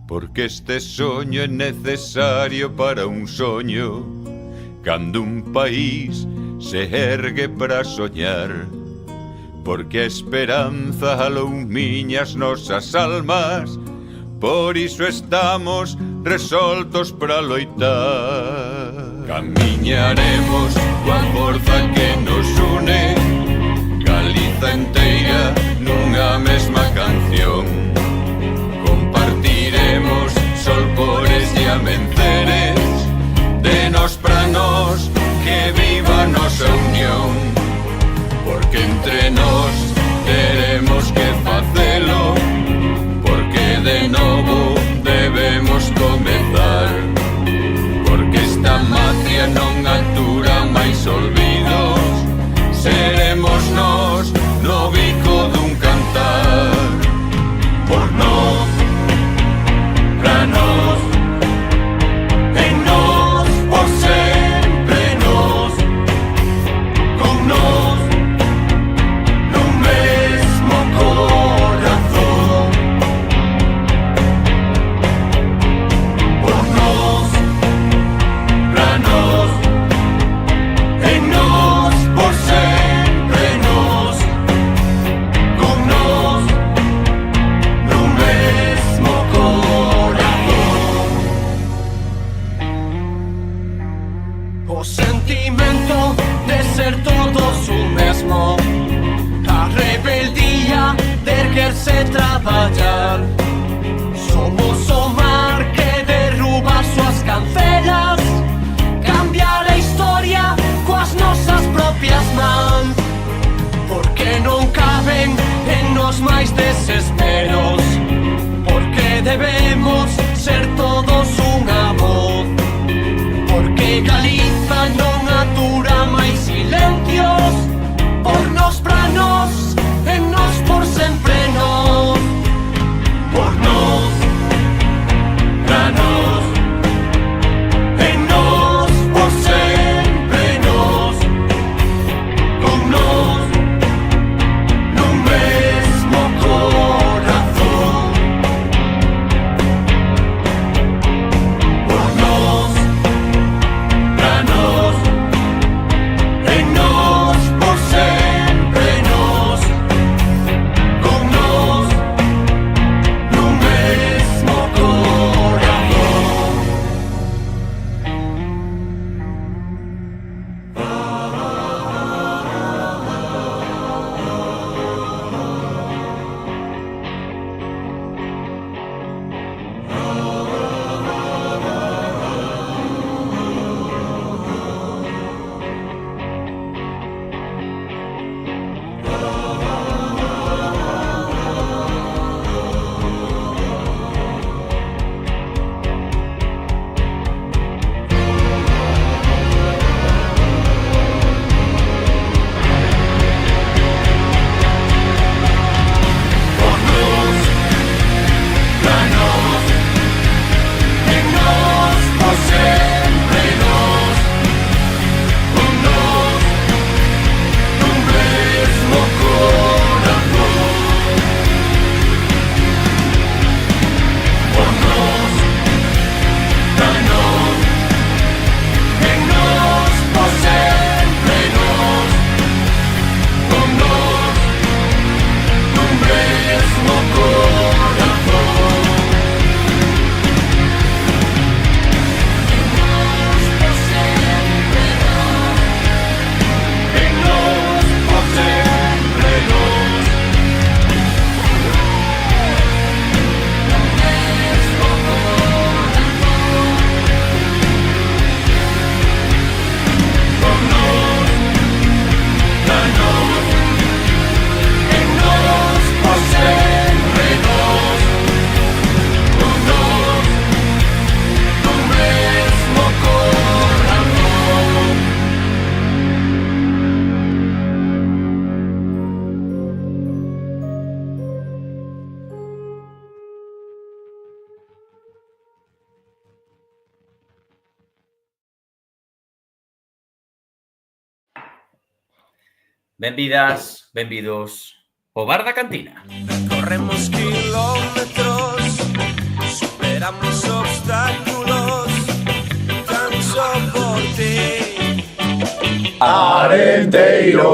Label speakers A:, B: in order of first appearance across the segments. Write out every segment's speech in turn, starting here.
A: Porque este soño é necesario para un soño, cando un país se ergue para soñar. Porque a esperanza aloumiña as nosas almas, por iso estamos resoltos para loitar. Camiñaremos coa forza que nos une, Galiza enteira nunha mesma canción. Compartiremos solpores e amenceres, de nos pra nos, que viva a nosa unión. Porque entre nos teremos que facelo, porque de novo debemos comezar. Porque esta matria non atura máis olvidos, seremos nos no bico dun cantar. Por nós, pra nós, en nós, por sempre nós, con nós, nun mesmo corazón. Por nós, pra nós, en nós, por sempre nós, con nós, nun mesmo corazón. O sentimento de ser todos un mesmo, a rebeldía de erguerse traballar. Somos o mar que derruba súas cancelas, cambiar a historia coas nosas propias mans. Porque non caben en nos máis desesperos, porque debemos ser todos unha voz. Porque Galiza non atura máis silencios, por nos pra nos, en nos por sempre nos. Por nos, pra nos, en nos por sempre nos, con nos, nun mesmo corazón. Por nos, pra nos, en nos por sempre nos, con nos, nun mesmo corazón.
B: Benvidas, benvidos ao Bar da Cantina.
C: Corremos kilómetros, supera Superamos obstáculos tan soporte.
A: Arenteiro.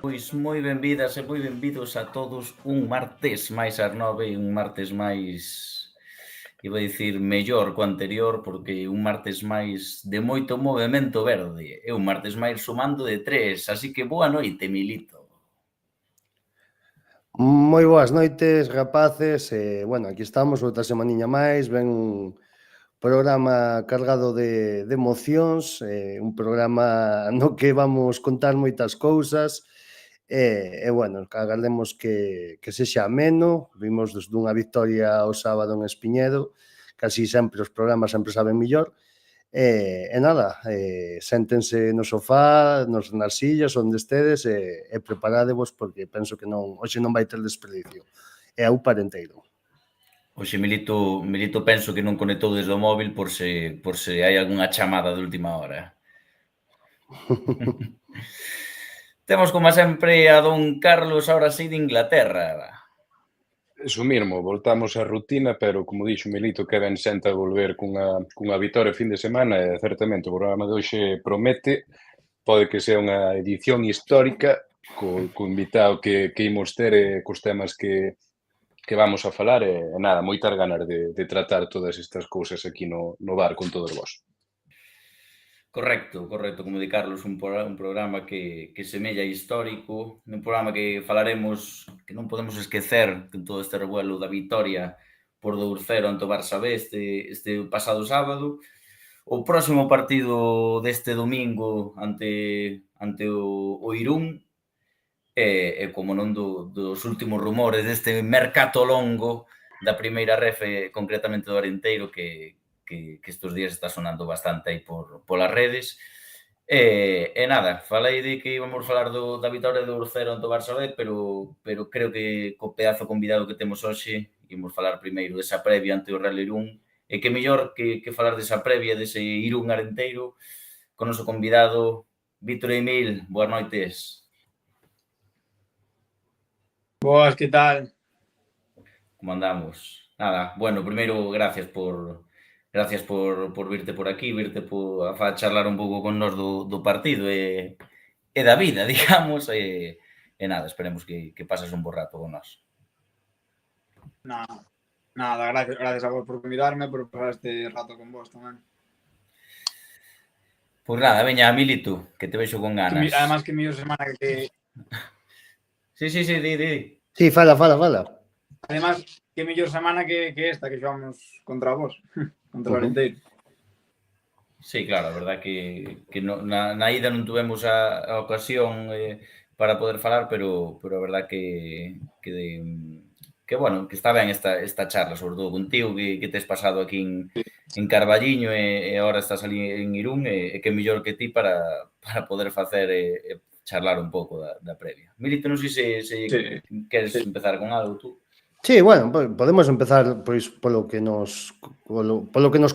B: Pois moi benvidas e moi benvidos a todos un martes máis ás 9, un martes máis, iba a dicir, mellor co anterior, porque un martes máis de moito movemento verde, e un martes máis sumando de 3, así que boa noite, Milito.
D: Moi boas noites, rapaces, bueno, aquí estamos outra semaniña máis, ven un programa cargado de emocións, un programa no que vamos contar moitas cousas, bueno, agardemos que sexa ameno, vimos desde unha victoria o sábado en Espiñedo, casi sempre os programas sempre saben millor, e nada, séntense no sofá, nas sillas, onde estedes, e preparádevos porque penso que non, hoxe non vai ter desperdicio. É a UPA Arenteiro.
B: Hoxe Milito penso que non conectou desde o móvil por se hai algunha chamada de última hora. Temos, como sempre, a don Carlos, ahora sí, de Inglaterra.
E: Eso mesmo, voltamos á rutina, pero, como dixo Milito, que ben senta volver cunha vitoria fin de semana, e certamente o programa de hoxe promete, pode que sea unha edición histórica, co invitado que imos ter e cos temas que vamos a falar, e nada, moitas ganas de tratar todas estas cousas aquí no bar con todos vós.
B: Correcto, como di Carlos, un programa que semella histórico, un programa que falaremos, que non podemos esquecer que todo este revuelo da vitoria por 2-0 ante o Barça B este pasado sábado, o próximo partido deste domingo ante o Irún, e como non dos últimos rumores deste mercato longo da primeira ref, concretamente do Arenteiro, que estes días está sonando bastante aí polas redes. E nada, falei de que íbamos falar da vitoria do 2-0 ante o Barça B, pero creo que co pedazo convidado que temos hoxe ímos falar primeiro desa previa ante o Real Irún, e que mellor que falar desa previa dese Irún Arenteiro con o noso convidado Víctor Emil. Boas noites.
F: Boas, que tal?
B: Como andamos? Nada, bueno, primeiro, gracias por virte por aquí, a charlar un pouco con nós do partido e da vida, digamos, e nada, esperemos que pases un bo rato con nós.
F: Nada, gracias a vos por convidarme, por pasar este rato con vos tamén.
B: Pois nada, veña, Milito, que te vexo con ganas.
F: Además, que mellor semana que...
B: Sí, di.
D: Sí, fala.
F: Además, que mellor semana que esta que xogamos contra vos, contra o Arenteiro.
B: Sí, claro, a verdad que na ida non tuvemos a ocasión para poder falar, pero a verdad que bueno, que está ben esta charla, sobre todo contigo, que tes pasado aquí en Carballiño e agora estás ali en Irún, e que mellor que ti para poder facer charlar un pouco da previa. Milito, non sei se queres empezar con algo tú.
D: Sí, bueno, podemos empezar pois polo que nos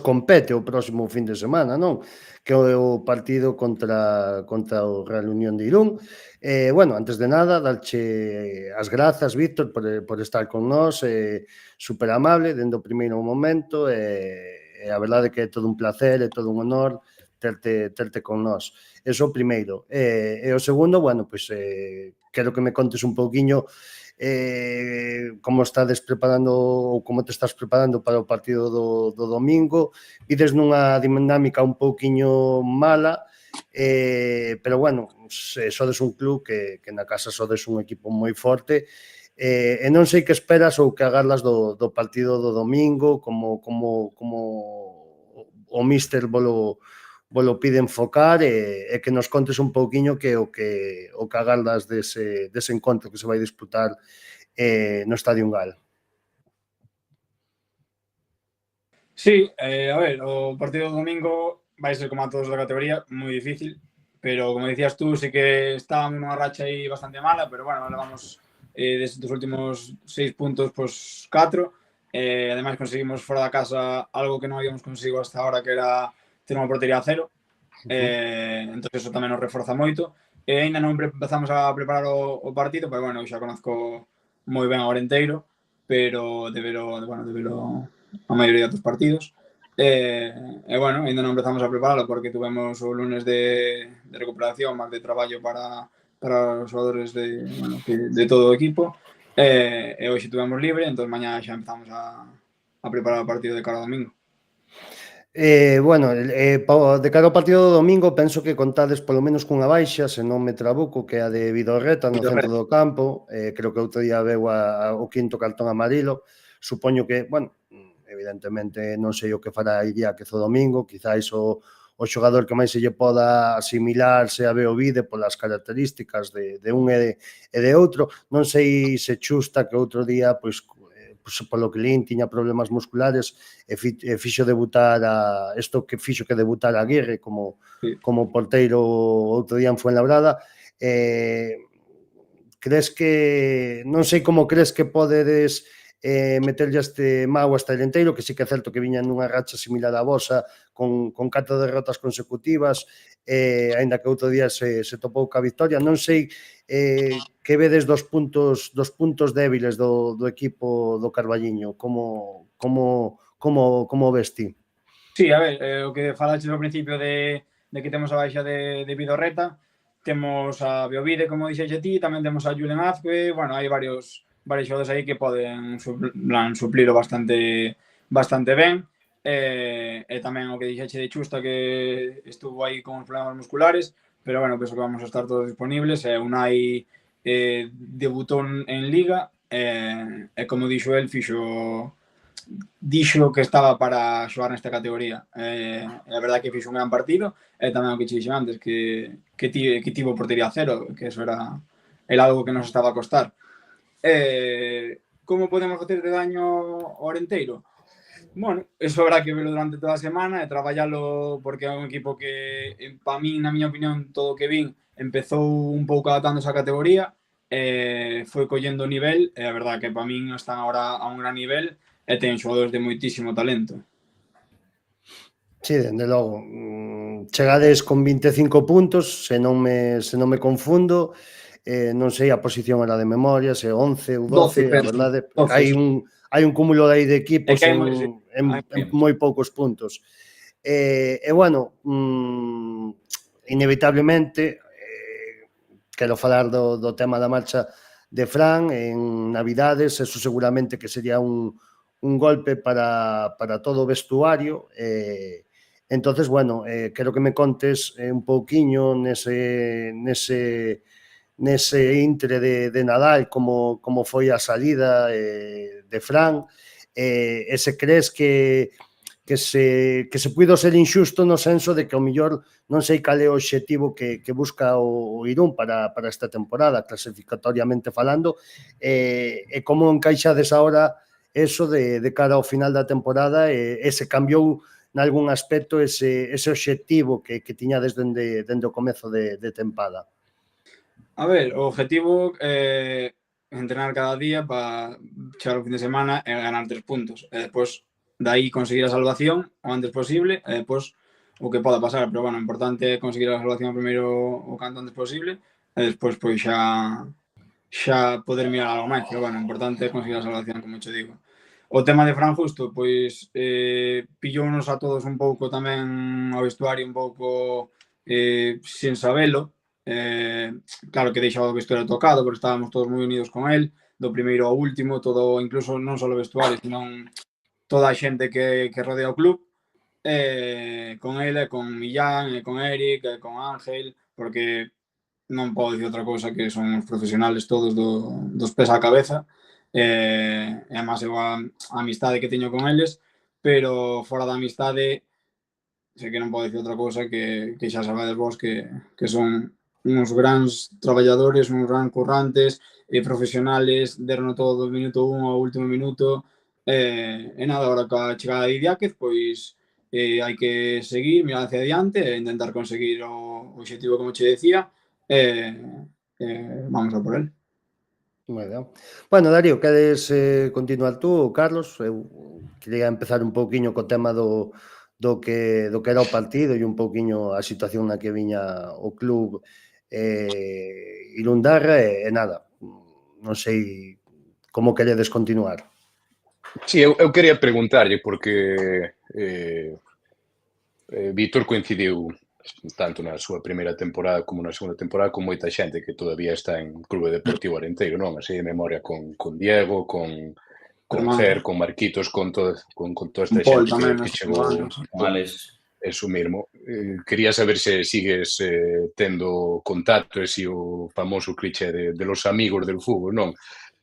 D: compete o próximo fin de semana, non? Que é o partido contra o Real Unión de Irún. Bueno, antes de nada, darche as grazas, Víctor, por estar con nós, super amable, dende o primeiro momento, e a verdade que é todo un placer, é todo un honor terte con nós. Eso o primeiro. E o segundo, bueno, pois quero que me contes un pouquiño como estades preparando ou como te estás preparando para o partido do domingo. Vides nunha dinámica un pouquiño mala, pero bueno, sodes un club que na casa sodes un equipo moi forte, e non sei que esperas ou que agardas do partido do domingo, como o míster volo pide enfocar, e que nos contes un pouquiño que o que agardas dese encontro que se vai disputar no Estadio Gal.
F: Sí, a ver, o partido do domingo vai ser como a todos da categoría, moi difícil, pero como decías tú, sí que estábamos nunha racha aí bastante mala, pero bueno, levamos dos últimos 6 puntos, pues 4, Ademais conseguimos fora da casa algo que non habíamos conseguido hasta ahora, que era ter unha portería a cero. Entón eso tamén nos reforza moito. Ainda non empezamos a preparar o partido, pero bueno, eu xa conozco moi ben o Orenteiro, pero de velo a maioría dos partidos. Bueno, ainda non empezamos a prepararlo porque tuvemos o lunes de recuperación, máis de traballo para os xogadores de todo o equipo. E hoxe tuvemos libre, entón mañá xa empezamos a preparar o partido de cara ao domingo.
D: Bueno, de cara ao partido do domingo penso que contades polo menos cunha baixa, se non me trabuco, que é a de Vidorreta no centro do campo. Creo que outro día veu o quinto cartón amarilo. Supoño que, bueno, evidentemente non sei o que fará Idiáquez o domingo, quizáis o xogador que máis se lle poda asimilar sea Beovide polas características de un e de outro. Non sei se chusta que outro día, pois polo que lín, tiña problemas musculares e fixo debutar isto que fixo que debutar a Aguirre como porteiro outro día en Fuenlabrada. Crees que, non sei como crees que podedes meterlle este mau hasta Erenteiro, que sí que é certo que viña nunha racha similar á vosa, con 4 derrotas consecutivas, aínda que outro día se topou ca victoria. Non sei que vedes dos puntos débiles do equipo do Carballiño, como ves ti?
F: Sí, a ver, o que falaches ao principio de que temos a baixa de Vidorreta, temos a Beovide, como dixexe ti, tamén temos a Julen Azcue, bueno, hai varios xogadores aí que poden suplilo bastante ben. E tamén o que dixeche de Chusta, que estuvo aí con os problemas musculares, pero bueno, penso que vamos a estar todos disponibles. Unai debutou en Liga e como dixo el, dixo que estaba para xogar nesta categoría. A verdade que fixo un gran partido, e tamén o que dixo antes, que tivo portería a cero, que eso era algo que nos estaba a costar. Como podemos facer de daño ao Orenteiro? Bueno, eso habrá que verlo durante toda a semana e traballalo, porque é un equipo que, para min, na miña opinión, todo o que vin, empezou un pouco adaptándose á categoría, foi collendo nivel, e a verdade que para min están agora a un gran nivel e ten xogadores de moitísimo talento.
D: Sí, dende logo. Chegades con 25 puntos, se non me confundo. Non sei a posición era de memoria, se 11 ou 12, a verdade, hai un cúmulo aí de equipos en moi poucos puntos. Bueno, inevitablemente, quero falar do tema da marcha de Fran en Navidades, eso seguramente que sería un golpe para todo o vestuario. Entonces, bueno, quero que me contes un pouquiño nese intre de Nadal, como foi a salida de Fran, e se crees que se puido ser injusto no senso de que ao mellor non sei cal é o obxectivo que busca o Irún para esta temporada, clasificatoriamente falando, e como encaixades agora eso de cara ao final da temporada, e se cambiou nalgún aspecto ese obxectivo que tiñades dende o comezo de tempada.
F: A ver, o objetivo é entrenar cada día para chegar ao fin de semana e ganar 3 puntos. E despois, dai conseguir a salvación o antes posible, e despois o que poda pasar. Pero, bueno, o importante é conseguir a salvación primeiro o canto antes posible, e despois, pois, xa poder mirar algo máis. Pero, bueno, o importante é conseguir a salvación, como te digo. O tema de Fran Justo, pois, pillounos a todos un pouco tamén ao vestuario un pouco sin sabelo. Claro que deixaba o vestuario tocado, porque estábamos todos moi unidos con el, do primeiro ao último, todo, incluso non só o vestuario, senón toda a xente que rodea o club, con ele, con Millán, con Eric, con Ángel, porque non podo dicir outra cousa que son os profesionales todos dos pés á cabeza, e además eu a amistade que teño con eles, pero fora da amistade sei que non podo dicir outra cousa que xa sabedes vos que son uns grans traballadores, uns grans currantes, profesionales, deron todo do minuto 1 ao último minuto, e nada, agora coa chegada de Idiáquez, pois hai que seguir, mirar hacia adiante e intentar conseguir o obxectivo, como che decía, vamos a por el.
D: Moi ben. Bueno, Darío, queres continuar tú ou Carlos? Eu quería empezar un pouquiño co tema do que era o partido e un pouquiño a situación na que viña o club Irundarra e nada, non sei como queredes continuar.
E: Sí, eu quería preguntarlle porque Víctor coincidiu tanto na súa primeira temporada como na segunda temporada con moita xente que todavía está en Clube Deportivo Arenteiro, non? Así de memoria con Diego, con Ger, con Marquitos, con toda esta
F: Paul
E: xente
F: tamén,
E: que
F: nos
E: chegou
F: anos.
B: Con Alex.
E: eso mesmo. Quería saber se sigues tendo contacto e se o famoso cliché de los amigos del fútbol, non?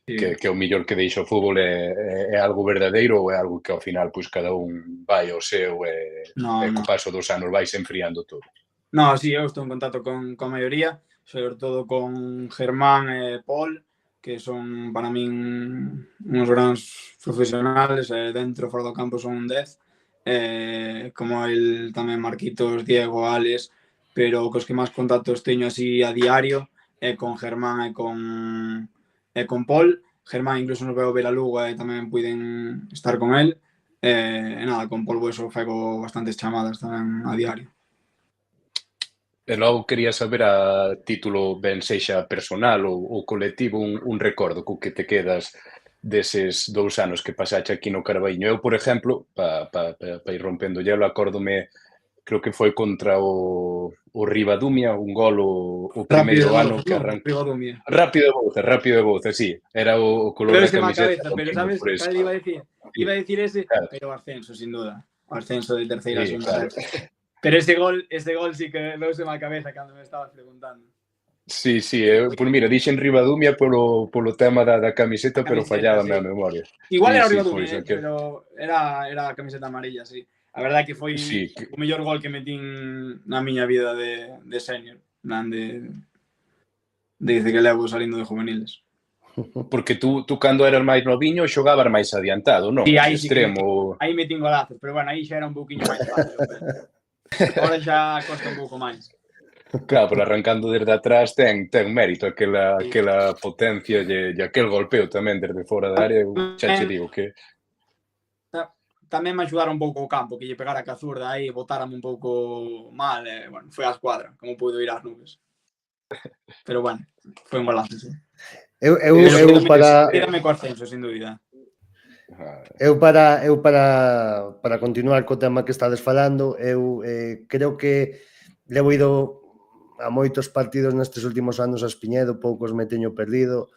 F: Sí.
E: Que o millor que deixa o fútbol é algo verdadeiro ou é algo que ao final pois cada un vai ao seu e co paso dos anos vai se enfriando todo?
F: No, sí, eu estou en contacto con a maioría, sobre todo con Germán e Paul, que son para min uns grandes profesionales, dentro e fora do campo son un 10, como el tamén Marquitos, Diego, Alex, pero cos que máis contactos teño así a diario é con Germán e con Paul. Germán incluso nos veo ver a Lugo e tamén puiden estar con el. E nada, con Paul Bueso fago bastantes chamadas tamén a diario.
E: E logo quería saber a título ben sexa personal ou colectivo un recordo co que te quedas deses 2 anos que pasaxe aquí no Carballiño. Eu, por exemplo, pa ir rompendo hielo, acórdome, creo que foi contra o Ribadumia, un gol o primeiro ano que arrancou. Rápido de Bouza, sí. Era o color da camiseta.
F: Pero sabes, cal iba a decir? Iba a decir ese, claro. Pero o ascenso, sin duda. O ascenso de terceira a segunda. Pero ese gol sí que veuse má cabeza cando me estabas preguntando.
E: Sí, pues mira, dixen Ribadumia polo tema da camiseta, pero fallaba a memoria.
F: Igual era Ribadumia, pero era a camiseta amarilla, sí. A verdade é que foi o mellor gol que metín na miña vida de senior, de que levo salindo de juveniles.
E: Porque tú cando eras máis noviño xogabas máis adiantado, non?
F: Sí, aí
E: extremo.
F: Aí metín golazos, pero bueno, aí xa era un pouquiño máis fácil. Ahora xa costa un pouco máis.
E: Claro, pero arrancando desde atrás ten mérito aquela potencia e aquel golpeo tamén desde fora da área. Xa che digo que
F: tamén me axudaron un pouco o campo, que lle pegara a zurda aí, botárame un pouco mal, bueno, foi a escuadra, como puido ir ás nubes. Pero bueno, foi un golazo, sí.
D: Eu para...
F: Quédame co ascenso, sin dúbida.
D: Eu para continuar co tema que estades falando, eu creo que levo ido a moitos partidos nestes últimos anos a Espiñedo, poucos me teño perdido,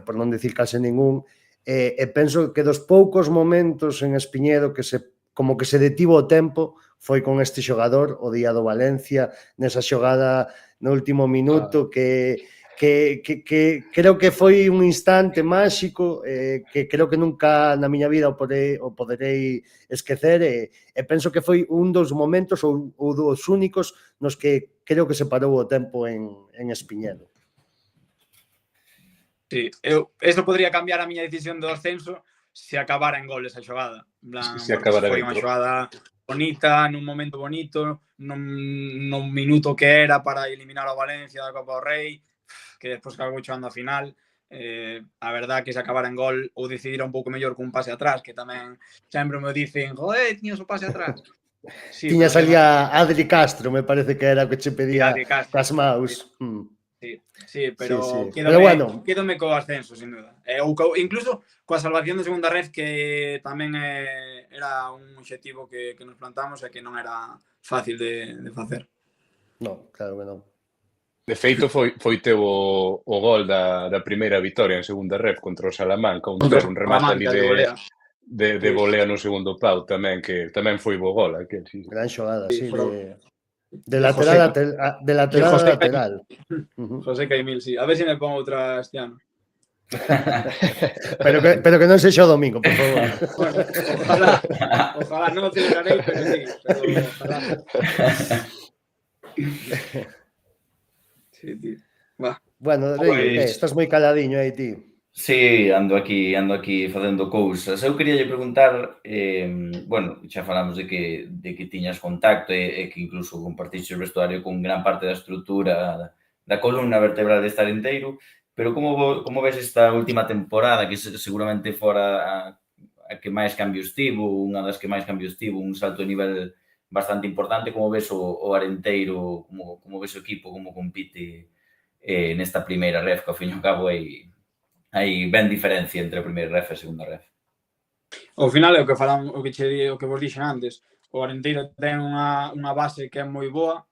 D: por non dicir case ningún, e penso que dos poucos momentos en Espiñedo que como que se detivo o tempo foi con este xogador o día do Valencia, nesa xogada no último minuto que creo que foi un instante máxico que creo que nunca na miña vida o poderei esquecer e penso que foi un dos momentos ou dos únicos nos que creo que se parou o tempo en Espiñedo.
F: Sí, esto podría cambiar a miña decisión do ascenso se acabara en gol esa xogada. Foi unha xogada bonita, nun momento bonito, nun minuto que era para eliminar o Valencia da Copa do Rei, que despois acabou chegando a final. A verdad que se acabara en gol ou decidira un pouco mellor cun pase atrás, que tamén sempre me dicen, joder, tiñas o pase atrás.
D: Sí, tiñas ali a Adri Castro, me parece que era o que che pedía as maus.
F: Sí, pero
D: sí.
F: Quédome co ascenso, sin duda. Incluso coa salvación de segunda red, que tamén era un obxectivo que nos plantamos e que non era fácil de facer.
D: Non, claro que non.
E: De feito, foi teu o gol da primeira vitoria en segunda ref contra o Salamanca, un remate ali de volea no segundo pau tamén, que tamén foi bo gol.
D: Gran xogada, sí, de lateral a lateral.
F: José Caimil, sí. A ver se me pongo outra este ano.
D: pero que non sexa o domingo, por favor.
F: Bueno, ojalá non o celebrarei, pero sí, ojalá. Sí, tío. Va.
D: Bueno, estás moi caladiño aí, tío.
B: Sí, ando aquí facendo cousas. Eu quería lle preguntar, bueno, xa falamos de que tiñas contacto e que incluso compartiste o vestuario con gran parte da estrutura da columna vertebral de Estar Enteiro. Pero como ves esta última temporada, que seguramente fora a que máis cambios tivo, unha das que máis cambios tivo, un salto de nivel bastante importante, como ves o Arenteiro, como ves o equipo, como compite nesta primeira ref, que ao fin e ao cabo hai ben diferencia entre a primeira ref e a segunda ref.
F: Ao final é o que falamos, o que vos dixen antes, o Arenteiro ten unha base que é moi boa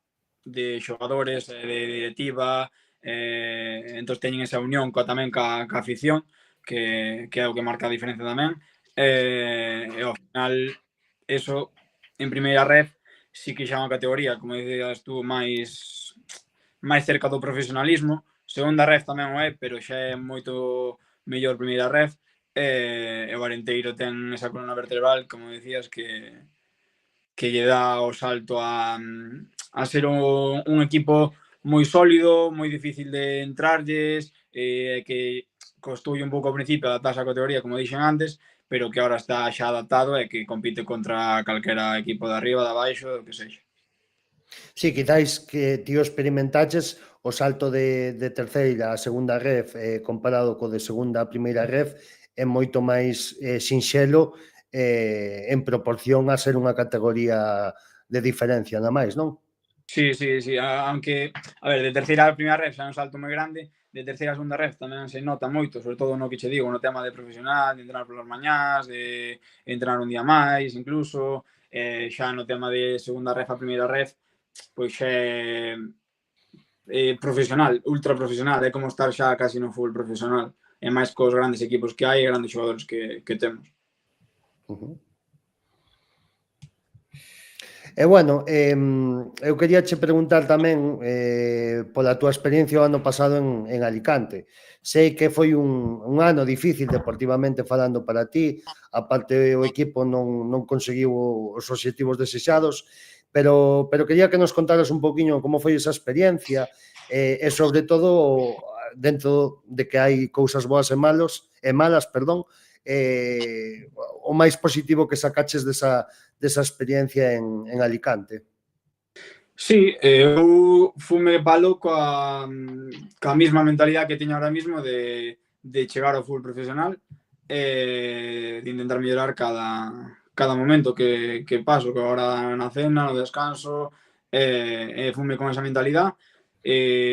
F: de xogadores, de directiva, entón teñen esa unión tamén ca afición, que é o que marca a diferencia tamén, e ao final eso en primeira ref sí que xa é unha categoría, como dicías tú, máis cerca do profesionalismo. Segunda ref tamén o é, pero xa é moito mellor primeira ref, e o Arenteiro ten esa columna vertebral, como decías, que lle dá o salto a ser un equipo moi sólido, moi difícil de entrarlles, que costoulle un pouco ao principio adaptarse á categoría, como dixen antes, pero que agora está xa adaptado e que compite contra calquera equipo de arriba, de abaixo, o que sexa.
D: Sí, quizáis que ti o experimentaches o salto de terceira a segunda ref comparado co de segunda a primeira ref é moito máis sinxelo en proporción a ser unha categoría de diferencia, nada máis, non?
F: Sí, aunque, a ver, de terceira a primeira ref xa é un salto moi grande, de terceira a segunda ref tamén se nota moito, sobre todo no que che digo, no tema de profesional, de entrenar polas mañás, de entrenar un día máis, incluso, xa no tema de segunda ref a primeira ref, pois xa é profesional, ultra profesional, é como estar xa casi no fútbol profesional, é máis cos grandes equipos que hai e grandes xogadores que temos.
D: E bueno, eu quería che preguntar tamén pola túa experiencia o ano pasado en Alicante. Sei que foi un ano difícil deportivamente falando para ti, aparte o equipo non conseguiu os obxectivos desexados, pero quería que nos contaras un poquinho como foi esa experiencia e sobre todo dentro de que hai cousas boas e malas, o máis positivo que sacaches desa experiencia en Alicante.
F: Sí, eu fume palo coa mesma mentalidade que teño ahora mismo de chegar ao fútbol profesional e de intentar mellorar cada momento que paso, que agora na cena, no descanso, fume con esa mentalidade.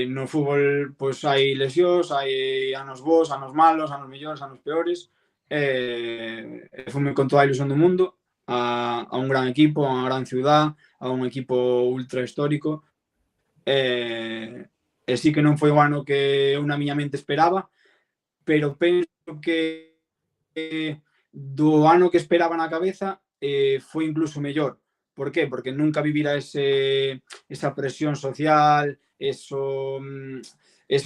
F: No fútbol pois hai lesións, hai anos bons, anos malos, anos mellores, anos peores, fume con toda a ilusión do mundo a un gran equipo, a unha gran ciudad, a un equipo ultra histórico, e sí que non foi o ano que eu na miña mente esperaba, pero penso que do ano que esperaba na cabeza foi incluso mellor. Por qué? Porque nunca vivira esa presión social, eso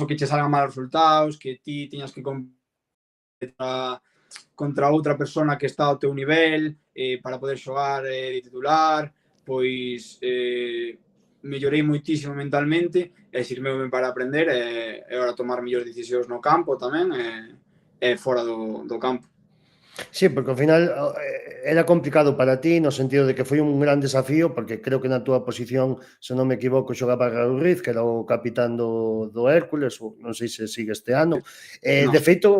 F: que che salgan malos resultados, que ti tiñas que competir contra outra persona que está ao teu nivel para poder xogar de titular, pois mellorei moitísimo mentalmente e sirveume para aprender e agora tomar mellores decisións no campo tamén e fora do campo.
D: Sí, porque ao final era complicado para ti no sentido de que foi un gran desafío, porque creo que na túa posición, se non me equivoco, xogaba Raúl Ruiz, que era o capitán do Hércules, non sei se sigue este ano.
F: No.
D: De feito,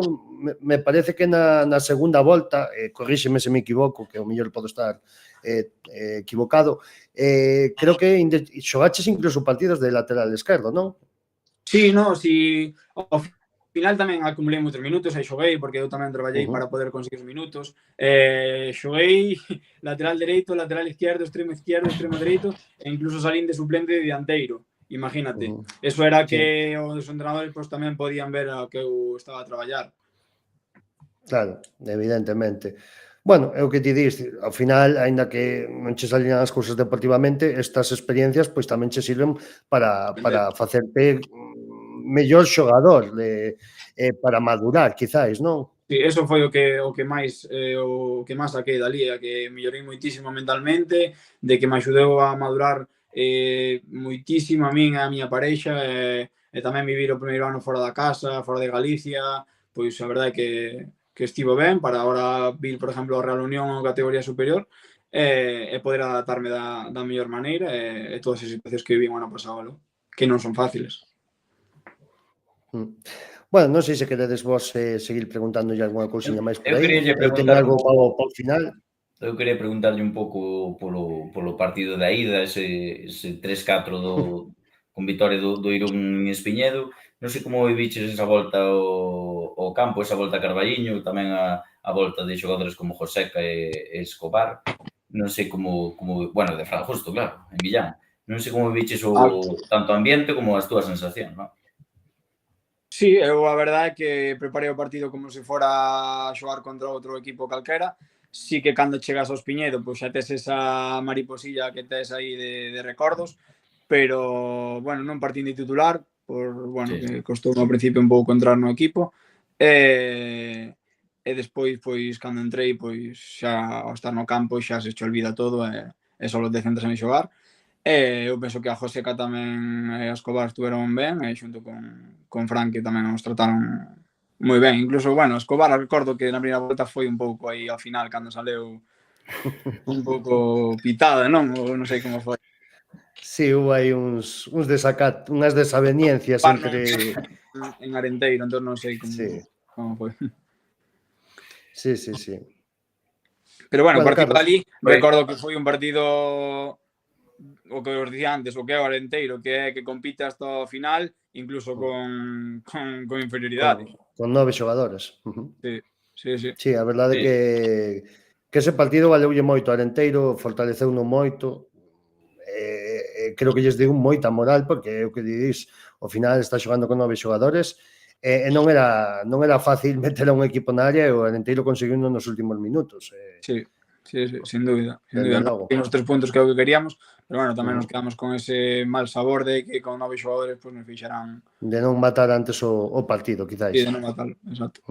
D: me parece que na segunda volta, corríxeme se me equivoco, que o mellor podo estar equivocado, creo que xogaches incluso partidos de lateral esquerdo, non?
F: Sí, no, si ao final tamén acumulei moitos minutos e xoguei, porque eu tamén traballei para poder conseguir os minutos. Xoguei lateral dereito, lateral izquierdo, extremo dereito, e incluso salín de suplente de dianteiro. Imagínate. Eso era que os entrenadores pues, tamén podían ver a que eu estaba a traballar.
D: Claro, evidentemente. Bueno, é o que ti diste, ao final, aínda que non che salían as cousas deportivamente, estas experiencias pois tamén che sirven para facerte mellor xogador, para madurar, quizáis, non?
F: Sí, eso foi o que máis saquei dali, a que mellorei moitísimo mentalmente, de que me axudou a madurar moitísimo a min e a miña parexa, e tamén vivir o primeiro ano fora da casa, fora de Galicia, pois a verdade é que estivo ben para agora vir, por exemplo, a Real Unión ou categoría superior e poder adaptarme da mellor maneira e todas as situacións que viví o ano pasado, que non son fáciles.
D: Bueno, non sei se queredes vos seguir preguntándolle algunha cousiña máis por
B: Eu
D: aí.
B: quería
D: Eu teño
B: preguntar
D: algo para o final.
B: Eu quería preguntarlle un pouco polo partido da ida, ese 3-4 con vitoria do Irún en Espiñedo. Non sei como viviches esa volta ao campo, esa volta a Carballiño, tamén a volta de xogadores como Joseca e Escobar. Non sei como bueno, de Fran Justo, claro, en Millán. Non sei como viviches tanto o ambiente como as túas sensacións, non?
F: Sí, eu a verdade é que preparei o partido como se fora a xogar contra outro equipo calquera. Sí que cando chegas ao Espiñedo, pois xa tes esa mariposilla que tes aí de recordos, pero, bueno, non partín de titular,
B: Sí.
F: que costou ao principio un pouco entrar no equipo, e despois, pois, cando entrei, pois, xa ao estar no campo xa se che olvida todo e só te centras en xogar. Eu penso que a Joseca tamén e a Escobar estuveron ben, e xunto con Fran, que tamén nos trataron moi ben. Incluso, bueno, Escobar, recordo que na primeira volta foi un pouco aí ao final, cando saleu un pouco pitada, non? Ou non sei como foi.
D: Sí, hubo aí unhas desaveniencias entre...
F: En Arenteiro, entón non sei como foi.
D: Sí.
F: Pero, bueno, o partido
D: Carlos,
F: ali, recordo que foi un partido o que os dicía antes, o que é o Arenteiro, que é que compite hasta o final, incluso con inferioridade.
D: Con 9 xogadores.
F: Sí.
D: Sí, a verdade é que ese partido valeulle moito a Arenteiro, fortaleceuno moito, creo que lles digo moita moral, porque é o que didís, ao final está xogando con 9 xogadores, e non era fácil meter a un equipo na área, e o Arenteiro conseguiu nos últimos minutos.
F: Sí, sin dúbida.
D: Logo.
F: Temos 3 puntos que é o que queríamos, pero, bueno, tamén nos quedamos con ese mal sabor de que con 9 xogadores pues, nos fixeran...
D: De non matar antes o partido, quizáis.
F: Sí, de non matarlo, exacto.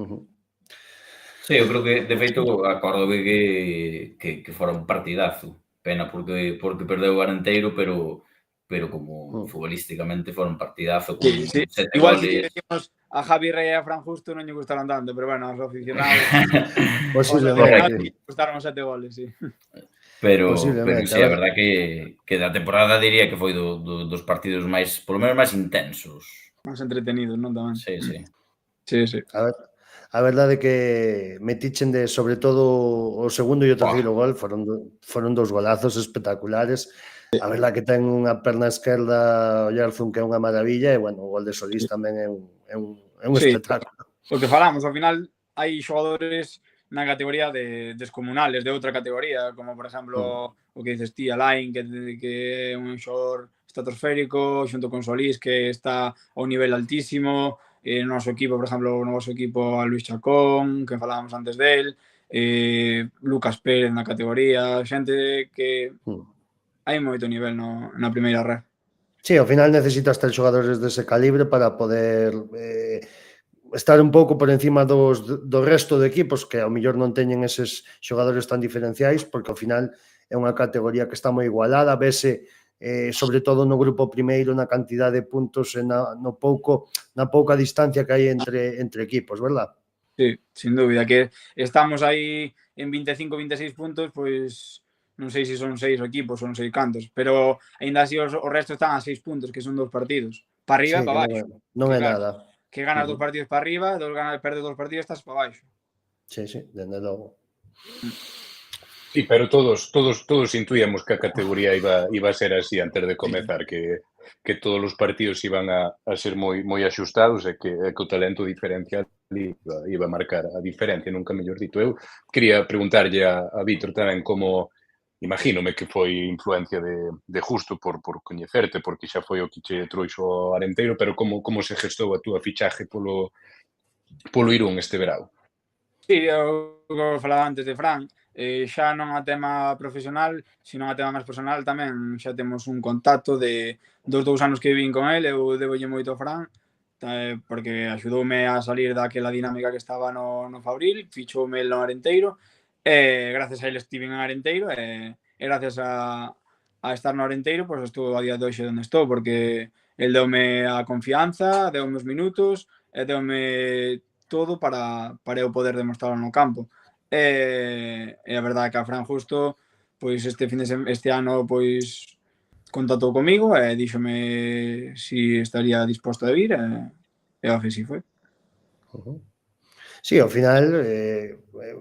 B: Sí, eu creo que, de feito, acordo que fora un partidazo. Pena porque perdeu o Arenteiro, pero como futbolísticamente fora un partidazo con 7
F: Igual
B: goles.
F: que decimos a Javi Rey e a Fran Justo non lle gustaron tanto, pero, bueno, aos aficionados
D: Posiblemente.
F: gustaron os 7 goles, sí.
B: Pero sí, a verdad que da temporada diría que foi dos partidos máis, polo menos máis intensos.
F: Máis entretenidos, non tamén?
B: Sí.
F: Sí.
D: A verdade é que metichen sobre todo o segundo e o terceiro gol, foron dos golazos espectaculares. A verdade que ten unha perna esquerda o Yarzun que é unha maravilla, e, bueno, o gol de Solís tamén é un espectáculo.
F: O que falamos, ao final hai xogadores na categoría descomunales, de outra categoría, como, por exemplo, o que dices ti, Alain, que é un xogador estratosférico, xunto con Solís, que está ao nivel altísimo. No noso equipo, por exemplo, o noso equipo a Luis Chacón, que falábamos antes del, Lucas Pérez na categoría, xente que hai moito nivel na primeira red.
D: Sí, ao final necesitas ter xogadores dese calibre para poder estar un pouco por encima do resto de equipos que ao mellor non teñen eses xogadores tan diferenciais, porque ao final é unha categoría que está moi igualada, vese sobre todo no grupo primeiro, na cantidad de puntos e na pouca distancia que hai entre equipos, verdad?
F: Sí, sin dúbida, que estamos aí en 25-26 puntos, pois non sei se son 6 equipos ou non sei cantos, pero aínda así o resto están a 6 puntos, que son 2 partidos, para arriba e para baixo.
D: Non é nada.
F: Que ganas 2 partidos para arriba, perdes 2 partidos, estás para baixo.
D: Sí, dende logo.
E: Sí, pero todos intuíamos que a categoría iba a ser así antes de comezar, que todos os partidos iban a ser moi axustados e que o talento diferencial iba a marcar a diferencia, nunca mellor dito. Eu quería preguntarlle a Vítor tamén como, imagínome que foi influencia de Justo por coñecerte, porque xa foi o que che trouxo Arenteiro, pero como se gestou a túa fichaje polo Irún este verao?
F: Sí, eu falaba antes de Fran, xa non a tema profesional, sino a tema máis personal tamén, xa temos un contacto dos 2 anos que vin con el, eu debolle moito a Fran, porque axudoume a salir daquela dinámica que estaba no Fabril, fichoume el no Arenteiro, e gracias a ele estive en Arenteiro, e gracias a estar no Arenteiro, pois estou a día de hoxe onde estou, porque el deume a confianza, deume os minutos, e deume todo para eu poder demostrarlo no campo. E a verdade que a Fran Justo, pois este ano, pois contactou comigo e díxome si estaría disposto a vir, e ao que si foi.
D: Sí, ao final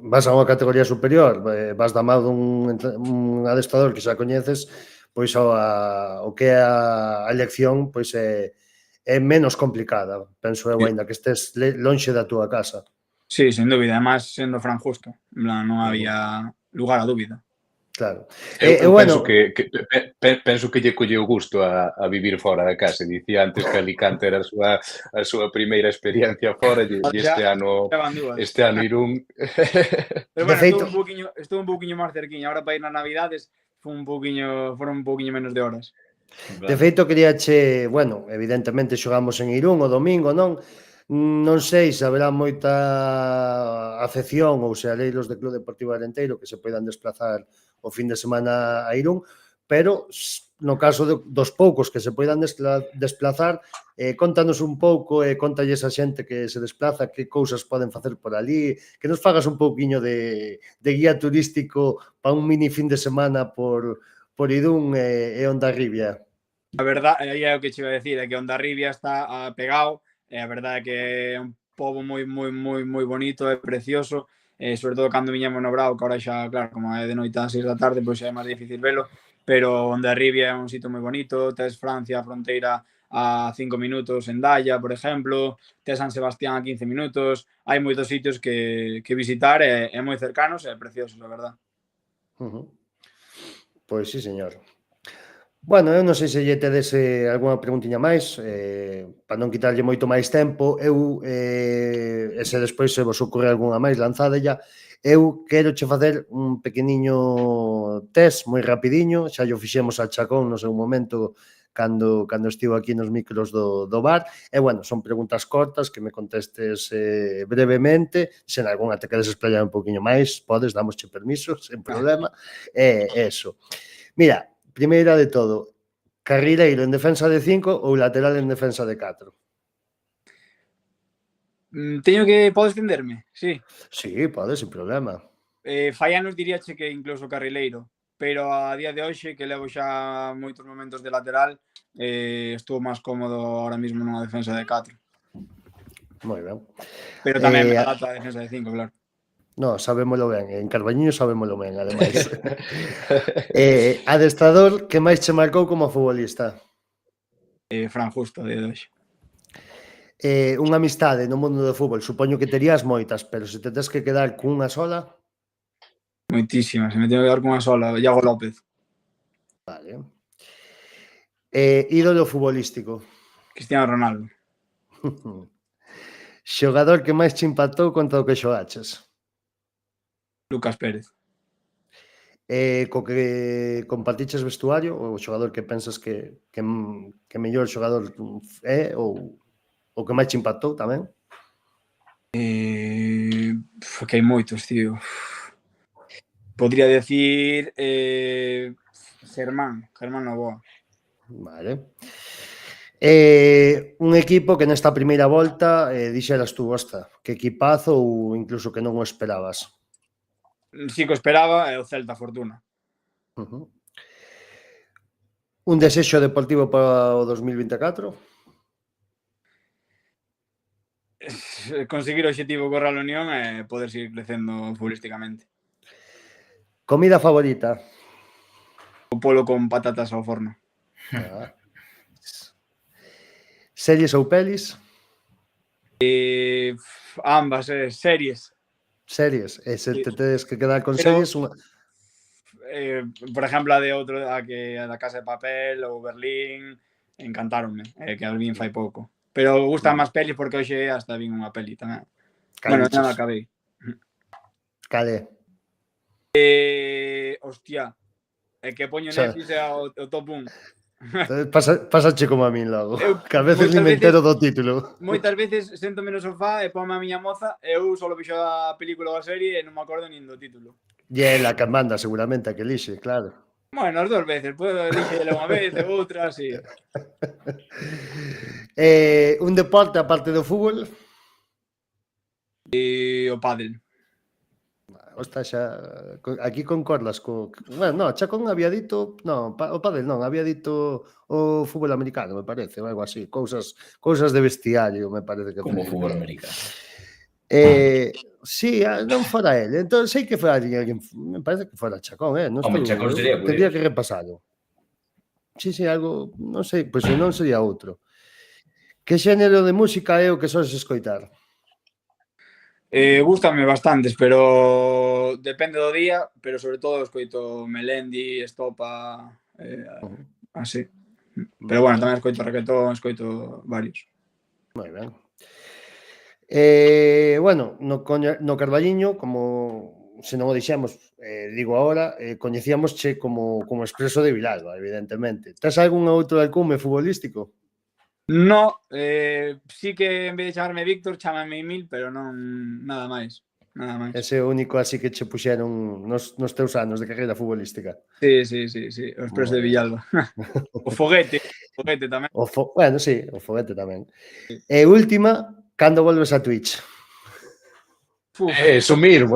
D: vas a unha categoría superior, vas da mão un adestrador que xa coñeces, pois o que é a elección pois é menos complicada, penso eu, aínda que estés lonxe da túa casa.
F: Sí, sin dúbida. Además, sendo Fran justo, en plan, non había lugar a dúbida.
D: Claro.
E: Eu penso
D: Bueno,
E: penso que lle colleu gusto a vivir fora da casa. Dicía antes que Alicante era a súa primeira experiencia fora e
F: Xa van dúas.
E: este ano Irún.
F: Pero
D: De
F: bueno,
D: feito-
F: estuvo un pouquiño máis cerquiña. Ahora para ir nas Navidades foron un pouquiño menos de horas.
D: De feito, queríache, bueno, evidentemente xogamos en Irún o domingo, non? Non sei se haberá moita afección ou seareiros de Club Deportivo Arenteiro que se poidan desplazar o fin de semana a Irún, pero no caso dos poucos que se poidan desplazar, contanos un pouco e contalles a xente que se desplaza que cousas poden facer por ali, que nos fagas un pouquiño de guía turístico para un mini fin de semana por Irún e Hondarribia.
F: A verdade, aí é o que che iba a decir, é que Hondarribia está pegado, e a verdade é que é un pobo moi bonito, é precioso, sobre todo cando viñemos no Brao, que ahora xa, claro, como é de noite ás 6 da tarde, pois xa é máis difícil velo, pero Hondarribia é un sitio moi bonito, tes Francia, a fronteira a 5 minutos, en Daya, por exemplo, tes San Sebastián a 15 minutos, hai moitos sitios que visitar e moi cercanos e preciosos, a verdade.
D: Pois sí, señor. Bueno, eu non sei se lle tedes algunha preguntiña máis, para non quitarlle moito máis tempo, eu, e se despois se vos ocorre algunha máis, lanzadella, eu quero che facer un pequeniño test moi rapidiño, xa yo fixemos a Chacón no seu momento cando estivo aquí nos micros do bar, e bueno, son preguntas cortas que me contestes brevemente, se en algunha te queres explayar un poquinho máis, podes, damosche permiso, sen problema, e eso. Mira, primeira de todo, carrileiro en defensa de 5 ou lateral en defensa de 4?
F: Podes entenderme? Sí.
D: Sí, pode, sin problema.
F: Fai anos diríache que incluso carrileiro, pero a día de hoxe, que levo xa moitos momentos de lateral, estuvo máis cómodo ahora mismo nunha defensa de 4.
D: Moi ben.
F: Pero tamén me adapto a defensa de 5, claro.
D: No, sabémolo ben, en Carballiño sabémolo ben, ademais. Adestrador que máis che marcou como futbolista?
F: Fran Justo, a día de hoxe.
D: Unha amistade no mundo do fútbol, supoño que terías moitas, pero se te tes que quedar cunha sola?
F: Moitísimas, se me teño que dar cunha sola, Iago López.
D: Vale. Ídolo futbolístico?
F: Cristiano Ronaldo.
D: Xogador que máis che impactou contra o que xogaches?
F: Lucas Pérez.
D: Co que compartiches vestuario, o xogador que pensas que mellor xogador é ou o que máis che impactou tamén?
F: Que hai moitos, tío. Podría decir Germán Novoa.
D: Vale. Un equipo que nesta primeira volta dixeras tú, hosta, que equipazo ou incluso que non o esperabas?
F: Sí que o esperaba, é o Celta Fortuna.
D: Un desexo deportivo para o 2024?
F: Conseguir o obxectivo co Real Unión e poder seguir crecendo futbolísticamente.
D: Comida favorita?
F: O polo con patatas ao forno.
D: Series ou pelis?
F: Ambas, series.
D: Series, e se te tedes que quedar con
F: Pero,
D: series,
F: por exemplo, a da Casa de Papel ou Berlín, encantáronme, que Alvin fai pouco. Pero gustan máis pelis porque hoxe hasta vin unha peli tamén. Bueno, xa me acabei.
D: Cale?
F: Hostia, é que poño Netflix o top 1.
D: Pasache como a min logo. Que a veces
F: moitas
D: ni me entero do título.
F: Moitas veces séntome no sofá e ponme a miña moza e eu só vexo a película ou a serie e non me acordo nin do título.
D: E é la que manda seguramente a que elixe, claro.
F: Bueno, as 2 veces, podo elixela unha vez e outra, así.
D: Un deporte aparte do fútbol?
F: O pádel.
D: Osta, xa, aquí concordas co... Bueno, no, Chacón había dito... No, o pádel non, había dito o fútbol americano, me parece, ou algo así. Cousas de vestiario, me parece que...
B: Como o fútbol americano.
D: Sí, non fora ele. Entón, sei que fora alguén, me parece que fora Chacón, non
B: Home,
D: estou,
B: Chacón sería
D: tendría
B: curioso.
D: que repasalo. Sí, algo, non sei, pois se non sería outro. Que xénero de música é o que sodes escoitar?
F: Gústame bastantes, pero depende do día, pero sobre todo escoito Melendi, Estopa, así. Pero bueno, tamén escoito reggaetón, escoito varios.
D: Moi ben. Bueno, no Carballiño, como se non o dixemos, digo agora, coñecíamosche como Expreso de Vilalba, evidentemente. Tes algún outro alcume futbolístico?
F: No, sí que en vez de chamarme Víctor, chámame Emil, pero non nada máis. Nada máis.
D: Ese é o único así que che puxeron nos teus anos de carreira futbolística.
F: Sí. O Expreso de Villalba. O Foguete tamén.
D: Bueno, sí, o Foguete tamén. E última, cando volves a Twitch?
E: Eso mismo.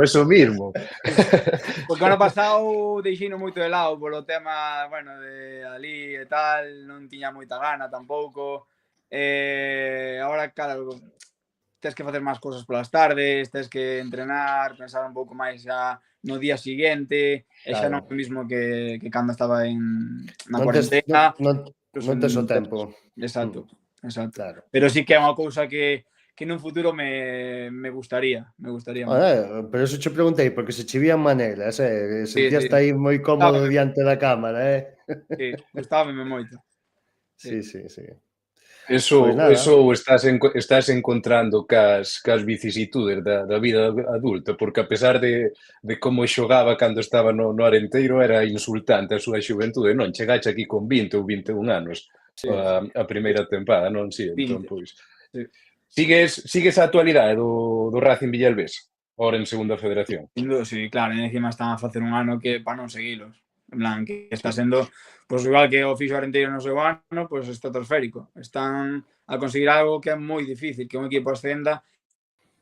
F: Porque ano pasado deixino moito de lado polo tema, bueno, de ali e tal, non tiña moita gana tampouco. Agora, claro, tes que facer máis cousas polas tardes, tes que entrenar, pensar un pouco máis xa no día seguinte, e xa non é o mismo que cando estaba na cuarentena.
D: Non tes o tempo.
F: Exacto.
D: Claro.
F: Pero sí que é unha cousa que nun futuro me gustaría.
D: Pero eso che preguntei, porque se che vían maneras, sentías aí moi cómodo diante da cámara,
F: Sí, gustábame moito.
D: Sí.
E: Eso estás encontrando cas vicisitudes da vida adulta, porque a pesar de como xogaba cando estaba no Arenteiro, era insultante a súa xuventude, non? Chegache aquí con 20 ou 21 anos a primeira tempada, non? Si, entón, pois... Sigues a actualidade do Racing Villalbés, ahora en segunda federación?
F: Sí, claro, e encima están a facer un ano que para non seguilos. En plan, que está sendo, pois igual que o fixo Arenteiro no seu ano, pois estratosférico. Están a conseguir algo que é moi difícil, que un equipo ascenda,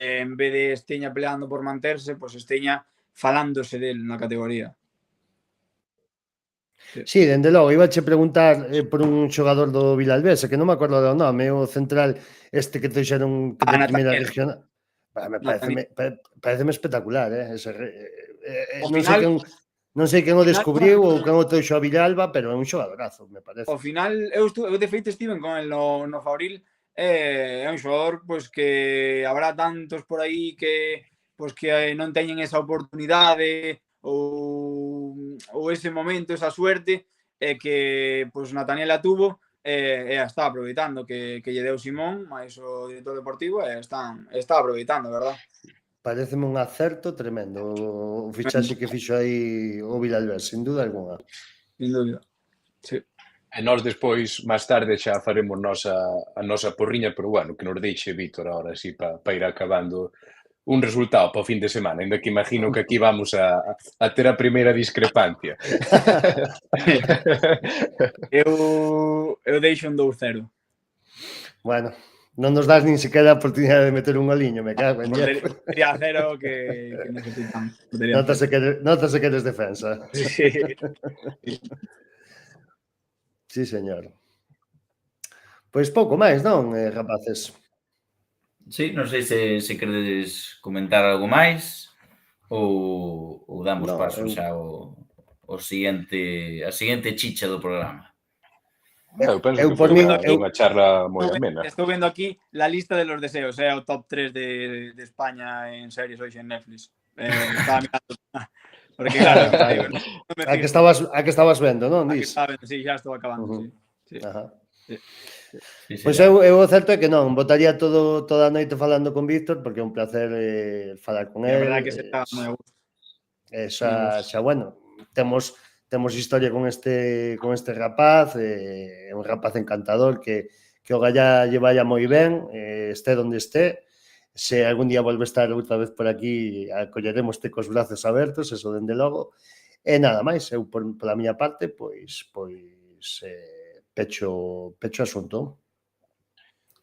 F: en vez de esteña peleando por manterse, pois esteña falándose del na categoría.
D: Sí, dende logo, iba che preguntar por un xogador do Vilalbés, que non me acordo do nome, o central este que fixeron de primeira regional. Pareceme espectacular, non sei quen o descubriu ou quen o trouxo a Villalba, pero é un xogadorazo, me parece.
F: Ao final, eu de feito estiven con el no Fabril, é un xogador pois que habrá tantos por aí que non teñen esa oportunidade ou ese momento, esa suerte, que pois Nathaniel a tuvo e a está aproveitando que lle deu Simón, máis o director deportivo, e está aproveitando, verdad?
D: Pareceme un acerto tremendo o fichaxe que fixo aí o Vilalbés, sin duda alguna.
F: Sin dúbida, sí.
E: E nós despois, máis tarde, xa faremos a nosa porriña, pero bueno, que nos deixe Víctor ahora, así, para ir acabando un resultado para o fin de semana, ainda que imagino que aquí vamos a ter a primeira discrepancia.
F: Eu deixo un 2-0.
D: Bueno, non nos das nin sequera a oportunidade de meter un goliño, me cago en Dios.
F: Sería 0 que necesitan.
D: Notase que eres defensa.
F: Sí.
D: Sí, señor. Pois pouco máis, non, rapaces?
B: Sí, non sei se queredes comentar algo máis ou damos paso xa a seguinte chicha do programa.
E: Eu penso que foi unha charla moi amena.
F: Estou vendo aquí la lista de los deseos, o top 3 de España en series hoxe en Netflix. Estaba mirando. Porque claro,
D: a que estabas vendo, non?
F: Sí, xa estou acabando, sí.
D: Ajá. Pois eu o certo é que non, botaría toda a noite falando con Víctor, porque é un placer falar con ele.
F: É verdade que se está moi a gusto.
D: Xa, bueno, temos historia con este rapaz, é un rapaz encantador que o galla lle vaya moi ben, este onde este. Se algún día volve a estar outra vez por aquí, acolleremos cos brazos abertos, eso dende logo. E nada máis, eu pola miña parte, pois pecho asunto.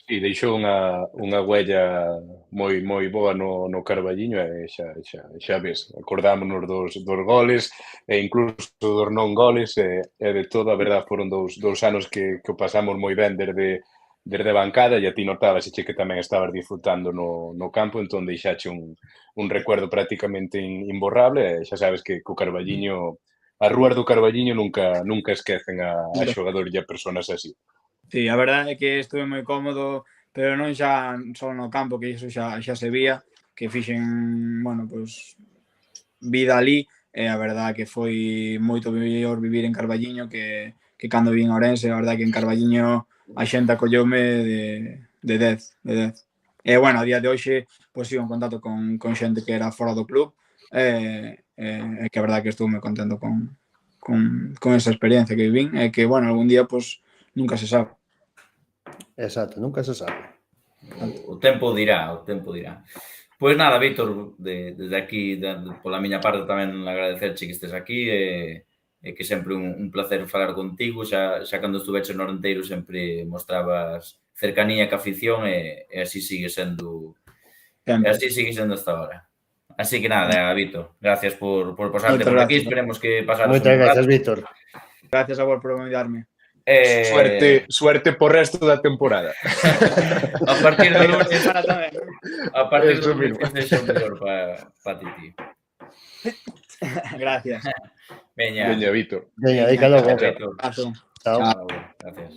E: Sí, deixou unha huella moi boa no Carballiño e xa ves, acordámonos dos goles e incluso dos non goles e de todo, a verdade, foron dous anos que o pasamos moi ben desde desde a bancada e a ti notabas que tamén estabas disfrutando no campo, entón deixache un recuerdo prácticamente imborrable e xa sabes que co Carballiño, as rúas do Carballiño nunca esquecen a xogadores e a personas así.
F: Sí, a verdade é que estuve moi cómodo, pero non xa só no campo, que iso xa se vía, que fixen, bueno, pois, vida ali, e a verdade que foi moito mellor vivir en Carballiño que cando vin a Ourense. A verdade que en Carballiño a xente acolloume de 10. E, bueno, a día de hoxe, pois, sigo en contacto con xente que era fora do club, e que a verdade que estou moi contento con esa experiencia que vivín, e que, bueno, algún día, pois, nunca se sabe.
D: Exacto, nunca se sabe.
B: O tempo dirá. Pois nada, Víctor, desde aquí, pola miña parte, tamén agradecerche que estés aquí e que sempre un placer falar contigo. Xa cando estuveches no Renteiro sempre mostrabas cercanía ca afición e así sigue sendo hasta ahora. Así que nada, Víctor, gracias por pasarte por aquí. Esperemos que pasaras
D: Moitas gracias, Víctor.
F: Gracias a vos por convidarme.
E: Suerte por resto da temporada.
B: A partir do lunes,
E: Eso mismo.
B: sexa o mellor para ti, tío.
F: Gracias.
B: Veña,
E: Víctor.
D: Veña, aí logo.
B: Víctor.
F: Paso.
D: Chao.
B: Gracias.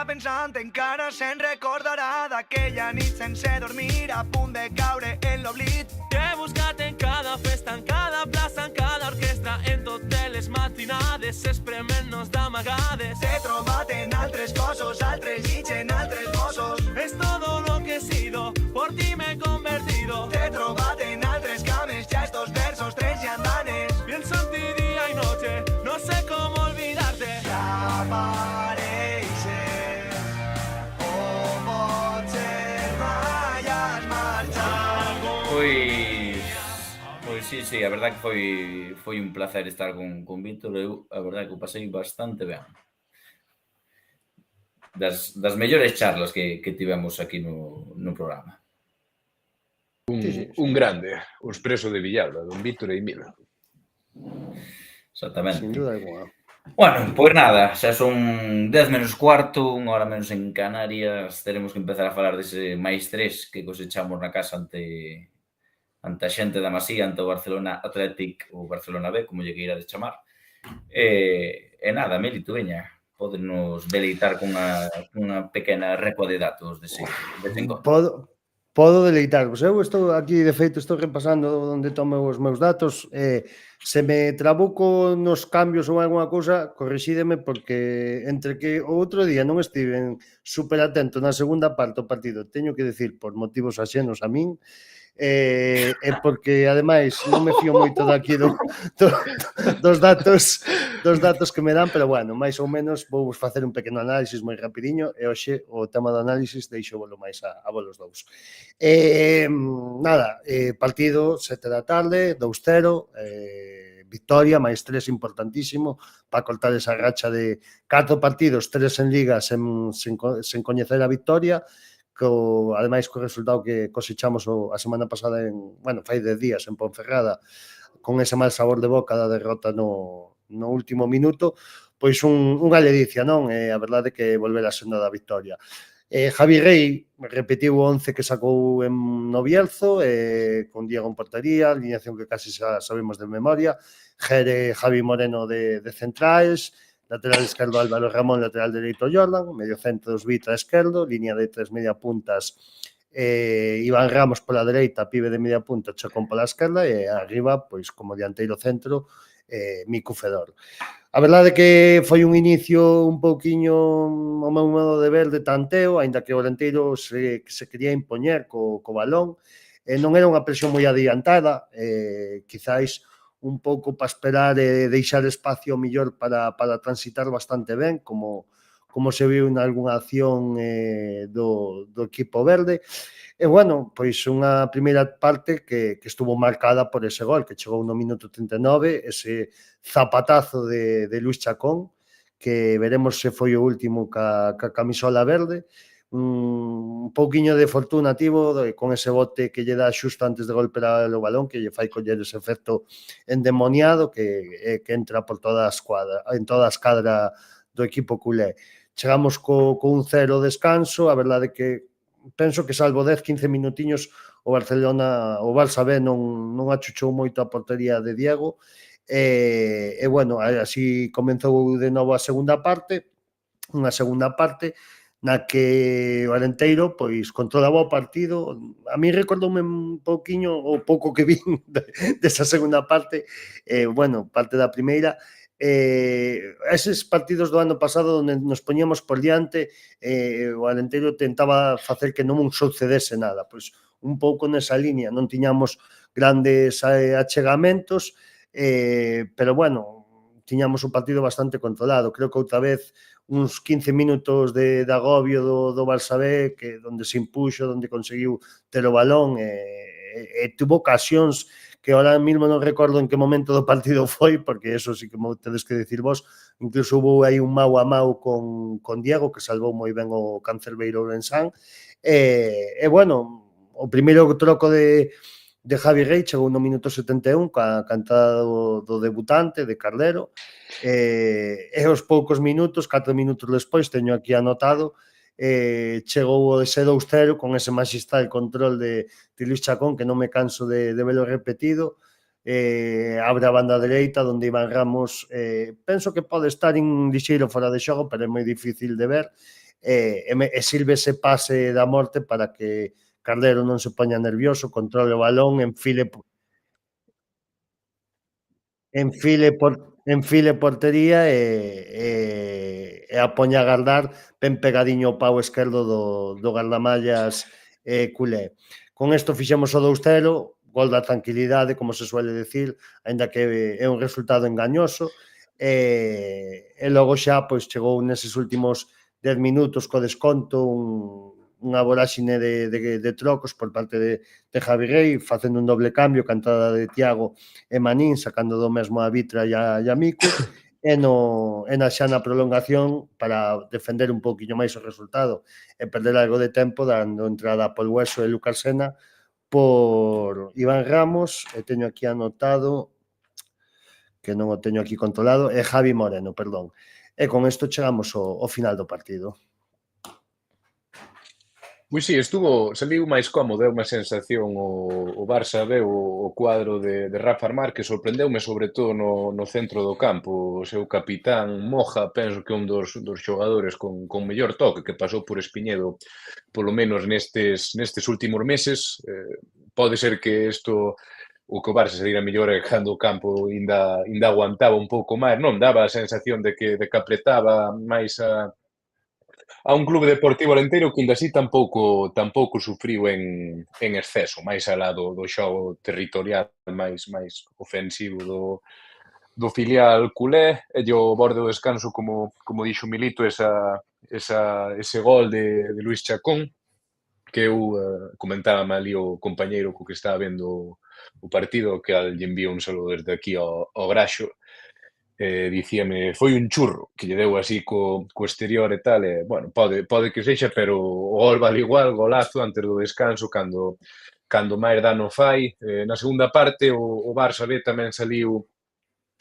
C: Pensant encara se'n recordarà d'aquella nit sense dormir, a punt de caure en l'oblit.
G: T'he buscat en cada festa, en cada plaça, en cada orquestra, en totes les matinades, esprement-nos d'amagades.
C: T'he trobat en altres cossos, altres llits, en altres bossos.
G: Es todo lo que he sido, por ti me he convertido.
C: T'he trobat en altres cames, ja estos versos, trens i andanes.
G: Pienso en ti día y noche, no sé cómo olvidarte.
B: Pois sí, a verdade que foi un placer estar con Víctor. Eu, a verdade que o pasei bastante ben. Das mellores charlas que tivemos aquí no programa.
E: Un grande, o expreso de Villalba, don Víctor Eimil.
B: Exactamente.
D: Sin duda alguna.
B: Bueno, pois nada, xa son 10 menos cuarto, unha hora menos en Canarias. Teremos que empezar a falar dese máis 3 que cosechamos na casa ante a xente da Masía, ante o Barcelona Athletic ou Barcelona B, como lle queirades chamar. E nada, Melito, veña, podenos deleitar cunha pequena recua de datos dese encontro.
D: Podo deleitarvos. Eu estou aquí, de feito, estou repasando onde tomo os meus datos. Se me trabuco nos cambios ou alguna cousa, corrixídeme, porque entre que o outro día non estive super atento na segunda parte do partido, teño que decir, por motivos axenos a min, e porque ademais non me fío moito daqui dos datos que me dan, pero bueno, máis ou menos vou facer un pequeno análisis moi rapidiño e hoxe o tema do análisis deixo volo máis a volos dous. Nada, partido 7 da tarde, 2-0, victoria, máis 3 importantísimo para cortar esa racha de 4 partidos, 3 en Liga sen coñecer a victoria, ademais co resultado que cosechamos a semana pasada fai 10 días en Ponferrada, con ese mal sabor de boca da derrota no último minuto, pois unha ledicia, non? A verdade é que volver a senda da victoria. Javi Rey repetiu o 11 que sacou no Bielzo, con Diego en portería, alineación que casi xa sabemos de memoria, Jere, Javi Moreno de centrais, lateral esquerdo Álvaro Ramón, lateral dereito Jordan, medio centro Vita esquerdo, línea de 3 media puntas Iván Ramos pola dereita, Pibe de media punta, Chacón pola esquerda e arriba, pois como dianteiro centro, Mico Fedor. A verdade é que foi un inicio un pouquiño, ao meu modo de ver, de tanteo, aínda que o Renteiro se quería impoñer co balón. Non era unha presión moi adiantada, quizáis un pouco para esperar e deixar espacio mellor para transitar bastante ben, como como se viu en algunha acción do equipo verde. E, bueno, pois unha primeira parte que estuvo marcada por ese gol, que chegou no minuto 39, ese zapatazo de Luis Chacón, que veremos se foi o último ca camisola verde. Un pouquiño de fortuna tivo con ese bote que lle dá xusto antes de golpear o balón, que lle fai coller ese efecto endemoniado que entra por toda a escuadra, en toda a escadra do equipo culé. Chegamos co un 0 descanso, a verdade que penso que salvo 10-15 minutiños o Barça B non achuchou moito a portería de Diego, e bueno, así comenzou de novo a segunda parte, unha segunda parte na que o Arenteiro pois controlaba o partido. A mí recordoume un pouquiño o pouco que vin desa segunda parte, bueno, parte da primeira, eses partidos do ano pasado onde nos poñíamos por diante, o Arenteiro tentaba facer que non sucedese nada, pois un pouco nesa línea, non tiñamos grandes achegamentos, pero bueno, tiñamos un partido bastante controlado. Creo que outra vez uns 15 minutos de agobio do Barça B, que onde se impuxo, onde conseguiu ter o balón, e tuvo ocasións que ahora mesmo non recordo en que momento do partido foi, porque eso sí que me tedes que decir vos. Incluso hubo aí un mau a mau con Diego, que salvou moi ben o Cancerbeiro Ourensán. E bueno, o primeiro troco de Javi Rey chegou no minuto 71 ca cantada do debutante, de Cardero, e aos poucos minutos, 4 minutos despois, teño aquí anotado, chegou ese 2-0 con ese magistral control de Luis Chacón, que non me canso de velo repetido, abre a banda dereita, onde Iván Ramos penso que pode estar en lixeiro fora de xogo, pero é moi difícil de ver, e sirve ese pase da morte para que Cardero non se poña nervioso, controle o balón, enfile portería e a poña a gardar ben pegadinho ao pau esquerdo do gardamallas culé. Con isto fixemos o 2-0, gol da tranquilidade, como se suele decir, aínda que é un resultado engañoso, e logo xa pois chegou neses últimos 10 minutos co desconto unha voráxine de trocos por parte de Javi Rey, facendo un doble cambio, cantada de Tiago e Manín, sacando do mesmo a Vitra e a Mico, e xa na prolongación para defender un pouquiño máis o resultado e perder algo de tempo, dando entrada a Paul Hueso e Lucas Sena por Iván Ramos, e teño aquí anotado, que non o teño aquí controlado, e Javi Moreno, perdón. E con isto chegamos ao final do partido.
E: Pois sí, saliu máis cómodo, é unha sensación o Barça B, o cuadro de Rafa Márquez, sorprendeume sobre todo no centro do campo, o seu capitán Moja, penso que un dos xogadores con mellor toque que pasou por Espiñedo, polo menos nestes últimos meses. Pode ser que isto o que o Barça se dira mellor é cando o campo ainda aguantaba un pouco máis, non? Daba a sensación de que apretaba máis a un clube deportivo alenteiro que ainda así tampouco sufriu en exceso, máis alá do xogo territorial máis ofensivo do filial culé, e o borde do descanso, como dixo Milito, ese gol de Luis Chacón, que eu comentaba ali o compañeiro co que estaba vendo o partido, que lle envío un saludo desde aquí ao Graxo, dicíame, foi un churro que lle deu así co exterior e tal, e, bueno, pode que sexa, pero o gol vale igual, golazo antes do descanso, cando máis dano fai. Na segunda parte, o Barça B tamén saliu,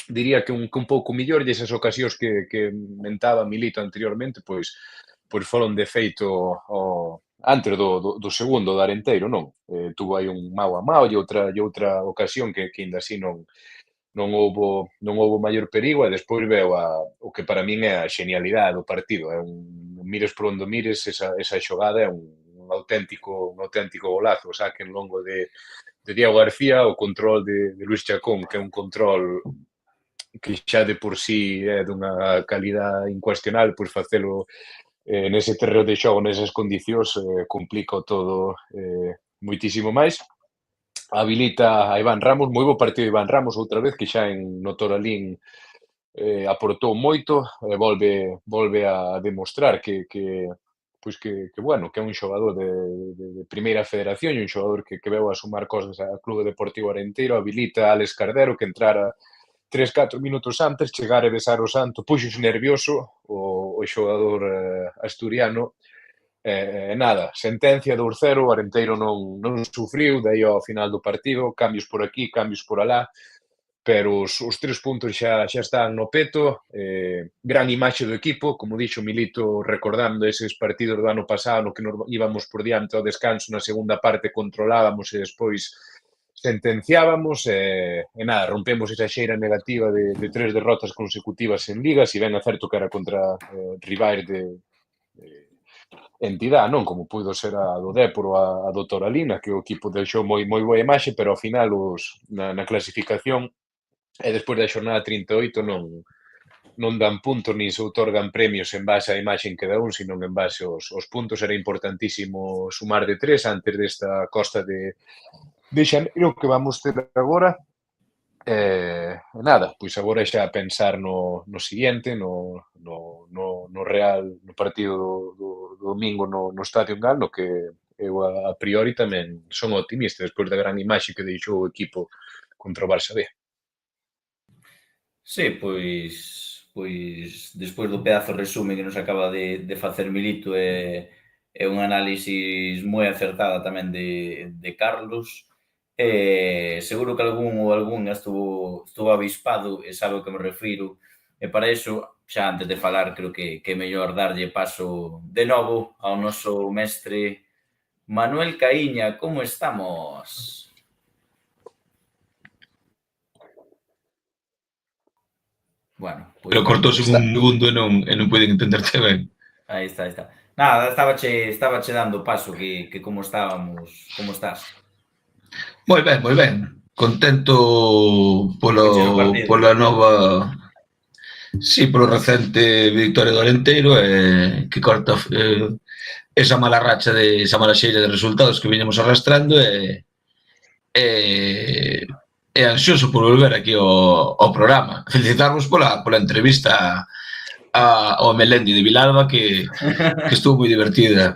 E: diría que un pouco millor, e esas ocasións que mentaba Milito anteriormente, pois foron de feito antes do segundo do Arenteiro, non? Tuvo aí un mau a mau e outra ocasión que ainda así non houbo maior perigo, e despois veo o que para min é a xenialidade do partido. Mires por onde mires, esa xogada é un auténtico golazo. O saque en longo de Diego García, o control de Luis Chacón, que é un control que xa de por sí é dunha calidad incuestionable, pois facelo nese terreo de xogo, nesas condicións, complica todo moitísimo máis. Habilita a Iván Ramos, moi bo partido de Iván Ramos outra vez, que xa en Notoralín aportou moito, volve a demostrar que bueno, que é un xogador de primeira federación e un xogador que veu a sumar cosas ao Clube Deportivo Arenteiro, habilita a Alex Cardero, que entrara 3-4 minutos antes, chegar e besar o santo, puxose nervioso o xogador asturiano. Nada, sentencia 2-0, o Arenteiro non sufriu, daí ao final do partido, cambios por aquí, cambios por alá, pero os 3 puntos xa están no peto, gran imaxe do equipo, como dixo Milito, recordando eses partidos do ano pasado no que nos íbamos por diante ao descanso, na segunda parte controlábamos e despois sentenciábamos, e nada, rompemos esa xeira negativa de 3 derrotas consecutivas en ligas, e ben a certo que era contra rivais de entidade, non? Como puido ser a do Dépor ou a do Toralina, que o equipo deixou moi boa imaxe, pero ao final na clasificación e despois da xornada 38 non dan puntos nin se outorgan premios en base á imaxe en cada un, sino en base aos puntos. Era importantísimo sumar de 3 antes desta costa de xaneiro que vamos ter agora. Nada, pois agora xa pensar no seguinte, no Real, no partido do domingo no Estadio Engal, no que eu a priori tamén son optimista despois da gran imaxe que deixou o equipo contra o Barça B.
B: Sí, pois despois do pedazo resume que nos acaba de facer Milito é un análisis moi acertada tamén de Carlos. Seguro que algún estuvo avispado e sabe o que me refiro, e para iso, xa antes de falar, creo que é mellor darlle paso de novo ao noso mestre Manuel Caíña. Como estamos? Bueno, pues,
H: pero cortouse un segundo e non poden entenderte ben.
B: Aí está. Nada, estábache dando paso que como estábamos, como estás?
H: Moi ben. Contento pola nova... Sí, polo recente victoria do Arenteiro, que corta esa mala racha esa mala xeira de resultados que viñamos arrastrando e ansioso por volver aquí ao programa. Felicitarvos pola entrevista ao Melendi de Vilalba, que estuvo moi divertida.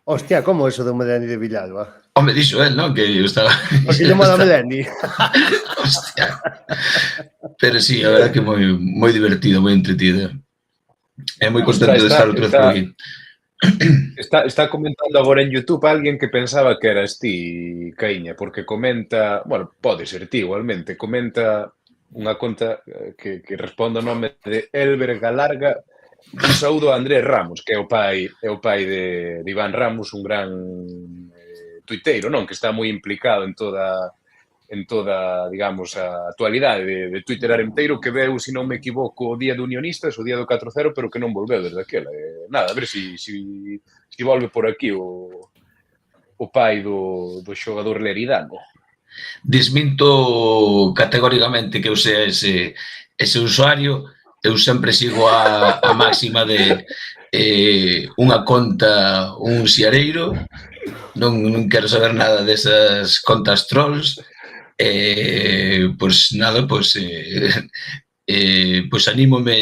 D: Hostia, como eso do Melendi de Vilalba?
H: Home, dixo él, non? Que eu estaba...
D: Porque lle mola Melendi.
H: Hostia. Pero sí, a verdad que moi divertido, moi entretida. É moi contento de estar outra vez por aquí.
E: Está comentando agora en YouTube alguén que pensaba que eras ti, Caíña, porque comenta, bueno, pode ser ti igualmente, comenta unha conta que responde ao nome de Elber Galarga. Un saúdo a Andrés Ramos, que é o pai de Iván Ramos, un gran tuiteiro, non? Que está moi implicado en toda, digamos, a actualidade de Twitter arenteiro, que veu, se non me equivoco, o día do Unionistas, o día do 4-0, pero que non volveu desde aquela. Nada, a ver se volve por aquí o pai do xogador leridano.
H: Desminto categóricamente que eu sea ese usuario. Eu sempre sigo a máxima de unha conta, un xiareiro. Non quero saber nada desas contas trolls. Pois nada, pois anímome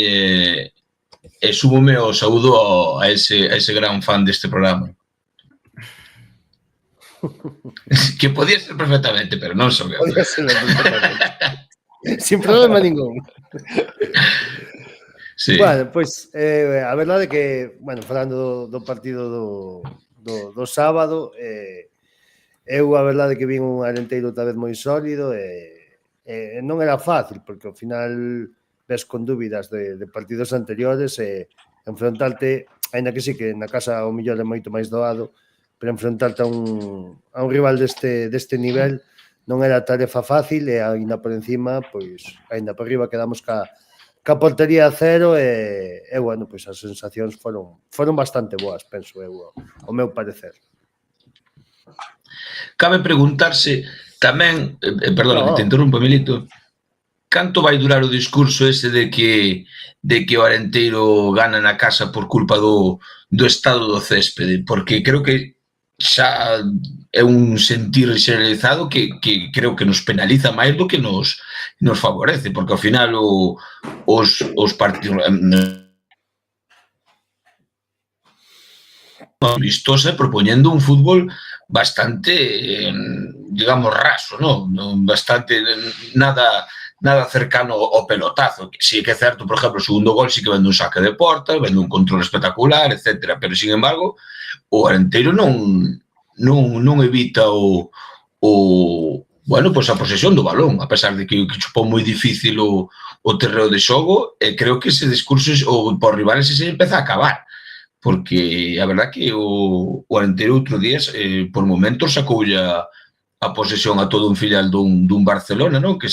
H: e súmome o saúdo a ese gran fan deste programa. Que podía ser perfectamente, pero non son eu.
D: Podía ser perfectamente. Sin problema ningún.
H: Sí.
D: Bueno, pois a verdade é que, bueno, falando do partido do sábado, eu a verdade é que vin un Arenteiro outra vez moi sólido e non era fácil, porque ao final ves con dúbidas de partidos anteriores e enfrontarte, aínda que sí que na casa o millor é moito máis doado, pero enfrontarte a un rival deste nivel non era tarefa fácil e aínda por encima, pois, aínda por riba quedamos ca portería a cero e bueno, pois as sensacións foron bastante boas, penso eu, ao meu parecer.
H: Cabe preguntarse tamén, perdón, te interrompo, Milito, canto vai durar o discurso ese de que o Arenteiro gana na casa por culpa do estado do céspede? Porque creo que xa é un sentir xeneralizado que creo que nos penaliza máis do que nos favorece, porque ao final os partidos vistosa propoñendo un fútbol bastante, digamos, raso, non? Bastante, nada cercano ao pelotazo. Si que é certo, por exemplo, o segundo gol sí que vende un saque de porta, vende un control espectacular, etc. Pero, sin embargo, o Arenteiro non evita a posesión do balón, a pesar de que chupou moi difícil o terreo de xogo, e creo que ese discurso por rivales se empeza a acabar, porque a verdad que o Arenteiro outro día, por momentos, sacoulle a posesión a todo un filial dun Barcelona, non? Que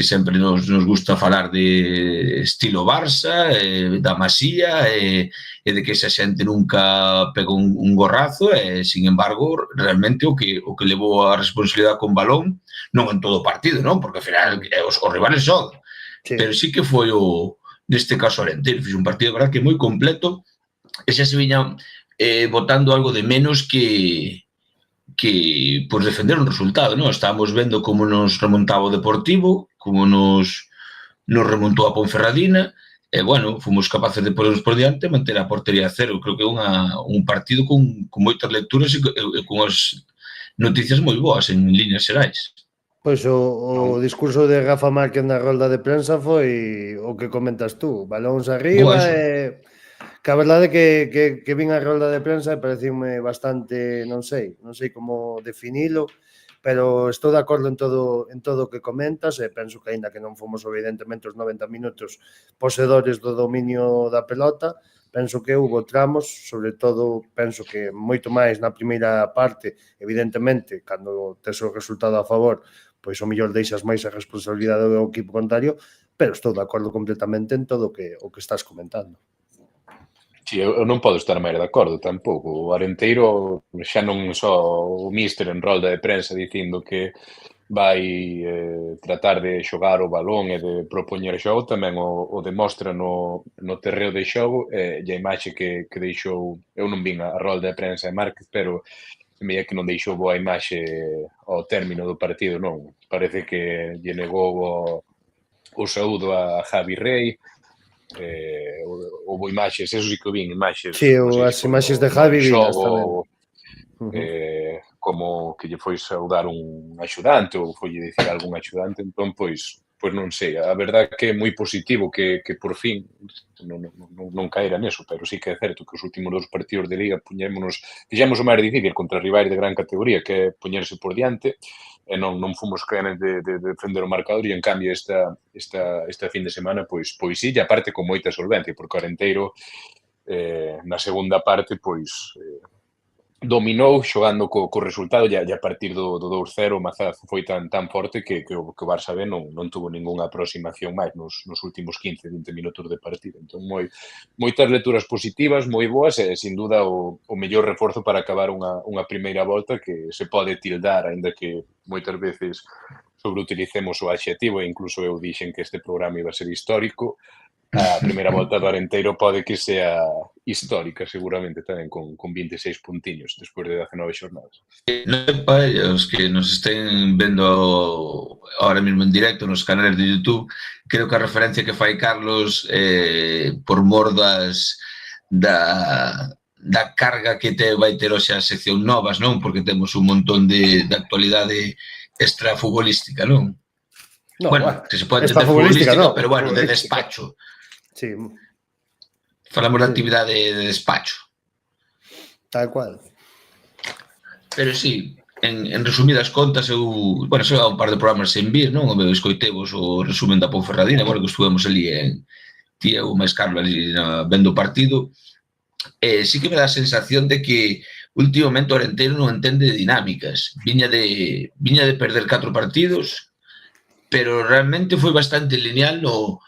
H: sempre nos gusta falar de estilo Barça, da Masía, e de que esa xente nunca pegou un gorrazo, e, sin embargo, realmente o que levou a responsabilidade con balón, non en todo o partido, non? Porque, ao final, os rivales xogan. Pero sí que foi, neste caso, Arenteiro. Fixe un partido, verdad, que moi completo, e xa se viña botando algo de menos que pues, defender un resultado, non? Estábamos vendo como nos remontaba o Deportivo, como nos remontou a Ponferradina, e, bueno, fomos capaces de ponernos por diante e manter a portería a cero. Creo que é un partido con moitas lecturas e con as noticias moi boas en líneas xerais.
D: Pois o discurso de Rafa Márquez na rolda de prensa foi o que comentas tú, balóns arriba e... Que a verdade que vin a rolda de prensa e pareceume bastante, non sei como definilo, pero estou de acordo en todo o que comentas e penso que, aínda que non fomos evidentemente os 90 minutos posedores do dominio da pelota, penso que houve tramos, sobre todo penso que moito máis na primeira parte, evidentemente, cando tes o resultado a favor, pois o mellor deixas máis a responsabilidade do equipo contrario, pero estou de acordo completamente en todo o que estás comentando.
E: Sí, eu non podo estar máis de acordo tampouco. O Arenteiro xa non só o míster en rolda de prensa dicindo que vai tratar de xogar o balón e de propoñer xogo, tamén o demostra no terreo de xogo, e a imaxe que deixou, eu non vin a rolda de prensa de Márquez, pero semella que non deixou boa imaxe ao término do partido, non. Parece que lle negou o saúdo a Javi Rey. Houve imaxes, eso sí que vin, imaxes.
D: Sí, as imaxes de Javi vinas tamén.
E: Como que lle foi saudar un axudante ou foi dicir algún axudante, entón, pois non sei, a verdade que é moi positivo que por fin non caera neso, pero sí que é certo que os últimos 2 partidos de Liga fixemos o máis difícil contra rivais de gran categoría, que é poñerse por diante, e non fomos capaces de defender o marcador, e en cambio esta fin de semana pois sí, e aparte con moita solvencia, porque o Arenteiro na segunda parte pois dominou xogando co resultado, e a partir do 2-0 o mazazo foi tan forte que o Barça B non tuvo ningunha aproximación máis nos últimos 15-20 minutos de partido. Entón, moitas lecturas positivas, moi boas, e sin duda o mellor reforzo para acabar unha primeira volta que se pode tildar, aínda que moitas veces sobreutilicemos o adxetivo, e incluso eu dixen que este programa iba a ser histórico. A primeira volta do Arenteiro pode que sea histórica, seguramente, tamén con 26 puntiños despois de 19 xornadas.
H: Os que nos estén vendo ahora mesmo en directo nos canales de YouTube, creo que a referencia que fai Carlos por mor da carga que vai ter hoxe a sección novas, non? Porque temos un montón de actualidade extrafutbolística, non? Bueno, que se pode entender futbolística, pero bueno, de despacho.
D: Sí.
H: Falamos de actividade de despacho.
D: Tal cual.
H: Pero sí, en resumidas contas, eu xa un par de programas sen vir, non? Escoitevos o resumen da Ponferradina, agora que estuvemos ali tía ou máis Carlos ali vendo o partido. Sí que me dá a sensación de que últimamente o Arenteiro non entende dinámicas. Viña de perder 4 partidos, pero realmente foi bastante lineal no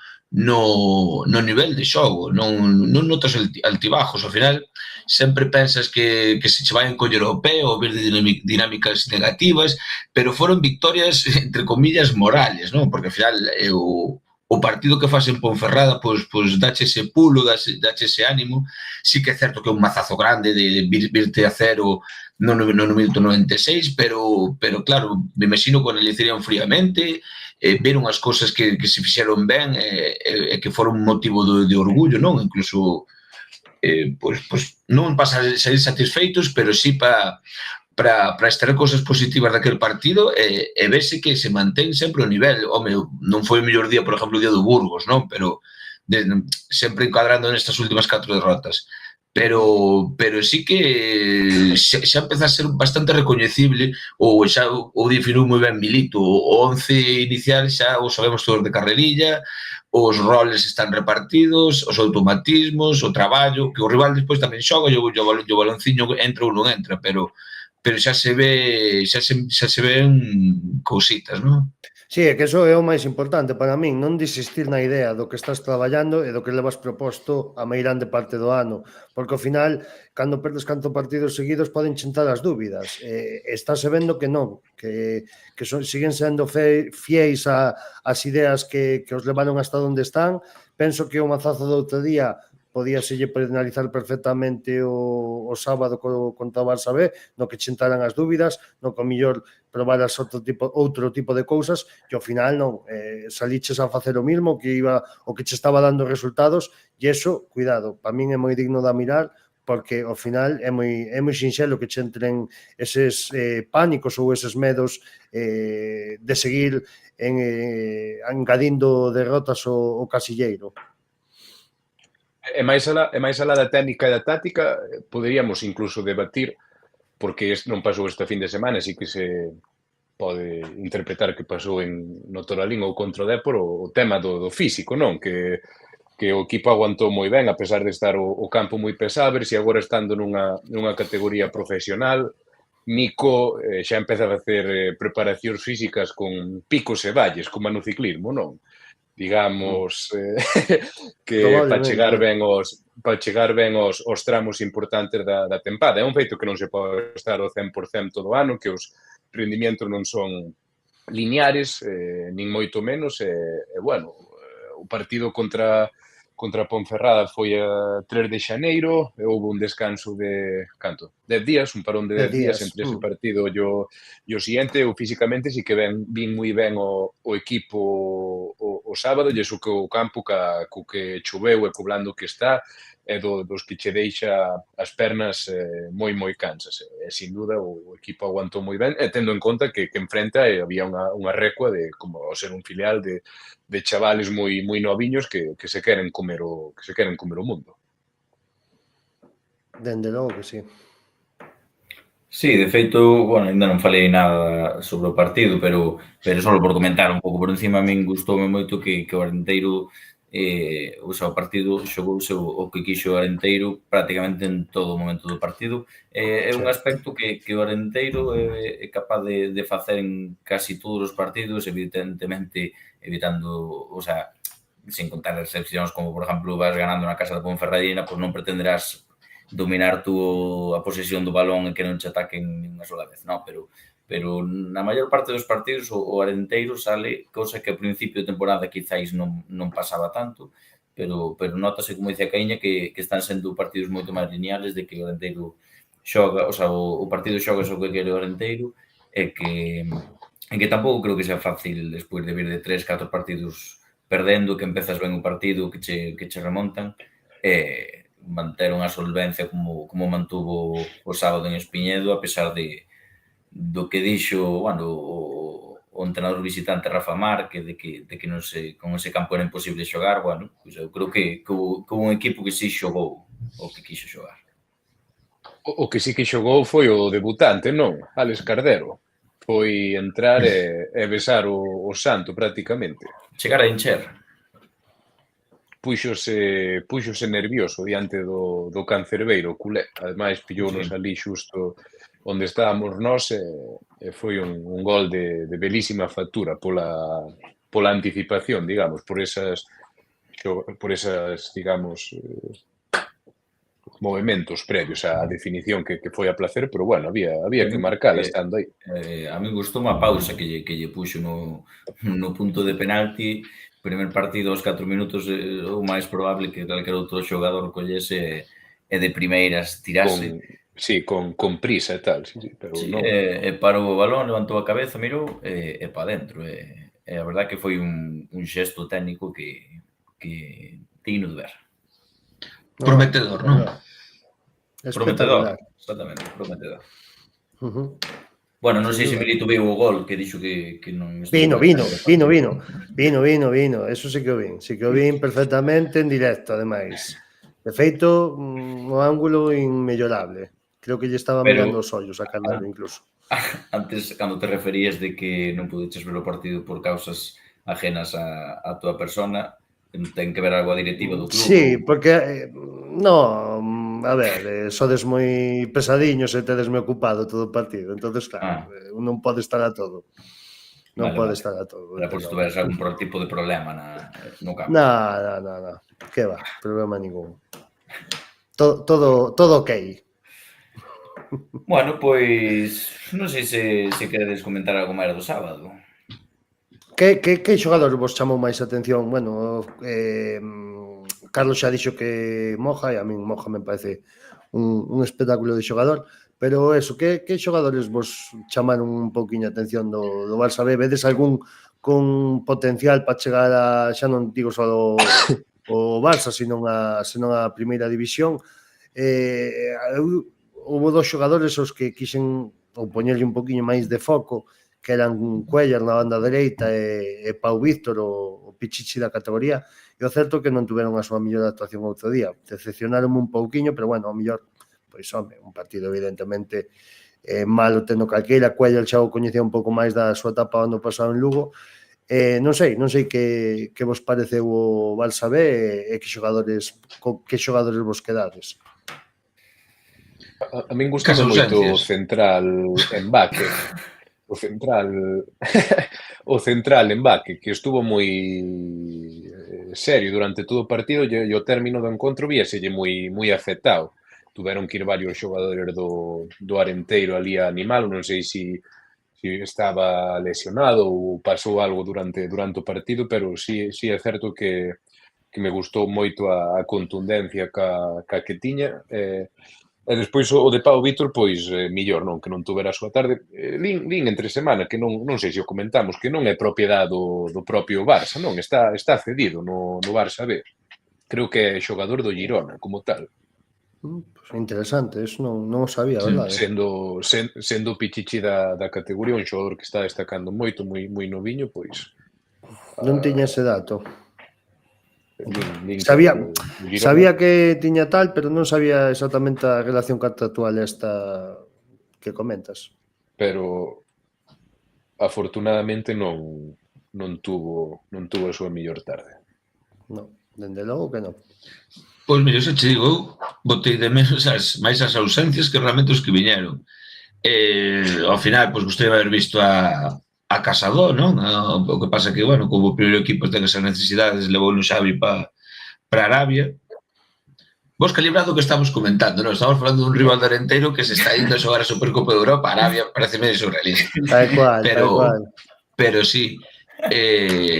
H: nivel de xogo, non notas altibajos. Ao final sempre pensas que se che vai encoller o pé ou ver de dinámicas negativas, pero foron victorias, entre comillas, morales, non? Porque ao final o o partido que faz en Ponferrada, pois dache ese pulo, dache ese ánimo. Sí que é certo que é un mazazo grande de virte a cero no minuto 96, pero claro, me imagino que o analizarían fríamente, viron as cousas que se fixeron ben e que foron un motivo de orgullo, non? Incluso, pois non para salir satisfeitos, pero sí para extraer cousas positivas daquele partido e verse que se mantén sempre o nivel. Home, non foi o mellor día, por exemplo, o día do Burgos, non? Pero sempre encadrando nestas últimas 4 derrotas. Pero sí que xa empeza a ser bastante recoñecible, ou xa o definiu moi ben Milito, o 11 inicial xa o sabemos todos de carrerilla, os roles están repartidos, os automatismos, o traballo, que o rival despois tamén xoga, e o balonciño entra ou non entra, pero xa se ven cousitas, non?
D: Sí, é que eso é o máis importante para min, non desistir na idea do que estás traballando e do que levas proposto a meirande parte do ano, porque ao final, cando perdes canto partidos seguidos, poden chentar as dúbidas. Estáse vendo que non, que siguen sendo fiéis ás ideas que os levaron hasta onde están. Penso que o mazazo do outro día podíaselle penalizar perfectamente o sábado contra o Barça B, no que chentaran as dúbidas, no que o mellor probaras outro tipo de cousas, que ao final non, saliches a facer o mismo, o que che estaba dando resultados, e eso, cuidado, para min é moi digno de mirar, porque ao final é moi sinxelo que che entren eses pánicos ou eses medos de seguir engadindo derrotas ao casilleiro.
E: E máis alá da técnica e da táctica, poderíamos incluso debatir, porque non pasou esta fin de semana, así que se pode interpretar que pasou no Toralín ou contra o Dépor, o tema do físico, non? Que o equipo aguantou moi ben, a pesar de estar o campo moi pesado, ver se agora estando nunha categoría profesional, Nico xa empeza a facer preparacións físicas con picos e valles, como no ciclismo, non? Digamos, que para chegar ben os tramos importantes da tempada. É un feito que non se pode estar ao 100% todo o ano, que os rendimentos non son lineares, nin moito menos, bueno, o partido contra Ponferrada foi a 3 de xaneiro, e houve un descanso de, canto? 10 días, un parón de 10 días entre ese partido e o siguiente. Eu físicamente sí que vin moi ben o equipo o sábado, e iso que o campo co que choveu e co blando que está, é dos que che deixa as pernas moi cansas. E, sin duda, o equipo aguantou moi ben, e tendo en conta que enfrenta había unha recua de, como ser un filial de chavales moi noviños que se queren comer o mundo.
D: Dende logo que sí.
B: Sí, de feito, bueno, ainda non falei nada sobre o partido, pero só por comentar un pouco por encima, a min gustoume moito que o Arenteiro, o partido xogouse o que quixo o Arenteiro prácticamente en todo o momento do partido. É un aspecto que o Arenteiro é capaz de facer en casi todos os partidos, evidentemente evitando, o sea, sin contar excepcións como, por exemplo, vas ganando na casa da Ponferradina, pois non pretenderás dominar tú a posesión do balón e que non te ataquen unha sola vez, non? Pero na maior parte dos partidos o Arenteiro sale, cousa que ao principio de temporada quizáis non pasaba tanto, pero notase, como dice a Caíña, que están sendo partidos moito máis lineales, de que o Arenteiro xoga, o sea, o partido xoga o que quere o Arenteiro, e que tampouco creo que sea fácil despois de vir de 3-4 partidos perdendo, que empezas ben o partido, que che remontan, manter unha solvencia como mantuvo o sábado en Espiñedo, a pesar do que dixo, bueno, o entrenador visitante Rafa Márquez, de que non se, con ese campo era imposible xogar. Bueno, pois eu creo que houve un equipo que sí xogou o que quixo xogar.
E: O que sí que xogou foi o debutante, non? Alex Cardero. Foi entrar e besar o santo prácticamente.
B: Chegar a encher.
E: Púxose nervioso diante do cancerbeiro culé. Ademais, pillounos ali xusto onde estábamos nós, e foi un gol de belísima factura pola anticipación, digamos, por esas, digamos, movimentos previos á definición que foi a placer, pero bueno, había que marcala estando aí.
B: A mí gustou unha pausa que lle puxo no punto de penalti. Primer partido aos 4 minutos, o máis probable que calquer outro xogador collese e de primeiras tirase.
E: Sí, con prisa e tal, pero non.
B: Parou o balón, levantou a cabeza, mirou e pa dentro. E a verdade que foi un xesto técnico que digno de ver.
H: Prometedor, non?
B: Prometedor, exactamente, prometedor. Bueno, non sei se Milito viu o gol que dixo que non...
D: Vino. Eso sí que o vin perfectamente en directo, ademais. De feito, un ángulo inmellorable. Creo que lle estaba mirando os ollos a Carnero, incluso.
B: Antes, cando te referías de que non pudeches ver o partido por causas ajenas a tua persona, ten que ver algo a directiva do club?
D: Sí, porque, a ver, sodes moi pesadiños e tedesme ocupado todo o partido, entonces, claro, non pode estar a todo. Non pode estar a todo.
B: Era por se tuveras algún tipo de problema no campo.
D: No. Que va, problema ningún. Todo ok.
B: Bueno, pois, non sei se queredes comentar algo máis do sábado.
D: Que xogador vos chamou máis atención? Bueno, Carlos xa dixo que Moja, e a min Moja me parece un espectáculo de xogador, pero eso, que xogadores vos chamaron un pouquiño a atención do Barça B? Vedes algún con potencial para chegar a, xa non digo só o Barça, senón a primeira división? Houve dos xogadores os que quixen poñerlle un pouquiño máis de foco, que eran Cuellar na banda dereita e Pau Víctor, o pichichi da categoría, e o certo que non tuveron a súa mellor actuación outro día. Decepcionaron un pouquiño, pero bueno, ao mellor, pois home, un partido evidentemente malo tendo calqueira. Cuellar xa o coñecía un pouco máis da súa etapa ano pasado en Lugo. Non sei que vos pareceu o Barça B e que xogadores vos quedades.
E: A min gustame moito o central Mbaque. O central Mbaque, que estuvo moi serio durante todo o partido, e o término do encontro víaselle moi afectado. Tuveron que ir varios xogadores do Arenteiro ali a animalo, non sei se estaba lesionado ou pasou algo durante o partido, pero sí é certo que me gustou moito a contundencia que tiña. E despois o de Pau Víctor, pois, millor, non, que non tuvera a súa tarde. Lin entre semana, que non sei se o comentamos, que non é propiedade do propio Barça, non, está cedido no Barça B. Creo que é xogador do Girona, como tal.
D: Interesante, eso non o sabía, verdade?
E: Sendo o pichichi da categoría, un xogador que está destacando moito, moi noviño, pois...
D: Non tiña ese dato. Sabía que tiña tal, pero non sabía exactamente a relación contractual esta que comentas.
E: Pero afortunadamente non tuvo a súa mellor tarde.
D: Non, dende logo que non.
H: Pois mira, xa te digo, botei de menos máis as ausencias que realmente os que viñeron. Ao final, pois gostei de haber visto a Casado, non? O que pasa que, bueno, como o primeiro equipo ten esas necesidades, levou un Xavi para Arabia. Vos calibrado o que estamos comentando, non? Estamos falando dun rival de Arenteiro que se está indo a xogar a Supercopa de Europa. Arabia parece medio surrealista.
D: Tal cual.
H: Pero sí,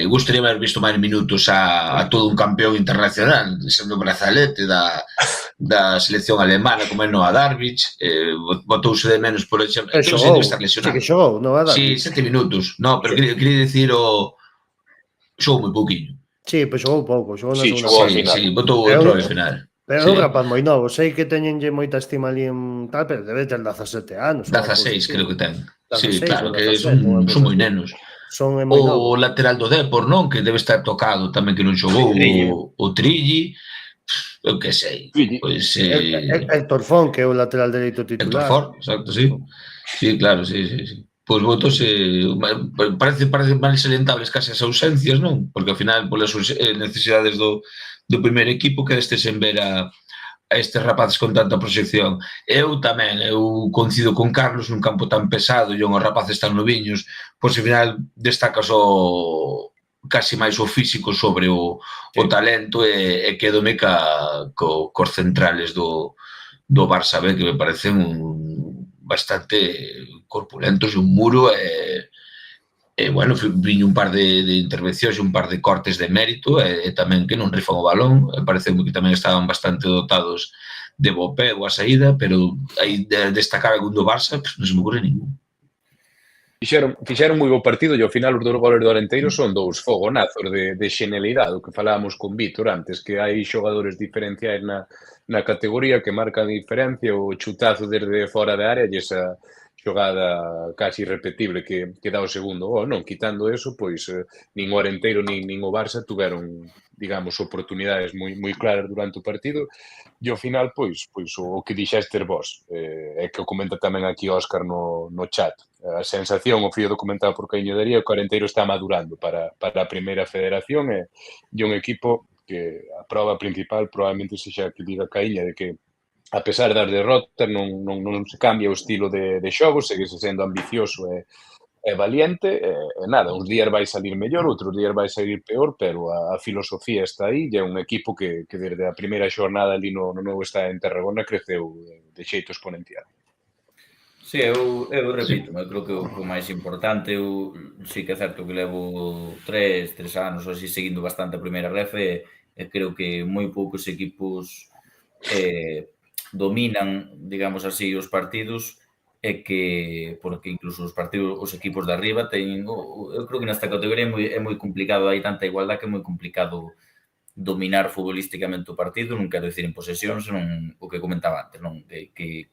H: gustaría haber visto máis minutos a todo un campeón internacional, sendo brazalete da selección alemana, como é Noah Darwich. Botouse de menos por exemplo.
D: Xogou, que xogou, Noah Darwich.
H: Sí, 7 minutos. No, pero quería dicir xogou moi pouquiño.
D: Sí, pois xogou pouco, xogou na segunda
H: parte. Sí, botou outro ao final.
D: Pero é un rapaz moi novo, sei que teñenlle moita estima ali en tal, pero debe ter 17 anos.
H: 16 creo que ten. Sí, claro, que son moi nenos. O lateral do Depor, non? Que debe estar tocado tamén, que non xogou, o Trilli, eu que sei.
D: Héctor Font, que é o lateral dereito titular.
H: Héctor Font, exacto, sí. Sí, claro, sí. Pois botóse, parece máis salientables case as ausencias, non? Porque ao final, polas necesidades do primeiro equipo, que estes en ver a estes rapaces con tanta proxección. Eu coincido con Carlos, nun campo tan pesado e unhos rapaces tan noviños, pois ao final destacas casi máis o físico sobre o talento, e quedome cos centrales do do Barça B, que me parecen bastante corpulentos, un muro, bueno, viño un par de intervencións, un par de cortes de mérito, e tamén que non rifan o balón, parece que tamén estaban bastante dotados de bo pé ou a saída, pero aí de destacar algún do Barça, pues, non se me ocurre ningún.
E: Fixeron moi bo partido e ao final os 2 goles do Arenteiro son 2 fogonazos de xenialidade, o que falábamos con Vítor antes, que hai xogadores diferenciais na categoría que marcan a diferencia, o chutazo desde fora da área e esa xogada casi irrepetible que dá o segundo gol, non? Quitando eso, pois nin o Arenteiro nin o Barça tuveron, digamos, oportunidades moi claras durante o partido e ao final, pois o que dixestes vos, é que o comenta tamén aquí Óscar no chat. A sensación, o fío documentado por Caíño Daría, o Arenteiro está madurando para a primeira federación e un equipo que a prova principal probablemente sexa que diga Caíña de que a pesar das derrotas non se cambia o estilo de xogo, seguese sendo ambicioso e valiente, e nada, uns días vai salir mellor, outros días vai salir peor, pero a filosofía está aí e é un equipo que desde a primeira xornada ali no novo estadio en Tarragona creceu de xeito exponencial.
B: Sí, eu repito, eu creo que o máis importante, eu sí que é certo que levo 3 anos ou así seguindo bastante a primeira ref e creo que moi poucos equipos dominan, digamos así, os partidos e que, porque incluso os equipos de arriba teñen, eu creo que nesta categoría é moi complicado, hai tanta igualdade que é moi complicado dominar futbolísticamente o partido, non quero dicir en posesión, senón o que comentaba antes, non? Que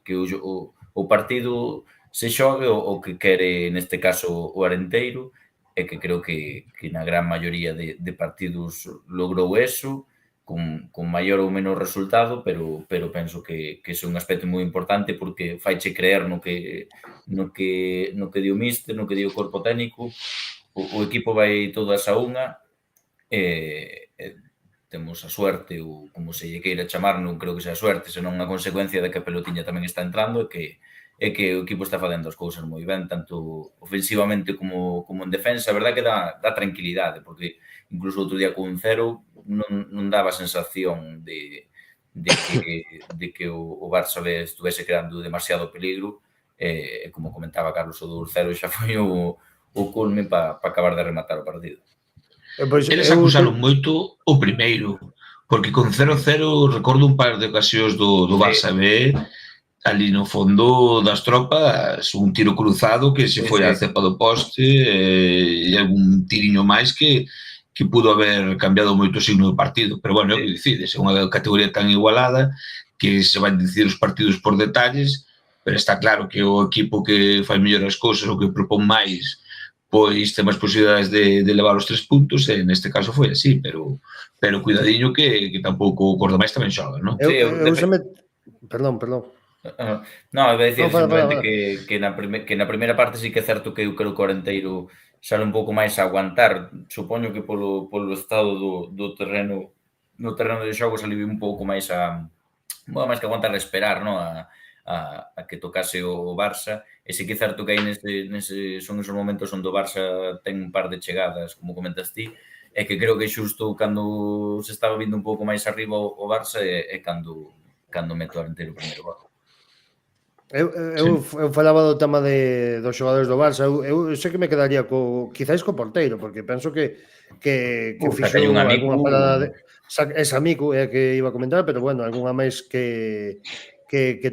B: o partido se xogue o que quere, neste caso, o Arenteiro, e que creo que na gran maioría de partidos logrou eso, con maior ou menor resultado, pero penso que é un aspecto moi importante porque faiche creer no que di o míster, no que di o corpo técnico, o equipo vai todas a unha, temos a suerte, ou como se lle queira chamar, non creo que sea suerte, senón unha consecuencia de que a pelotiña tamén está entrando e que o equipo está facendo as cousas moi ben, tanto ofensivamente como en defensa. A verdad que dá tranquilidade, porque incluso outro día con 0 non daba sensación de que o Barça B estuvese creando demasiado peligro, e como comentaba Carlos, o 2-0 xa foi o culme para acabar de rematar o partido.
H: Eles acusaron moito o primeiro, porque con 0-0 recordo un par de ocasións do Barça B, ali no fondo das tropas, un tiro cruzado que se foi a cepa do poste e algún tiriño máis que pudo haber cambiado moito o signo do partido. Pero, bueno, é o que decides, é unha categoría tan igualada que se van decidir os partidos por detalles, pero está claro que o equipo que fai mellor as cousas, o que propón máis, pois ten máis posibilidades de levar os 3 puntos, e neste caso foi así, pero cuidadiño que tampouco o Cordamais tamén xoga, non?
D: Perdón.
B: Non, eu vou dicir simplemente que na primeira parte sí que é certo que eu creo que o Arenteiro sale un pouco máis a aguantar, supoño que polo estado do terreno, no terreno de xogo saliu un pouco máis máis que aguantar a esperar, non? A que tocase o Barça, e sí que é certo que aí son esos momentos onde o Barça ten un par de chegadas, como comentas ti, e que creo que xusto cando se estaba vindo un pouco máis arriba o Barça é cando meto o Arenteiro o primeiro gol.
D: Eu falaba do tema dos xogadores do Barça, eu sei que me quedaría quizáis co porteiro, porque penso que fixo algunha parada esa Miku é que iba a comentar, pero bueno, algunha máis que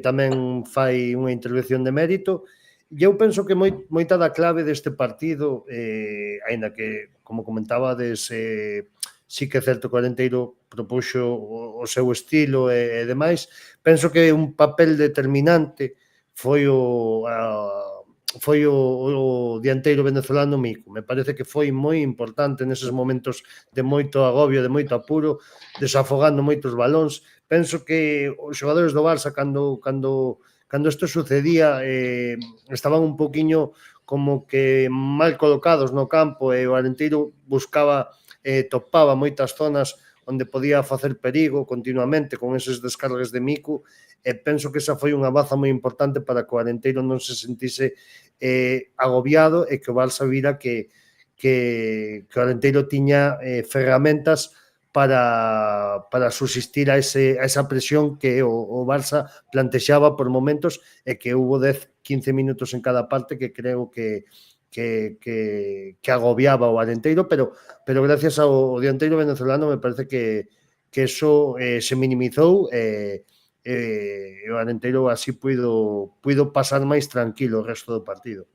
D: tamén fai unha intervención de mérito. E eu penso que moita da clave deste partido, aínda que, como comentabades, sí que é certo que o Arenteiro propuxo o seu estilo e demais, penso que un papel determinante foi o dianteiro venezolano Miku. Me parece que foi moi importante neses momentos de moito agobio, de moito apuro, desafogando moitos balóns. Penso que os xogadores do Barça, cando isto sucedía, estaban un poquinho como que mal colocados no campo, e o Arenteiro buscaba, topaba moitas zonas onde podía facer perigo continuamente con eses descargues de Miku, e penso que esa foi unha baza moi importante para que o Arenteiro non se sentise agobiado e que o Barça vira que o Arenteiro tiña ferramentas para subsistir a esa presión que o Barça plantexaba por momentos e que hubo 10-15 minutos en cada parte que creo que agobiaba o Arenteiro, pero gracias ao dianteiro venezolano me parece que eso se minimizou e o Arenteiro así puido pasar máis tranquilo o resto do partido.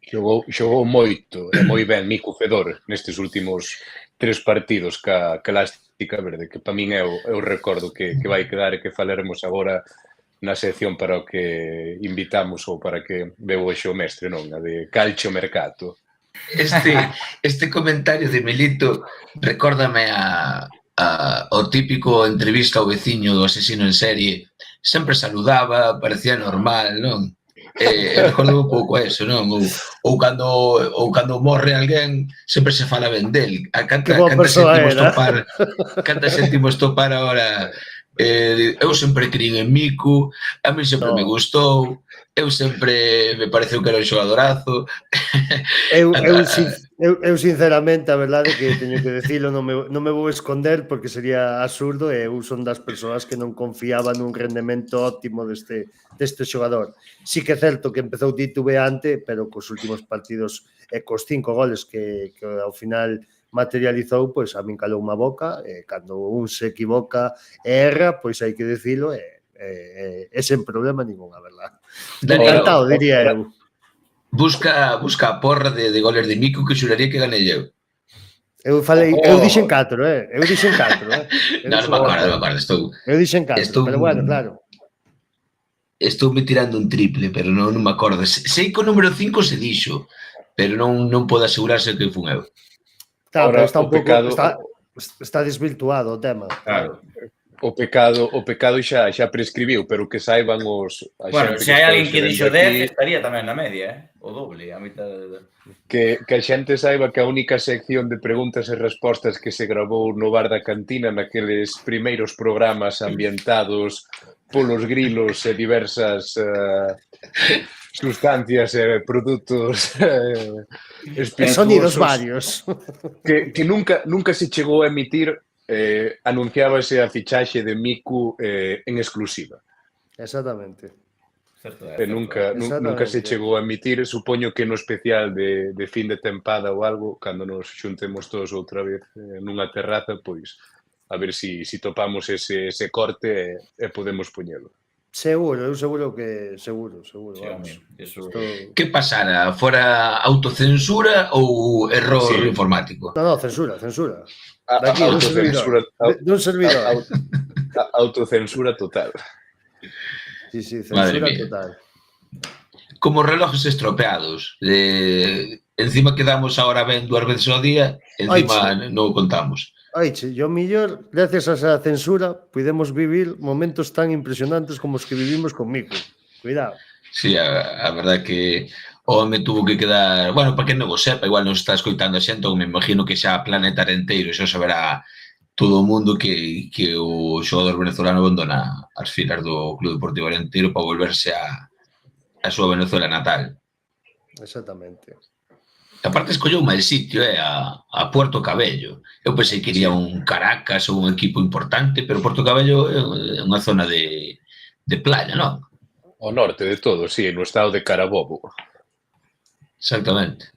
E: Xogou moito e moi ben Mico Fedor nestes últimos 3 partidos ca Elástica Verde, que para min é o recordo que vai quedar e que falaremos agora na sección para o que invitamos ou para que veu hoxe o mestre, non? A de Calcio Mercato.
H: Este comentario de Milito recórdame ao típico entrevista ao veciño do asesino en serie. Sempre saludaba, parecía normal, non? Recordo un pouco eso, non? Ou cando morre alguén sempre se fala ben del. Canta sentimos topar agora. Eu sempre crin en Mico, a mí sempre me gustou, eu sempre me pareceu que era un xogadorazo.
D: Eu sinceramente, a verdade que teño que decirlo, non me vou esconder porque sería absurdo e eu son das persoas que non confiaba nun rendemento óptimo deste xogador. Sí que é certo que empezou titubeante, pero cos últimos partidos e cos 5 goles que ao final materializou, pois a min calou unha boca, e cando un se equivoca e erra, pois hai que dicilo, e sen problema ningún, a verdad. Encantado, diría eu.
H: Busca a porra de goles de Mico que xuraría que ganei eu.
D: Eu dixen 4, eu dixen 4,
H: Non me acordo,
D: eu dixen 4, pero bueno, claro.
H: Estou me tirando un triple, pero non me acordo. Sei que o número 5 se dixo, pero non podo asegurarse que fun eu.
D: Claro, pero está un pouco está desvirtuado o tema.
B: Claro.
E: O pecado xa prescribiu, pero que saiban os...
B: Bueno, se hai alguén que dixo 10, estaría tamén na media, o doble, a mitad de...
E: Que a xente saiba que a única sección de preguntas e respostas que se gravou no bar da cantina naqueles primeiros programas ambientados polos grilos e diversas sustancias e produtos espirituosos.
D: Sonidos varios.
E: Que nunca se chegou a emitir, anunciábase a fichaxe de Mico en exclusiva.
D: Exactamente.
E: Nunca se chegou a emitir, supoño que no especial de fin de tempada ou algo, cando nos xuntemos todos outra vez nunha terraza, pois a ver si topamos ese corte e podemos poñelo.
D: Seguro, eu seguro que... Seguro.
H: Que pasara? Fora autocensura ou error informático?
D: No, censura.
E: Daqui,
D: dun servidor.
E: Autocensura total.
D: Sí, censura total.
H: Como relojes estropeados. Encima quedamos ahora ben 2 veces ao día, encima non o contamos.
D: Yo millor, gracias a esa censura, podemos vivir momentos tan impresionantes como os que vivimos conmigo. Cuidado.
H: Sí, a verdade que o home tuvo que quedar... Bueno, para que non o sepa, igual non está escoitando a xente, me imagino que xa Planeta Arenteiro, xa saberá todo o mundo que o xogador venezolano abandona as filas do Club Deportivo Arenteiro para volverse a súa Venezuela natal.
D: Exactamente.
H: A parte escolleu un mal sitio, a Puerto Cabello. Eu pensei que iría un Caracas ou un equipo importante, pero Puerto Cabello é unha zona de playa, non?
E: Ao norte de todo, sí, no estado de Carabobo.
H: Exactamente.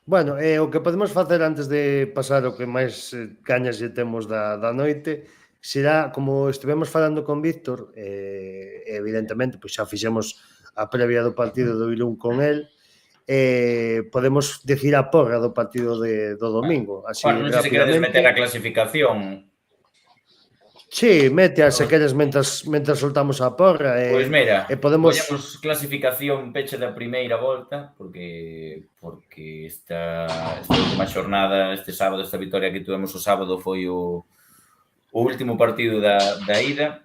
D: Bueno, o que podemos facer antes de pasar o que máis cañas lle temos da noite será, como estivemos falando con Víctor, evidentemente, pois xa fixemos a previa do partido do Irún con el, podemos decir a porra do partido do domingo. Así,
B: bueno, non sei se queredes meter a clasificación.
D: Sí, mete a se queres mentras soltamos a porra.
B: Pois mira,
D: podemos
B: clasificación peche da primeira volta, porque esta última xornada, este sábado, esta vitoria que tuvemos o sábado foi o último partido da ida.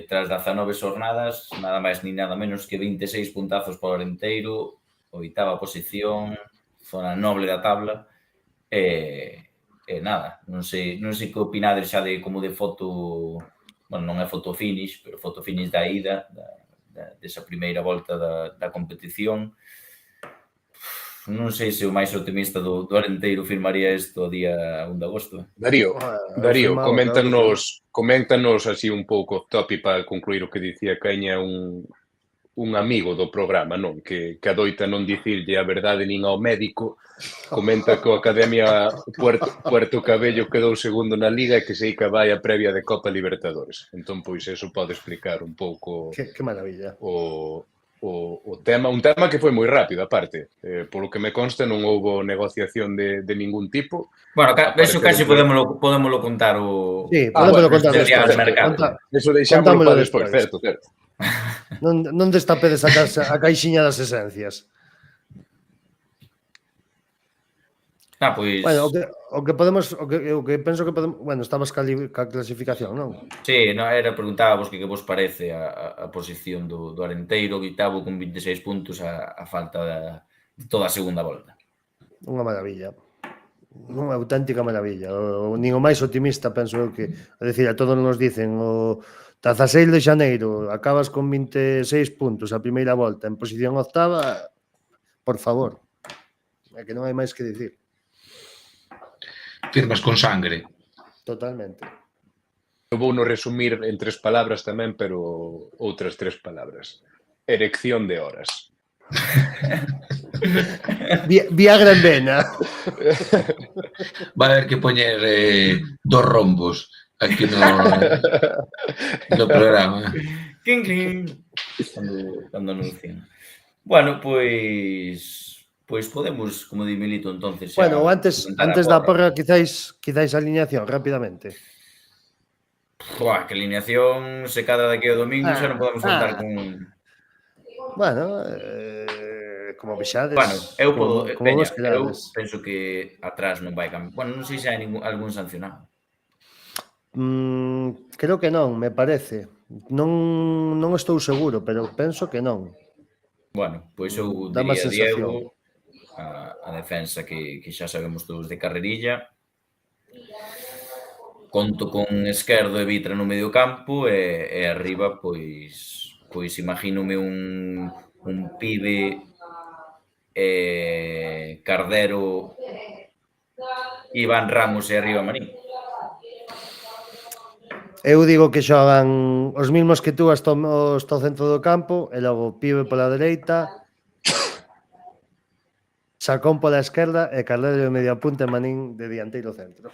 B: Tras 19 xornadas, nada máis ni nada menos que 26 puntazos por Arenteiro, 8ª posición, zona noble da tabla, nada, non sei que opinades xa de como de foto, bueno, non é foto finish, pero foto finish da ida, desa primeira volta da competición. Non sei se o máis optimista do Arenteiro firmaría isto o día 1 de agosto.
E: Darío, coméntanos así un pouco topi para concluir o que dicía Caña un amigo do programa, non? Que adoita non dicirlle a verdade nin ao médico. Comenta que o Academia Puerto Cabello quedou segundo na Liga e que sei que vai a previa de Copa Libertadores. Entón, pois, eso pode explicar un pouco
D: Que maravilla.
E: o tema, un tema que foi moi rápido, aparte. Polo que me consta, non houbo negociación de ningún tipo.
B: Bueno, eso casi podémoslo contar o...
D: Sí, podémoslo contar
B: despois.
E: Eso deixámoslo para despois, certo.
D: Non destapedes a caixiña das esencias.
B: Pois...
D: Bueno, o que penso que podemos... Bueno, estabas ca clasificación, non?
B: Sí, era preguntábamos que vos parece a posición do Arenteiro, oitavo con 26 puntos a falta de toda a segunda volta.
D: Unha maravilla. Unha auténtica maravilla. Nin o máis optimista penso que, a decir, a todos nos dicen o 16 de xaneiro, acabas con 26 puntos a primeira volta en posición octava, por favor. É que non hai máis que dicir.
H: Firmas con sangre.
D: Totalmente.
E: Eu vou no resumir en 3 palabras tamén, pero outras 3 palabras. Erección de horas.
D: Viagra en vena.
H: Vai haber que poñer 2 rombos aquí no programa.
B: Cling, cling. Cando anuncian. Bueno, pois podemos, como di Milito, entonces xa...
D: Bueno, antes da porra, quizáis alineación, rapidamente.
B: Que alineación, se cadra daqui ao domingo, xa non podemos contar con...
D: Bueno, como vexades...
B: Bueno, eu penso que atrás non vai cambiar. Bueno, non sei se hai algún sancionado.
D: Creo que non, me parece. Non estou seguro, pero penso que non.
B: Bueno, pois eu diría Diego, a defensa que xa sabemos todos de Carrerilla. Conto con Esquerdo e Vitra no medio campo e arriba, pois imagínome un pibe Cardero, Iván Ramos e arriba Marín.
D: Eu digo que xogan os mismos que tú hasta o centro do campo e logo pibe pola dereita, Chacón pola esquerda e Cardero de media punta e Manín de dianteiro centro.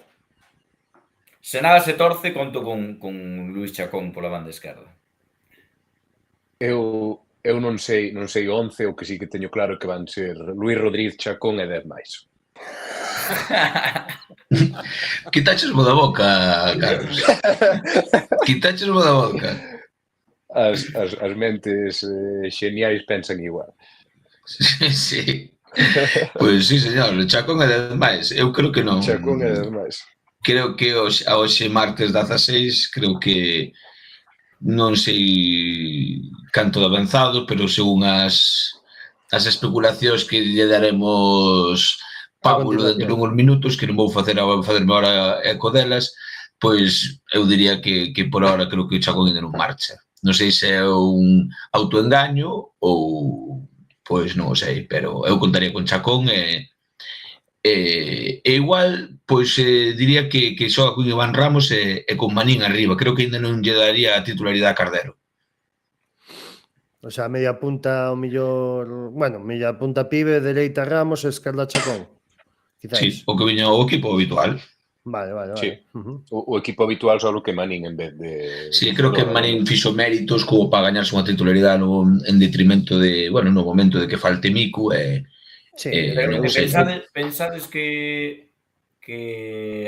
B: Se nada se torce, conto con Luís Chacón pola banda esquerda.
E: Eu non sei o 11, o que sí que teño claro que van ser Luís Rodríguez, Chacón e 10 máis.
H: Quitaches da boca, Carlos. Quitaches da boca.
E: As mentes xeniais pensan igual.
H: Sí. Pois sí, señor, Chacón é 10 máis. Eu creo que non.
E: Chacón é 10 máis.
H: Creo que hoxe martes 16, creo que non sei canto de avanzado, pero según as especulacións que lle daremos Pablo dentro de uns minutos, que non vou facerme ahora eco delas, pois eu diría que por ahora creo que o Chacón ainda non marcha. Non sei se é un autoengaño ou pois non o sei, pero eu contaría con Chacón e igual, pois diría que xoga con Iván Ramos e con Manín arriba. Creo que ainda non lle daría a titularidade a Cardero.
D: O sea, media punta o mellor... Bueno, media punta pibe, dereita Ramos e esquerda Chacón.
H: Sí, o que viña o equipo habitual.
D: Vale.
E: Sí. O equipo habitual só que Manín en vez de...
H: Sí, creo que Manín fixo méritos como para gañarse unha titularidade en detrimento de, bueno, no momento de que falte Miku e...
B: Pensades que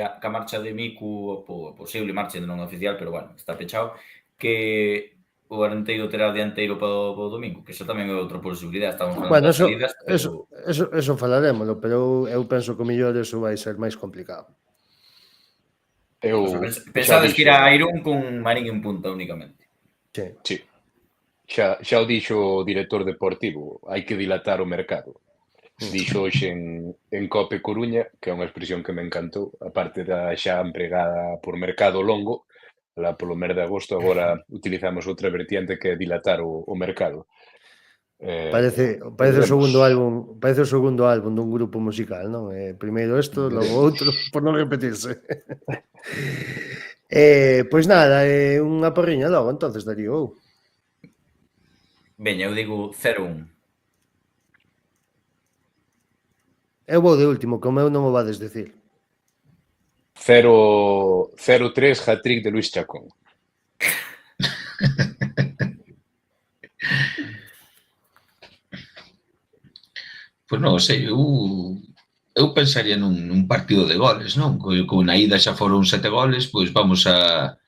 B: a marcha de Miku, o posible marcha non oficial, pero bueno, está pechado, que o Arenteiro terá dianteiro para o domingo, que eso tamén é outra posibilidade. Estamos falando das salidas, pero...
D: Eso falarémoslo, pero eu penso que o mellor eso vai ser máis complicado.
B: Pensades que irá a Irún con Marín en punta únicamente.
E: Sí. Xa o dixo o director deportivo, hai que dilatar o mercado. Dixo hoxe en Cope Coruña, que é unha expresión que me encantou, aparte da xa empregada por mercado longo, lá polo mes de agosto, agora utilizamos outra vertiente que é dilatar o mercado.
D: Parece o segundo álbum dun grupo musical, non? Primeiro isto, logo outro, por non repetirse. Pois nada, unha porriña logo, entonces, Darío.
B: Veña, eu digo 0-1.
D: Eu vou de último, que o meu non o vades decir.
E: 0-3 hat-trick de Luis Chacón.
H: Pois non sei, eu pensaría nun partido de goles, non? Como na ida xa foron 7 goles, pois vamos a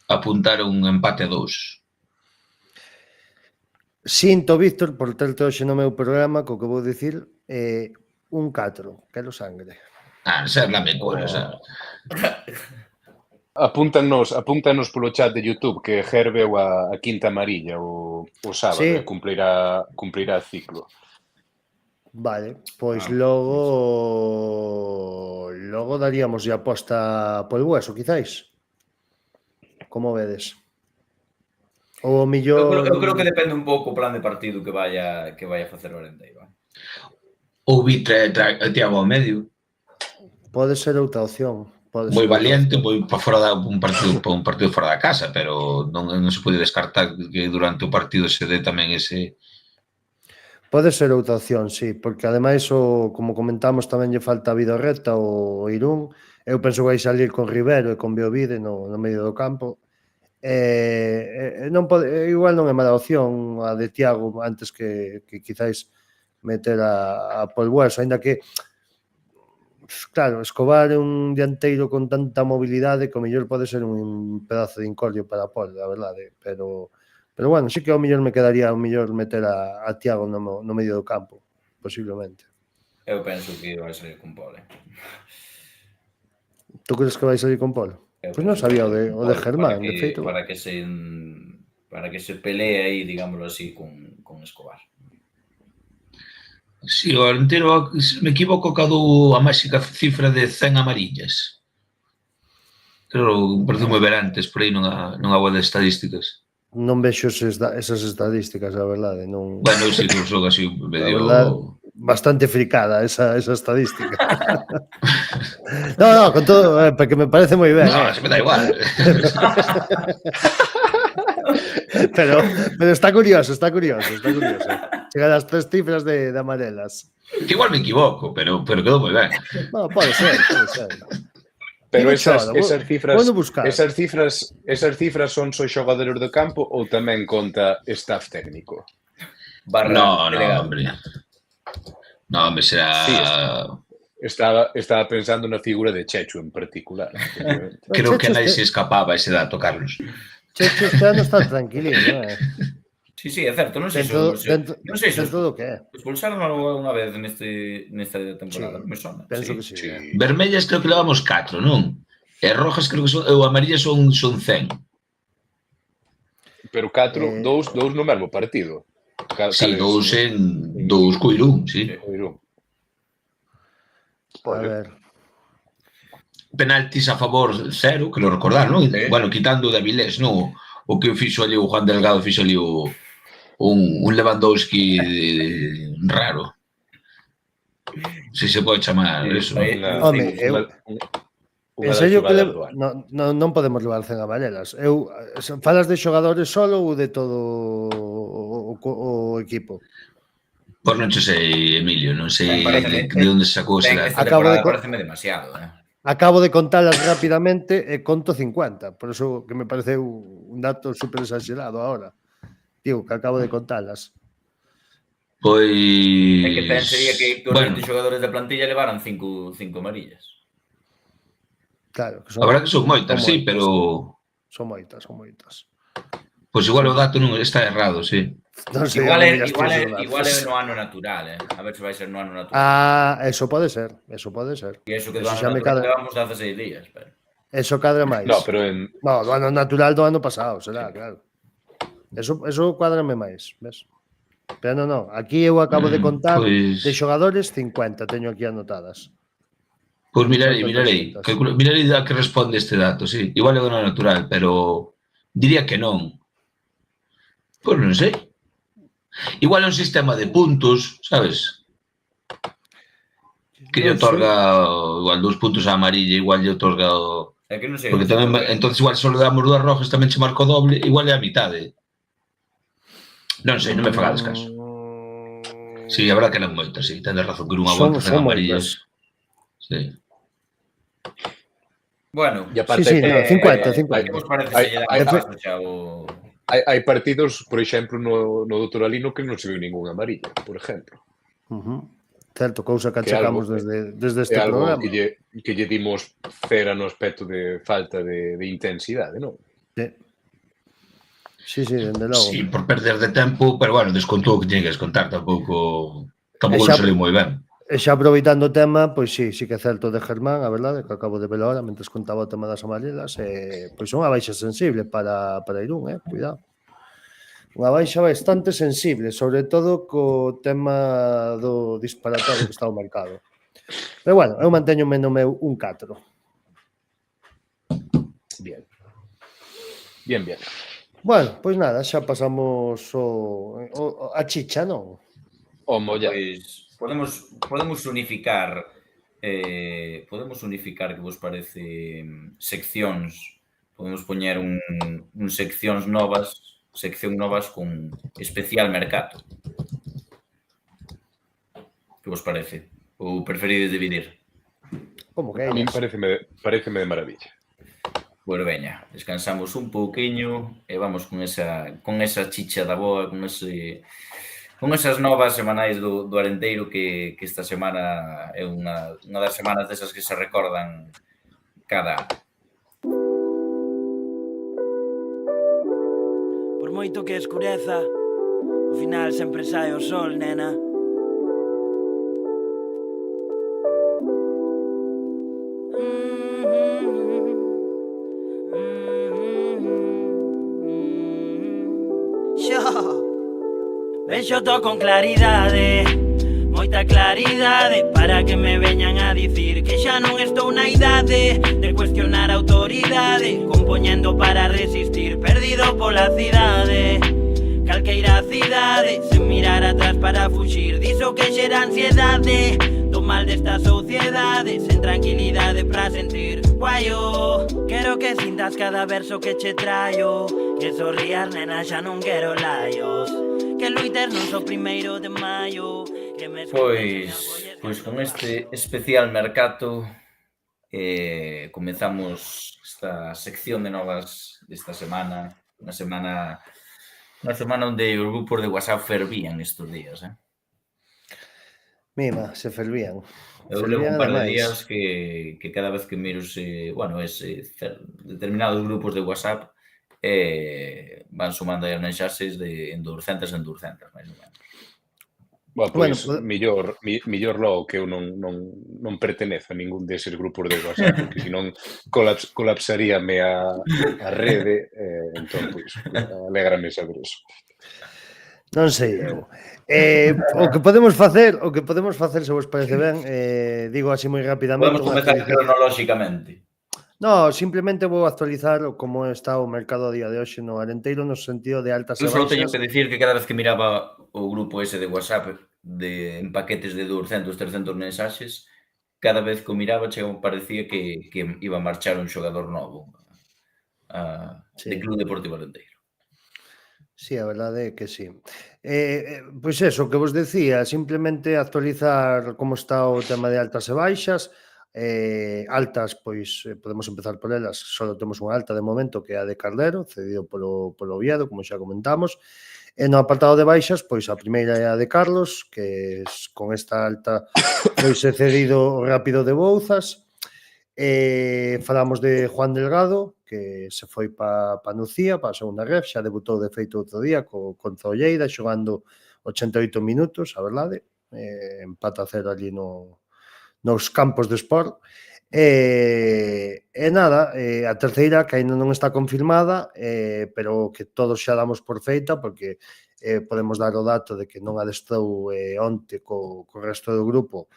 H: apuntar un empate a 2.
D: Sinto, Víctor, por terte hoxe no meu programa, co que vou dicir, un 4, quero sangre.
H: Esa é la mecora, xa.
E: Apúntanos polo chat de YouTube que Ger veu a quinta amarilla o sábado,
D: Sí.
E: Cumplirá ciclo.
D: Vale, pois logo daríamos a aposta polo Hueso, quizáis. Como vedes? Ou o millor...
B: Eu creo que depende un pouco o plan de partido que vaya facer o Arenteiro.
H: Ou vi Tiago ao medio.
D: Pode ser outra opción.
H: Moi valiente, moi para fora un partido fora da casa, pero non se pode descartar que durante o partido se dé tamén ese...
D: Pode ser outra opción, sí, porque ademais, como comentamos, tamén lle falta a vida recta o Irún. Eu penso que vai salir con Rivero e con Beovide no medio do campo. Igual non é mala opción a de Tiago antes que quizáis meter a Pol Hueso, ainda que, claro, Escobar é un dianteiro con tanta mobilidade que o mellor pode ser un pedazo de incordio para Pol, a verdade, pero bueno, sí que ao mellor me quedaría ao mellor meter a Tiago no medio do campo, posiblemente.
B: Eu penso que vai salir con Pol.
D: Tú crees que vai salir con Pol? Pois non sabía o de Germán, de feito.
B: Para que se pelee aí, digámoslo así, con Escobar.
H: Si, o Arenteiro, se me equivoco, cadou a máxica cifra de 100 amarillas. Creo, parece moi ver antes, por aí non a web de estadísticas.
D: Non vexo esas estadísticas, a verdade.
H: Bueno, eu sei que son así medio...
D: Bastante fricada esa estadística. No, con todo, porque me parece moi ben.
H: No, se me da igual.
D: Pero está curioso. Chega das 3 cifras de amarelas.
H: Que igual me equivoco, pero quedou moi ben.
D: No, pode ser.
E: Pero esas cifras son só xogadores do campo ou tamén conta staff técnico?
H: No, hombre. No, hombre, será...
E: Sí, estaba pensando na figura de Chechu en particular.
H: Creo que nadie se escapaba ese dato, Carlos.
D: Chechu este ano está tranquilín, non é?
B: Sí, é certo, non sei se
D: todo o que é.
B: Expulsaron unha vez nesta temporada, me sona.
D: Penso que sí.
H: Vermellas creo que levamos 4, non? E rojas creo que son, ou amarillas son 100.
E: Pero 4, 2 no mesmo partido.
H: Sí, 2 co Irún, sí.
D: A ver.
H: Penaltis a favor 0, que lo recordar, non? Bueno, quitando o de Avilés, non? O que fixo ali o Juan Delgado, fixo ali un Lewandowski raro. Si se pode chamar eso.
D: Home, en serio que non podemos levar 100 amarelas. Falas de xogadores solo ou de todo o equipo?
H: Pois non sei, Emilio, non sei de onde sacou ese dato.
B: Pareceme demasiado,
D: Acabo de contalas rapidamente e conto 50, por eso que me parece un dato super exagerado ahora. Digo, que acabo de contalas.
H: Pois...
B: É que pensaría que os 20 xogadores da plantilla levaran 5 amarillas.
D: Claro.
H: A verdad que son moitas, sí, pero...
D: Son moitas.
H: Pois igual o dato non está errado, sí.
B: Igual é no ano natural, a ver se vai ser no ano natural.
D: Eso pode ser.
B: E iso que do ano natural levamos 16 días, pero...
D: Eso cadra máis.
E: No, pero
D: do ano natural do ano pasado, será, claro. Eso cuádrame máis, ves? Pero non, aquí eu acabo de contar de xogadores 50, teño aquí anotadas.
H: Pois mirarei a que responde este dato, sí. Igual é do ano natural, pero diría que non. Pois non sei. Igual é un sistema de puntos, sabes? Que lle
D: Non sei.
H: otorga igual 2 puntos a amarilla, igual lle otorga o...
B: É que non sei.
H: Porque tamén, entonces igual só le damos 2 rojas, tamén se marca o doble, igual é a mitade. Non sei, non me fagades caso. Sí, a verdad que non moitas, sí, tendes razón, que unha volta ten amarillas. Sí.
B: Bueno,
E: E aparte,
D: Sí, no, 50, 50.
B: que vos parece se lle dá paso xa o...
E: hai partidos, por exemplo, no Doutor Alino que non se viu ninguna amarilla, por exemplo.
D: Certo, cousa que
E: Que algo-
D: achacamos desde este
E: É algo
D: programa.
E: que lle dimos cera no aspecto de falta de intensidade, non?
D: Sí, dende logo.
H: Sí, por perder de tempo, pero bueno, descontou o que tiña que descontar, tampouco
D: xa-
H: non saliu moi ben.
D: E xa aproveitando o tema, pois sí que é certo de Germán, a verdade, que acabo de velo ahora, mentres contaba o tema das amarelas, pois unha baixa sensible para Irún, cuidado. Unha baixa bastante sensible, sobre todo co tema do disparatorio que está o mercado. Pero bueno, eu manteñome no meu un 4.
E: Bien.
D: Bueno, pois nada, xa pasamos a chicha, non?
E: O molla.
B: Pois podemos unificar que vos parece seccións, podemos poñer un sección novas con especial mercado. Que vos parece? Ou preferides dividir?
D: Como que
E: A mí pareceme de maravilla.
B: Pois veña, descansamos un pouquiño e vamos con esa chicha da boa, con esas novas semanais do Arenteiro que esta semana é unha das semanas desas que se recordan cada ano.
I: Por moito que escureza, ao final sempre sae o sol, nena. Vexo todo con claridade, moita claridade, para que me veñan a dicir que xa non estou na idade de cuestionar a autoridade, compoñendo para resistir, perdido pola cidade, calqueira cidade, sen mirar atrás para fuxir diso que xera ansiedade, do mal desta sociedade, sen tranquilidade pra sentir guaio. Quero que sintas cada verso que che traio, que sorrías, nena, xa non quero laios, que loites non so 1º de maio, que me...
B: Pois con este especial mercado comezamos esta sección de novas desta semana, unha semana onde os grupos de WhatsApp fervían estes días,
D: Mima, se fervían.
B: Eu levo un par de días que cada vez que miro determinados grupos de WhatsApp van sumando aí as mensaxes en 200, máis ou menos.
E: Pois, millor logo que eu non pertenezo a ningún deses grupos de WhatsApp, porque senón colapsaríame a rede, entón, pois, alégrame saber eso.
D: Non sei eu. O que podemos facer, se vos parece ben, digo así moi rapidamente.
B: Podemos comezar cronolóxicamente.
D: No, simplemente vou actualizar como está o mercado a día de hoxe no Arenteiro no sentido de altas e
B: baixas. Eu só teño
D: baixas.
B: que dicir que cada vez que miraba o grupo ese de WhatsApp en paquetes de 200, 300 mensaxes, cada vez que o miraba parecía que iba a marchar un xogador novo de Club Deportivo Arenteiro.
D: Sí, a verdade é que sí. Pois eso, que vos decía, simplemente actualizar como está o tema de altas e baixas. Altas, pois podemos empezar por elas. Só temos unha alta de momento que é a de Cardero, cedido polo Oviedo, como xa comentamos. E no apartado de baixas, pois a primeira é a de Carlos, que con esta alta pois é cedido o Rápido de Bouzas. Falamos de Juan Delgado, que se foi para Nucía, para a segunda ref, xa debutou de feito outro día contra o Lleida, xogando 88 minutos, a verdade, empata a 0 ali nos campos de Sport. E nada, a terceira, que ainda non está confirmada, pero que todos xa damos por feita, porque podemos dar o dato de que non adestrou onte co resto do grupo,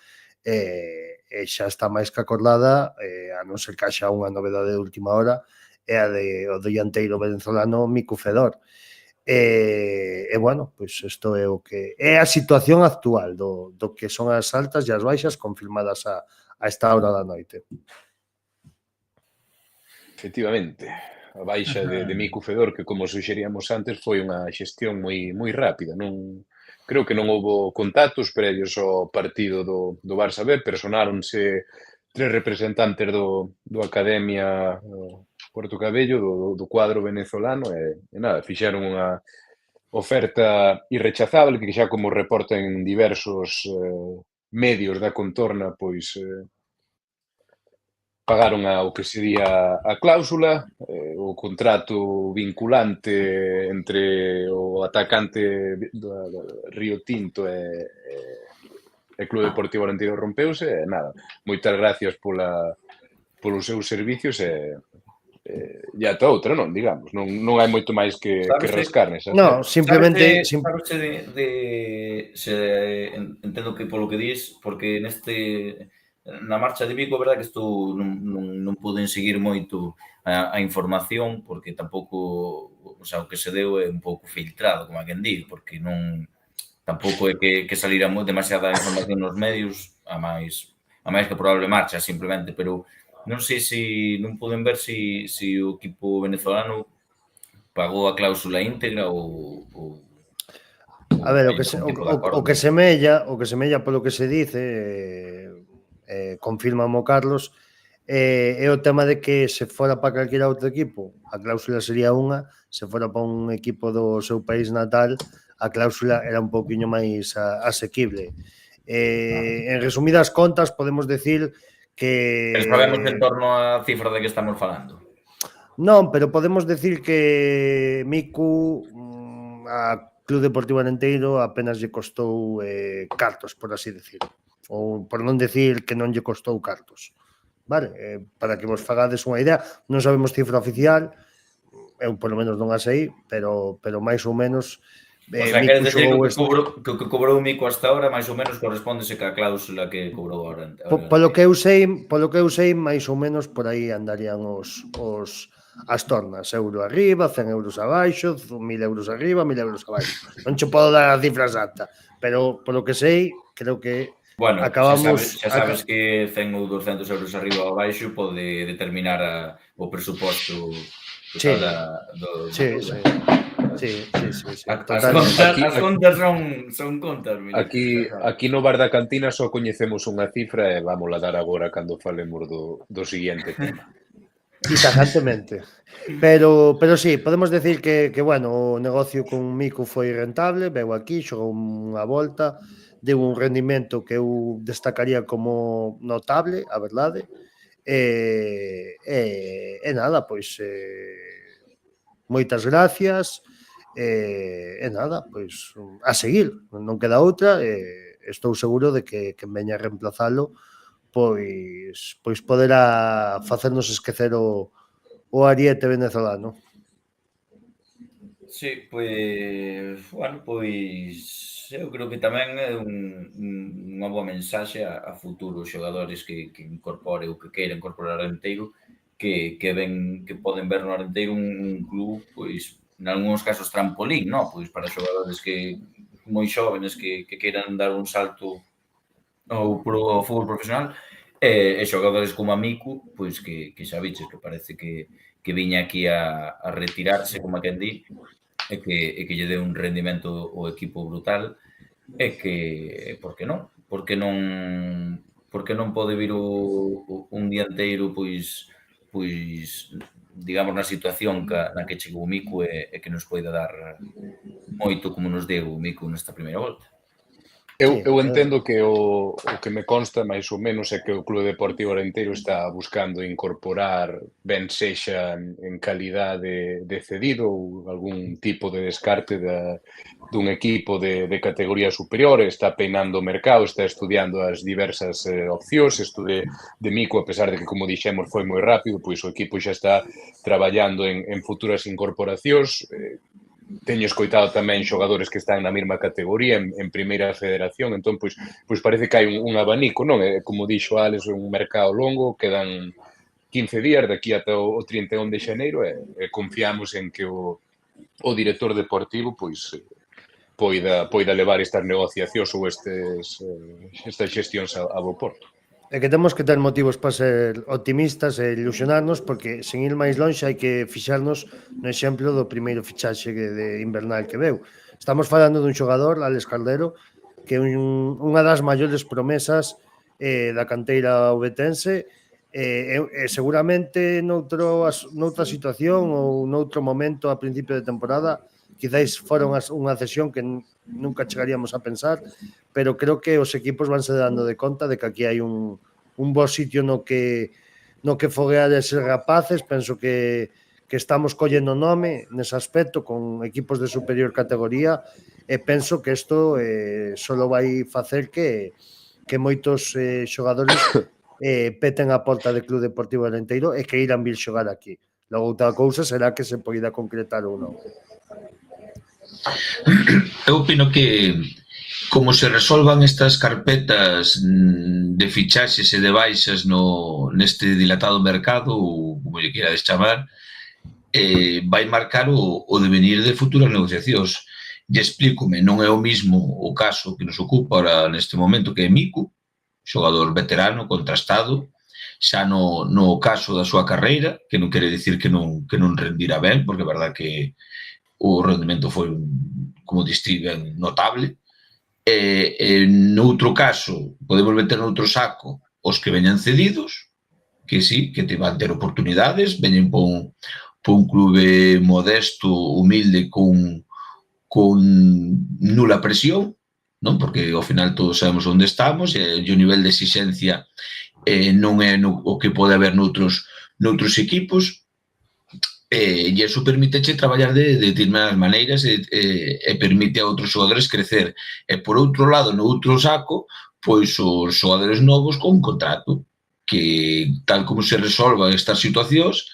D: e xa está máis que acordada, a non ser que haxa unha novedade de última hora, é a do dianteiro venezolano Mico Fedor. E bueno, pois isto é o que é a situación actual do que son as altas e as baixas confirmadas a esta hora da noite.
E: Efectivamente, a baixa de Mico Fedor, que como suxeríamos antes, foi unha xestión moi rápida. Creo que non houbo contactos previos ao partido do Barça B, personáronse 3 representantes do Academia Puerto Cabello, do cuadro venezolano, e nada, fixeron unha oferta irrechazable que xa como reportan diversos medios da contorna, pois pagaron o que sería a cláusula, o contrato vinculante entre o atacante do Río Tinto e Club Deportivo Arenteiro rompeuse, e nada, moitas gracias polos seus servicios e ata outra, non, digamos, non hai moito máis que rascar nesa.
D: No, simplemente...
B: Sabes entendo que polo que dis, porque na marcha de Vigo, a verdade que estou non puden seguir moito a información, porque tampouco, o sea, o que se deu é un pouco filtrado, como a quen di, porque tampouco é que salira demasiada información nos medios, a máis que probable marcha, simplemente, pero non sei se non poden ver se o equipo venezolano pagou a cláusula íntegra ou
D: a ver, o que semella polo que se dice, confírmamo Carlos, é o tema de que se fora para calquera outro equipo a cláusula sería unha, se fora para un equipo do seu país natal a cláusula era un pouquiño máis asequible. En resumidas contas podemos decir que...
B: Pero sabemos en torno á cifra de que estamos falando.
D: Non, pero podemos decir que Mico a Club Deportivo Arenteiro apenas lle costou cartos, por así decirlo. Ou por non decir que non lle costou cartos. Vale? Para que vos fagades unha idea, non sabemos cifra oficial, eu polo menos non a sei, pero máis ou menos...
B: O sea, queres decir que o que cobrou Mico hasta ahora máis ou menos correspondese ca cláusula que cobrou ahora.
D: Polo que eu sei, máis ou menos por aí andarían as tornas, euro arriba, 100 euros abaixo, 1.000 euros arriba, 1.000 euros abaixo. Non che podo dar a cifra exacta, pero polo que sei, creo que
B: bueno,
D: acabamos...
B: Xa sabes que 100 ou 200 euros arriba ou abaixo pode determinar o presuposto total do...
D: Sí.
B: As contas son contas.
E: Aquí no bar da cantina só coñecemos unha cifra e vamos a dar agora cando falemos do seguinte tema.
D: Tajantemente. Pero sí, podemos decir que bueno, o negocio con Mico foi rentable, veu aquí, xogou unha volta, deu un rendimento que eu destacaría como notable, a verdade. E nada, pois moitas gracias. E nada, pois a seguir, non queda outra, estou seguro de que quen veña a reemplazalo pois poderá facernos esquecer o ariete venezolano.
B: Sí, pois, bueno, pois eu creo que tamén é unha boa mensaxe a futuros xogadores que incorpore ou que queiran incorporar Arenteiro, que poden ver no Arenteiro un club, pois, en algúns casos trampolín, non? Pois para xogadores que moi xóvenes que queiran dar un salto ao fútbol profesional e xogadores como a Mico, pois que xa viches que parece que viña aquí a retirarse, como a quen di, e que lle deu un rendimento ao equipo brutal e que, por que non? Porque non pode vir un dianteiro, pois digamos, na situación na que chegou o Mico e que nos poida dar moito como nos deu o Mico nesta primeira volta.
E: Eu entendo que o que me consta máis ou menos é que o Club Deportivo Arenteiro está buscando incorporar ben sexa en calidade de cedido ou algún tipo de descarte dun equipo de categoría superior, está peinando o mercado, está estudiando as diversas opcións. Isto de Mico, a pesar de que, como dixemos, foi moi rápido, pois o equipo xa está traballando en futuras incorporacións. Teño escoitado tamén xogadores que están na mesma categoría en primeira federación, entón pois parece que hai un abanico, non? Como dixo Alex, un mercado longo, quedan 15 días daqui ata o 31 de xaneiro e confiamos en que o o director deportivo pois poida levar estas negociacións ou estas xestións a bo porto.
D: É que temos que ter motivos para ser optimistas e ilusionarnos, porque sen ir máis longe hai que fixarnos no exemplo do primeiro fichaxe de invernal que veu. Estamos falando dun xogador, Alex Caldero, que é unha das maiores promesas da canteira ovetense, e seguramente noutra situación ou noutro momento a principio de temporada quizáis fora unha cesión que nunca chegaríamos a pensar, pero creo que os equipos vanse dando de conta de que aquí hai un bo sitio no que foguear eses rapaces. Penso que estamos collendo nome nese aspecto con equipos de superior categoría, e penso que isto só vai facer que moitos xogadores peten a porta do Club Deportivo Arenteiro e que irán vir xogar aquí. Logo outra cousa será que se poida concretar ou non.
H: Eu opino que como se resolvan estas carpetas de fichaxes e de baixas neste dilatado mercado, ou como lle querades chamar, vai marcar o devenir de futuras negociacións. E explícome, non é o mismo o caso que nos ocupa ahora neste momento, que é Miku, xogador veterano, contrastado, xa no caso da súa carreira, que non quere dicir que non rendirá ben, porque é verdad que o rendimento foi, como distí, ben notable. Noutro caso, podemos meter noutro saco os que veñan cedidos, que sí, que te van ter oportunidades, veñen por un clube modesto, humilde, con nula presión, non? Porque ao final todos sabemos onde estamos e o nivel de exigencia non é o que pode haber noutros equipos, e iso permite traballar de determinadas maneiras e permite a outros xogadores crecer. E por outro lado, no outro saco, pois os xogadores novos con contrato, que tal como se resolvan estas situacións,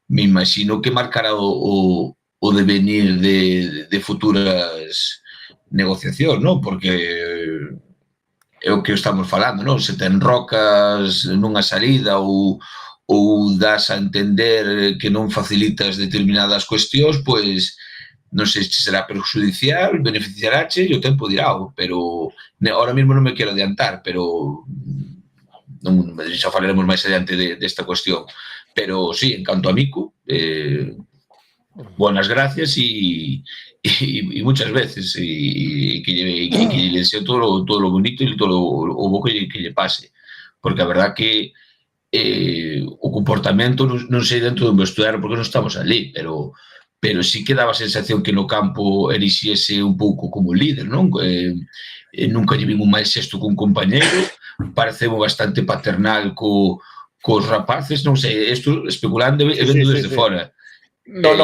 H: me imagino que marcará o devenir de futuras negociacións, non? Porque é o que estamos falando, non? Se ten rocas nunha salida ou das a entender que non facilitas determinadas cuestións, pois non sei se será perjudicial, beneficiarache, e o tempo dirá, pero ahora mesmo non me quero adiantar, pero xa falaremos máis adiante desta cuestión. Pero sí, en canto a Miku, buenas gracias y muchas veces, y que lle deseo todo lo bonito e todo o bo que lle pase, porque a verdad que o comportamento non sei dentro do vestuario porque non estamos ali, pero sí que daba a sensación que no campo erixiese un pouco como líder, non? Nunca lle vin un máis xesto cun compañeiro, pareceu bastante paternal cos rapaces, non sei, isto especulando e vendo desde fora.
E: No,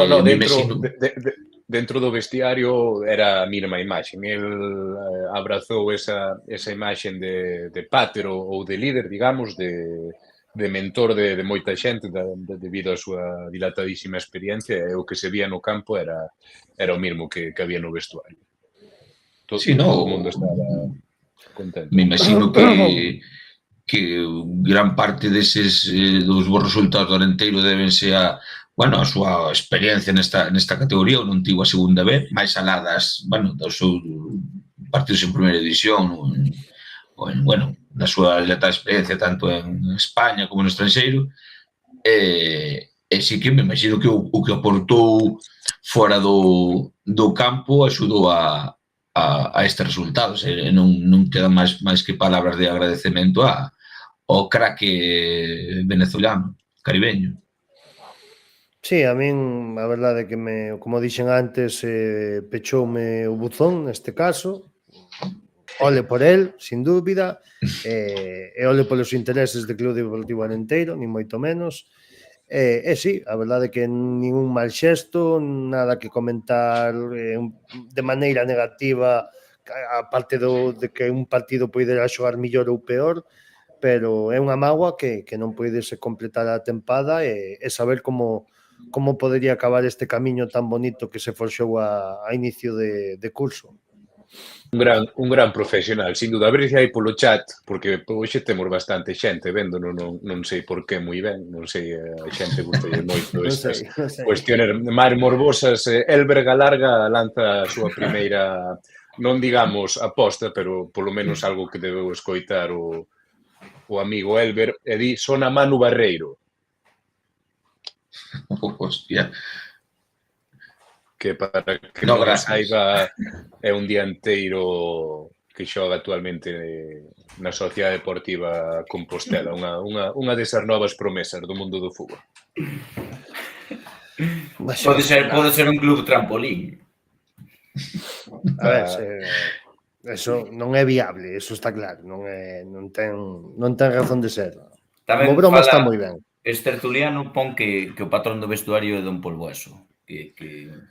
E: dentro do vestiario era a mesma imaxe. El abrazou esa imaxe de páter ou de líder, digamos, de mentor de moita xente debido á súa dilatadísima experiencia, e o que se vía no campo era o mesmo que había no vestuario. Todo o mundo estaba contento.
H: Me imagino que gran parte deses dos bons resultados do Arenteiro debense a súa experiencia nesta categoría, ou non tivo a segunda vez, máis aladas, dos seus partidos en primeira división, na súa dilatada experiencia tanto en España como no estranxeiro, e sí que me imagino que o que aportou fora do campo axudou a estes resultados, e non quedan máis que palabras de agradecemento ao craque venezolano, caribeño.
D: Sí, a min a verdade é que como dixen antes, pechoume o buzón neste caso. Ole por el, sin dúbida, e ole polos intereses do Club Deportivo Arenteiro, ni moito menos. E sí, a verdade é que ningún mal xesto, nada que comentar de maneira negativa, aparte de que un partido poidera xogar millor ou peor, pero é unha mágoa que non poidese completar a tempada e saber como podería acabar este camiño tan bonito que se forxou a inicio de curso.
E: Un gran profesional, sin duda. A ver se hai polo chat, porque hoxe temos bastante xente véndono, non sei por qué moi ben, non sei, a xente gustalle moito estas cuestiones máis morbosas. Elber Galarga lanza a súa primeira, non digamos aposta, pero polo menos algo que debeu escoitar o amigo Elber, e di, son a Manu Barreiro.
H: Hostia.
E: Que para que
H: No,
E: non
H: gracias.
E: saiba é un dianteiro que xoga actualmente na Sociedade Deportiva Compostela, unha desas novas promesas do mundo do fútbol.
B: Pode ser un club trampolín.
D: A ver, eso non é viable, eso está claro, non ten razón de ser.
B: Tamén
D: Como broma está
B: fala
D: moi ben.
B: Tertuliano pon que o patrón do vestuario é Don Polbueso, que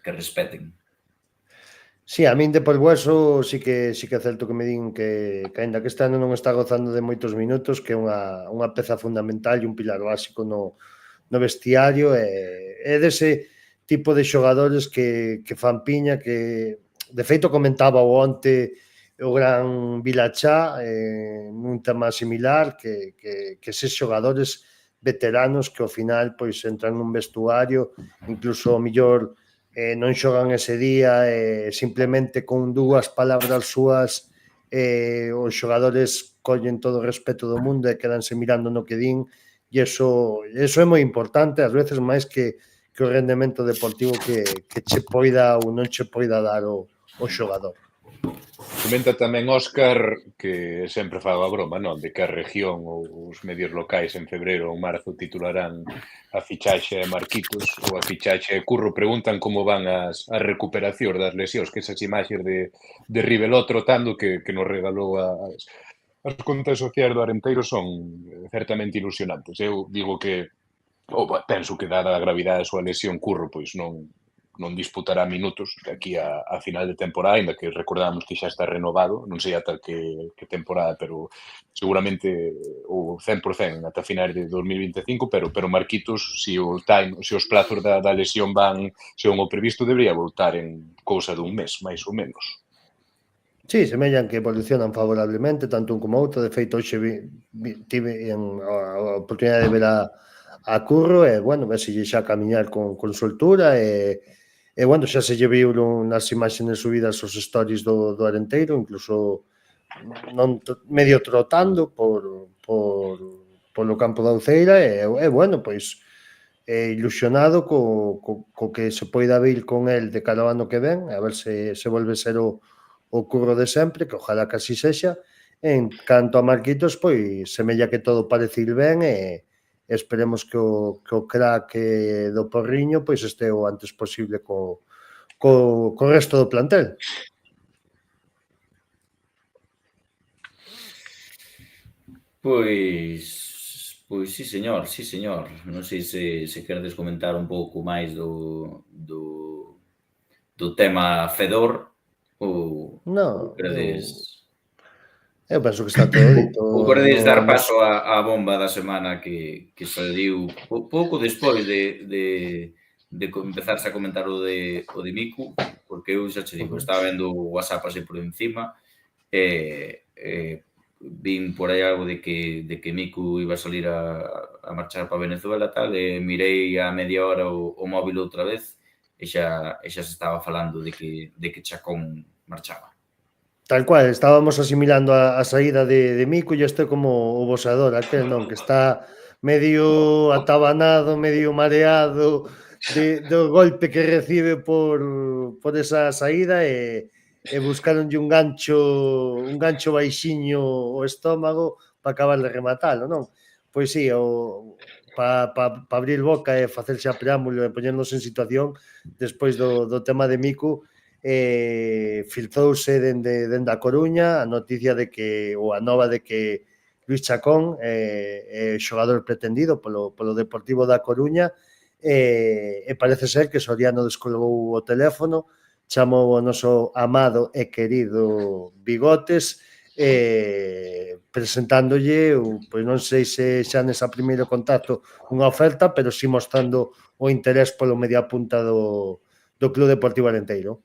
B: respeten.
D: Sí, a min de Polbueso sí que é certo que me din que aínda que este ano non está gozando de moitos minutos, que é unha peza fundamental e un pilar básico no vestiario, e dese tipo de xogadores que fan piña, que de feito comentaba o onte o gran Vilachá nun tema similar, que eses xogadores veteranos que ao final pois entran nun vestuario, incluso o mellor non xogan ese día, simplemente con dúas palabras súas os xogadores collen todo o respeto do mundo e quedanse mirando no que din, e eso é moi importante, ás veces máis que o rendemento deportivo que che poida ou non che poida dar o xogador.
E: Comenta tamén Óscar que sempre fago a broma, non? De que a región ou os medios locais en febreiro ou marzo titularán a fichaxe de Marquitos ou a fichaxe de Curro. Preguntan como van as recuperacións das lesións, que esas imaxes de Ribeló trotando que nos regalou as contas sociais do Arenteiro son certamente ilusionantes. Eu digo que, penso que dada a gravidade da súa lesión, Curro pois non disputará minutos de aquí a final de temporada, ainda que recordamos que xa está renovado, non sei ata que temporada, pero seguramente o 100% ata finais de 2025, pero Marquitos, se os plazos da lesión van según o previsto, debería voltar en cousa dun mes, máis ou menos.
D: Sí, semellan que evolucionan favorablemente, tanto un como outro. De feito, hoxe tive a oportunidade de ver a Curro, e, bueno, ver se lle xa camiñar con soltura, e, bueno, xa se lle viu nas imaxes subidas os stories do Arenteiro, incluso medio trotando polo campo da Uceira, e, bueno, pois, ilusionado co que se poida vir con el de cara ao ano que ven, a ver se volve ser o Curro de sempre, que ojalá que así sexa. En canto a Marquitos, pois, semella que todo parece ir ben, e esperemos que o crack do Porriño pois este o antes posible co resto do plantel.
B: Pois sí, señor. Non sei se queredes comentar un pouco máis do tema Fedor ou queredes...
D: Eu penso que está todo dito.
B: Ou queredes dar paso á bomba da semana que saliu pouco despois de empezarse a comentar o de Miku, porque eu xa che digo, estaba vendo o WhatsApp así por encima, vin por aí algo de que Miku iba a salir a marchar para Venezuela tal, e mirei a media hora o móvil outra vez e xa se estaba falando de que Chacón marchaba.
D: Tal cual, estábamos asimilando a saída de Miku, e este como o boxador aquel, non? Que está medio atabanado, medio mareado do golpe que recibe por esa saída, e buscaronlle un gancho baixiño o estómago para acabar de rematalo, non? Pois sí, para abrir boca e facerse a preámbulo e poñernos en situación, despois do tema de Miku, filtrouse dende a Coruña a noticia de que, ou a nova de que Luís Chacón é xogador pretendido polo Deportivo da Coruña, e parece ser que Soriano descolgou o teléfono, chamou o noso amado e querido Bigotes, presentándolle, pois non sei se xa nesa primeiro contacto unha oferta, pero si mostrando o interés polo mediapunta do Club Deportivo Arenteiro.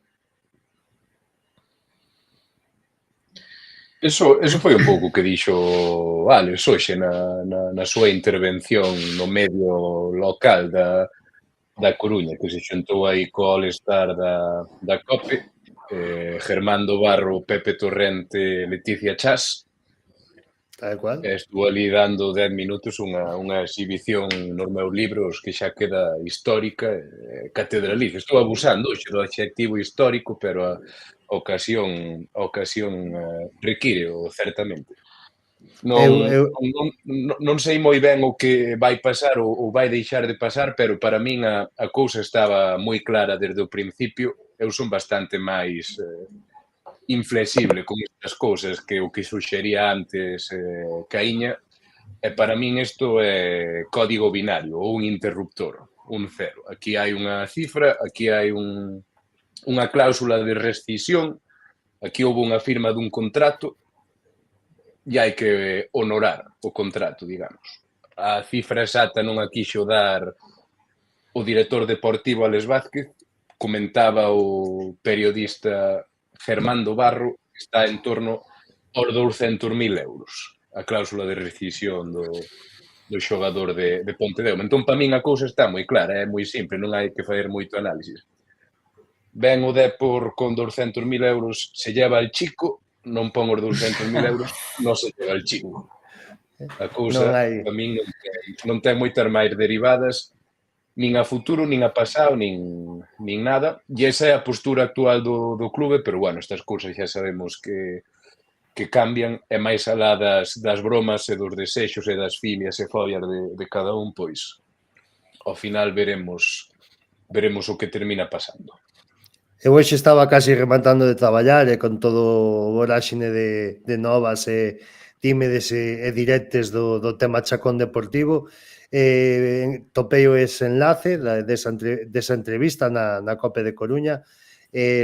E: Eso foi un pouco que dixo Alex hoxe na súa intervención no medio local da Coruña, que se xuntou aí co All-Star da COPE, Germán do Barro, Pepe Torrente, Leticia Chas.
D: Tal cual.
E: Estuvo ali dando 10 minutos unha exhibición nos meus libros que xa queda histórica, catedraliza. Estou abusando hoxe do adxectivo histórico, pero a ocasión require certamente. Non sei moi ben o que vai pasar ou vai deixar de pasar, pero para min a cousa estaba moi clara desde o principio. Eu son bastante máis inflexible con estas cousas que o que suxería antes Caíña, e para min isto é código binario ou un interruptor, un cero. Aquí hai unha cifra, aquí hai unha cláusula de rescisión, aquí houve unha firma dun contrato e hai que honorar o contrato, digamos. A cifra exacta non a quixo dar o director deportivo Alex Vázquez, comentaba o periodista Germán do Barro, que está en torno aos 200.000 euros, a cláusula de rescisión do xogador de Pontedeume. Entón, para min a cousa está moi clara, é moi simple, non hai que fazer moito análisis. Ven o Depor con 200.000 euros, se lleva el Chico, non pon os 200.000 euros, non se lleva el Chico. A cousa, para min, non ten moitas máis derivadas, nin a futuro, nin a pasado, nin nada. E esa é a postura actual do clube, pero, bueno, estas cousas xa sabemos que cambian, e máis alá das bromas e dos desexos e das filias e fobias de cada un, pois, ao final veremos o que termina pasando.
D: Eu hoxe estaba casi rematando de traballar e con todo o voráxine de novas e tímides e directes do tema Chacón Deportivo, topei ese enlace desa entrevista na COPE de Coruña.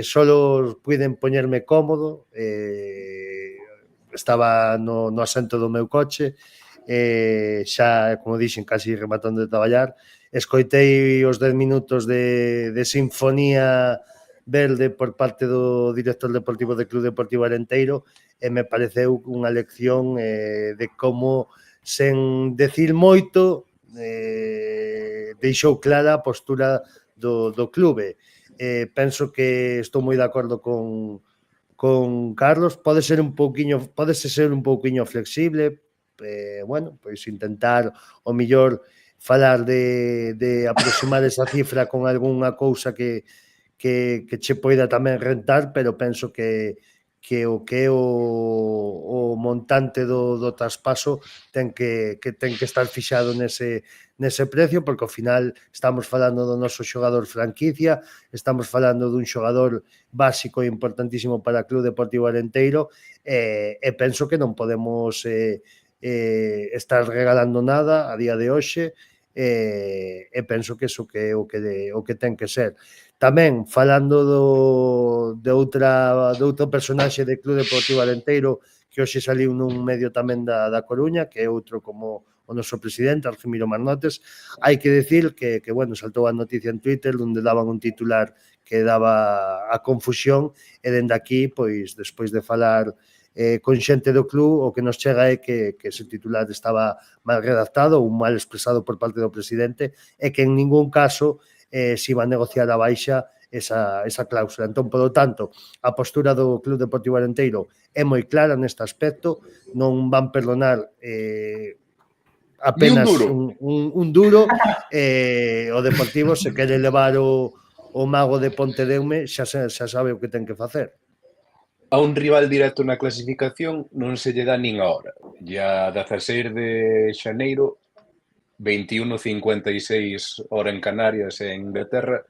D: Solo puiden poñerme cómodo, estaba no asento do meu coche, xa, como dixen, casi rematando de traballar. Escoitei os 10 minutos de sinfonía verde por parte do director deportivo do Club Deportivo Arenteiro e me pareceu unha lección de como, sen decir moito, deixou clara a postura do clube. Penso que estou moi de acordo con Carlos. Pode ser un pouquiño flexible, bueno, pois intentar o mellor falar de aproximar esa cifra con algunha cousa que che poida tamén rentar, pero penso que o que é o montante do traspaso ten que estar fixado nese precio, porque ao final estamos falando do noso xogador franquicia, estamos falando dun xogador básico e importantísimo para o Club Deportivo Arenteiro, e penso que non podemos estar regalando nada a día de hoxe, e penso que iso que é o que ten que ser. Tamén, falando de outro personaxe do Club Deportivo Arenteiro que hoxe saliu nun medio tamén da Coruña, que é outro como o noso presidente, Argemiro Marnotes, hai que decir que bueno, saltou a noticia en Twitter onde daban un titular que daba a confusión, e dende aquí, pois, despois de falar con xente do club, o que nos chega é que ese titular estaba mal redactado ou mal expresado por parte do presidente, e que en ningún caso se iba a negociar a baixa esa cláusula. Entón, polo tanto, a postura do Club Deportivo Arenteiro é moi clara neste aspecto, non van perdonar apenas un duro. O Deportivo, se quere levar o mago de Pontedeume, xa sabe o que ten que facer.
E: A un rival directo na clasificación non se lle dá nin a hora. Ya 16 de xaneiro, 21:56 hora en Canarias e en Inglaterra,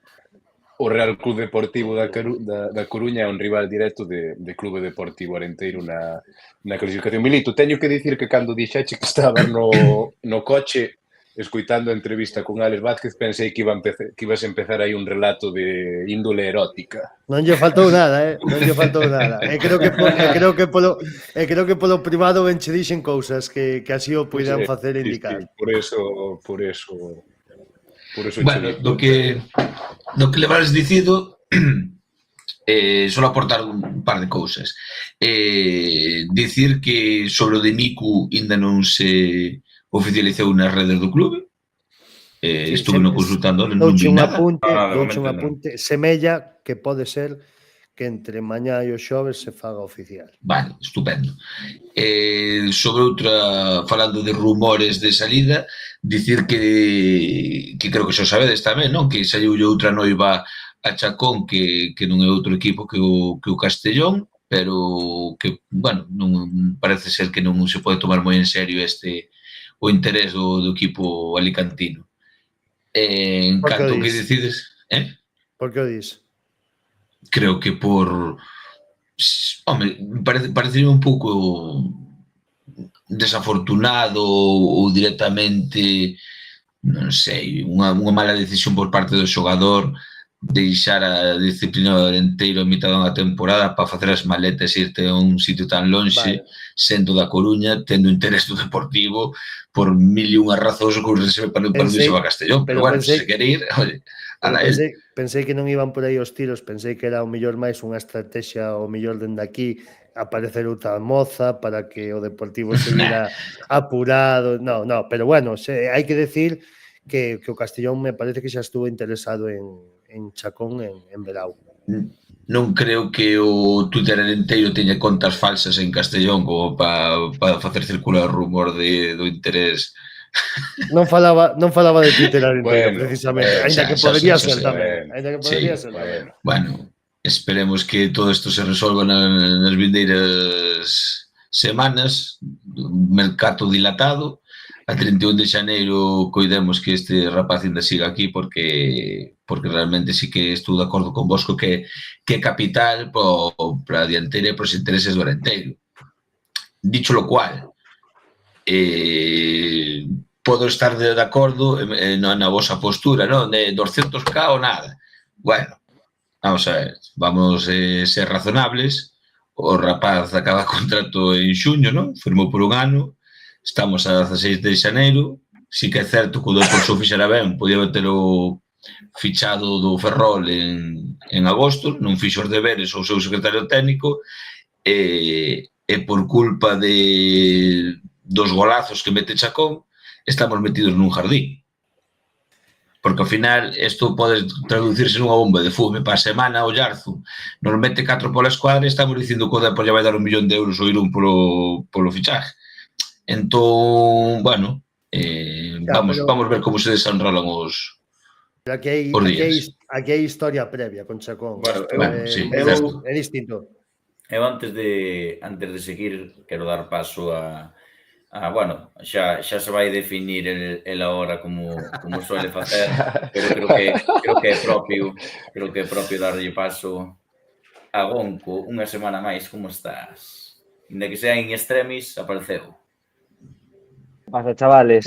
E: o Real Club Deportivo da Coruña é un rival directo de Club Deportivo Arenteiro na clasificación. Milito, teño que dicir que cando dixeche que estaba no coche escoitando a entrevista con Alex Vázquez, pensei que ibas a empezar aí un relato de índole erótica.
D: Non lle faltou nada, non lle faltou nada. E creo que polo privado ben che dixen cousas que así o poidan facer indicar.
E: Por eso.
H: Bueno, do que levares dicido, Solo aportar un par de cousas. Dicir que sobre o de Miku ainda non se oficializou nas redes do clube. Estuve no consultando, non vi nada.
D: Douche un apunte. Semella que pode ser que entre mañá e o xoves se faga oficial.
H: Vale, estupendo. Sobre outra, falando de rumores de salida, dicir que creo que xa sabedes tamén, non? Que saiu outra noiva a Chacón que non é outro equipo que o Castellón, pero que, bueno, non parece ser que non se pode tomar moi en serio o interés do equipo alicantino. En canto que decides...
D: Por que o dis?
H: Creo que por... Home, parece un pouco desafortunado ou directamente, non sei, unha mala decisión por parte do xogador deixar a disciplina do Arenteiro a mitad dunha temporada para facer as maletas e irte a un sitio tan lonxe, sendo da Coruña, tendo interés do Deportivo, por mil e unha razóns ocurrirse para non irse a Castellón. Pero bueno, se quere ir, oye,
D: pensei que non iban por aí os tiros, pensei que era o mellor máis unha estrategia o mellor dende aquí aparecer outra moza para que o Deportivo se vira apurado. No, pero bueno, hai que decir que o Castellón me parece que xa estuvo interesado en Chacón en verao.
H: Non creo que o Twitter Arenteiro teña contas falsas en Castellón como para facer circular o rumor do interés.
D: Non falaba de Twitter Arenteiro, precisamente, ainda que podería ser tamén.
H: Bueno, esperemos que todo isto se resolva nas vindeiras semanas, mercado dilatado. A 31 de xaneiro coidemos que este rapaz ainda siga aquí porque realmente sí que estou de acordo con vosco que é capital para a dianteira e para os intereses do Arenteiro. Dicho lo cual, podo estar de acordo na vosa postura, non? De 200.000 ou nada. Bueno, vamos a ver, vamos ser razonables. O rapaz acaba contrato en xuño, non? Firmou por un ano. Estamos a 16 de xaneiro, si que é certo que o Deportivo fixera ben, podía ter o fichado do Ferrol en agosto, non fixo os deberes o seu secretario técnico, e por culpa dos golazos que mete Chacón, estamos metidos nun jardín. Porque ao final, isto pode traducirse nunha bomba de fume para a semana, o Llarzo nos mete 4 pola escuadra e estamos dicindo que o Deportivo lle vai dar 1 millón de euros ao Irún polo fichaje. Entón, bueno, vamos ver como se desenrolan os días.
D: Aquí hai historia previa con Chacón. É distinto.
B: Eu antes de seguir, quero dar paso a bueno, xa se vai definir el ahora como suele facer, pero creo que é propio darlle paso a Gonco unha semana máis. Como estás? Inda que sea en extremis, apareceu.
J: Pasa, chavales,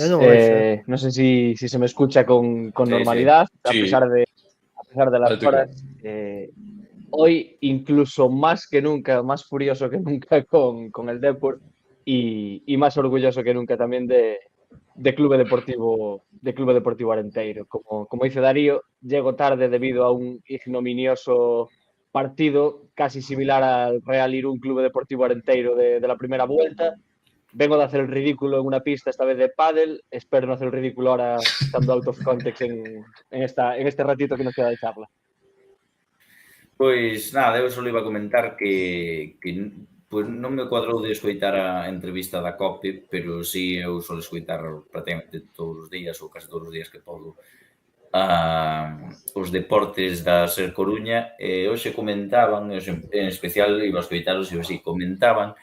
J: no sé si se me escucha con normalidad, sí. A pesar de las horas. Hoy, incluso más que nunca, más furioso que nunca con el Depor y más orgulloso que nunca también de Clube Deportivo Arenteiro. Como dice Darío, llego tarde debido a un ignominioso partido casi similar al Real Irún Clube Deportivo Arenteiro de la primera vuelta. Vengo de hacer el ridículo en una pista, esta vez de pádel. Espero no hacer el ridículo ahora estando out of context en este ratito que nos queda de charla.
B: Pois nada, eu só iba a comentar que pois non me cuadrou de escoitar a entrevista da COPE, pero sí eu só escoitar prácticamente todos os días ou casi todos os días que podo os deportes da Ser Coruña. Hoxe comentaban, en especial iba a escoitaros e así comentaban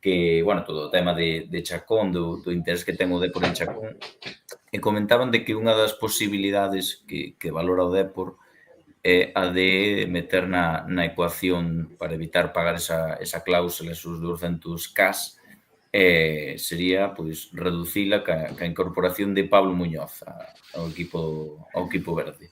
B: que, bueno, todo o tema de Chacón, do interés que ten o Depor en Chacón, e comentaban de que unha das posibilidades que valora o Depor é a de meter na ecuación para evitar pagar esa cláusula, esos 200.000, sería pois reducila ca incorporación de Pablo Muñoz ao equipo verde.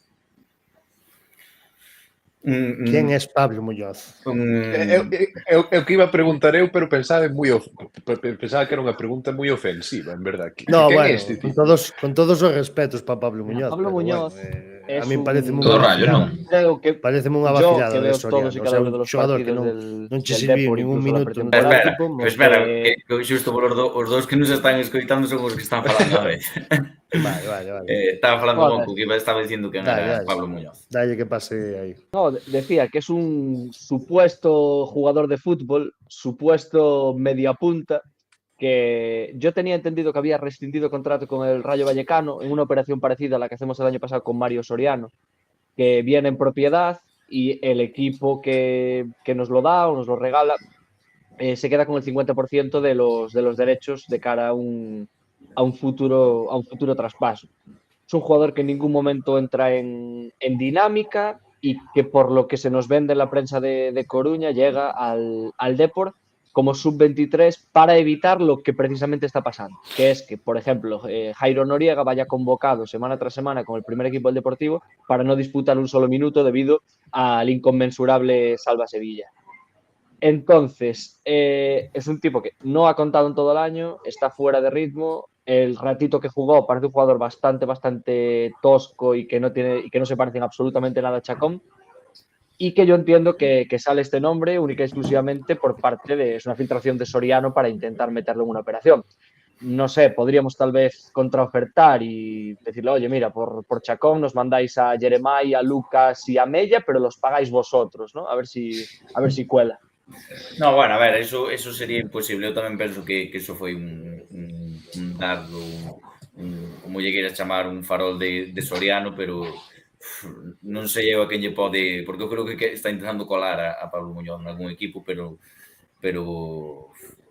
D: Quen é Pablo Muñoz?
A: Eu que iba a preguntar eu, pero pensaba que era unha pregunta moi ofensiva, en verdad.
D: No, bueno, con todos os respetos para Pablo Muñoz.
J: Pablo Muñoz
D: A mí pareceme
H: todo Rayo, non?
J: Creo que
D: pareceme unha
J: yo
D: vacilada
J: que
D: de
J: veo
D: Soriano.
J: todos e cada uno de los
D: xogador que
J: partidos
D: non che
J: del
D: serviu
J: Depor,
D: ningún
J: incluso la
D: minuto no
J: pretemporada.
B: Espera, que xusto os dous que nos están escoitando son os que están falando a vez.
D: Vale.
B: Estaba falando
J: Joder.
B: Gonco, que estaba dicindo que era Pablo Muñoz.
D: Dalle que pase aí.
J: No, decía que es un supuesto jugador de fútbol, supuesto mediapunta, que yo tenía entendido que había rescindido contrato con el Rayo Vallecano en una operación parecida a la que hacemos el año pasado con Mario Soriano, que viene en propiedad y el equipo que nos lo da o nos lo regala se queda con el 50% de los derechos de cara a un futuro traspaso. Es un jugador que en ningún momento entra en dinámica y que por lo que se nos vende en la prensa de Coruña llega al Depor como sub-23 para evitar lo que precisamente está pasando, que es que, por ejemplo, Jairo Noriega vaya convocado semana tras semana con el primer equipo del Deportivo para no disputar un solo minuto debido al inconmensurable Salva Sevilla. Entonces, es un tipo que no ha contado en todo el año, está fuera de ritmo, el ratito que jugó parece un jugador bastante tosco y que no se parece en absolutamente nada a Chacón, y que yo entiendo que sale este nombre única y exclusivamente por parte de es una filtración de Soriano para intentar meterlo en una operación. No sé, podríamos tal vez contraofertar y decirle, oye, mira, por Chacón nos mandáis a Jeremai, a Lucas y a Mella, pero los pagáis vosotros, ¿no? A ver si cuela.
B: No, bueno, a ver, eso sería imposible. Eu tamén penso que eso foi un dardo, como lle queiras chamar, un farol de Soriano, pero non sei eu a quen lle pode, porque eu creo que está intentando colar a Pablo Muñoz en algún equipo, pero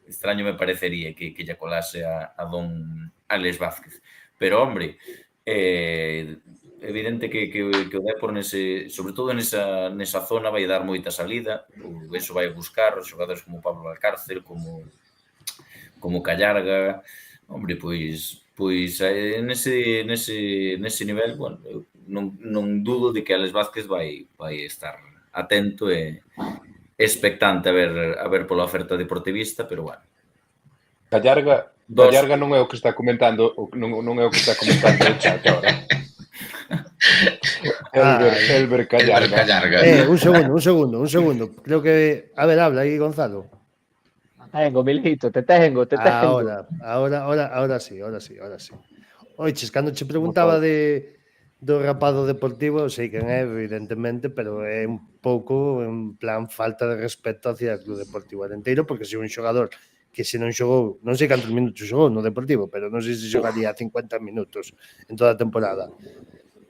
B: extraño me parecería que lle colase a don Alex Vázquez. Pero, hombre, evidente que o Depor, sobre todo nesa zona, vai dar moita salida, eso vai buscar os xogadores como Pablo Alcárcer, como Callarga. Hombre, pois nese nivel, bueno, non dudo de que Alex Vázquez vai estar atento e expectante a ver pola oferta deportivista, pero bueno.
E: Callarga non é o que está comentando, non é o que está comentando o chat agora. Elber Callarga.
D: Un segundo. Creo que... A ver, habla aí, Gonzalo.
J: Tengo, Milito, te tengo.
D: Ahora sí. Oiches, cando che preguntaba do rapado deportivo, sei que é, evidentemente, pero é un pouco en plan falta de respeto hacia o Club Deportivo Arenteiro, porque se un xogador que se non xogou, non sei cantos minutos xogou no Deportivo, pero non sei se xogaría 50 minutos en toda a temporada.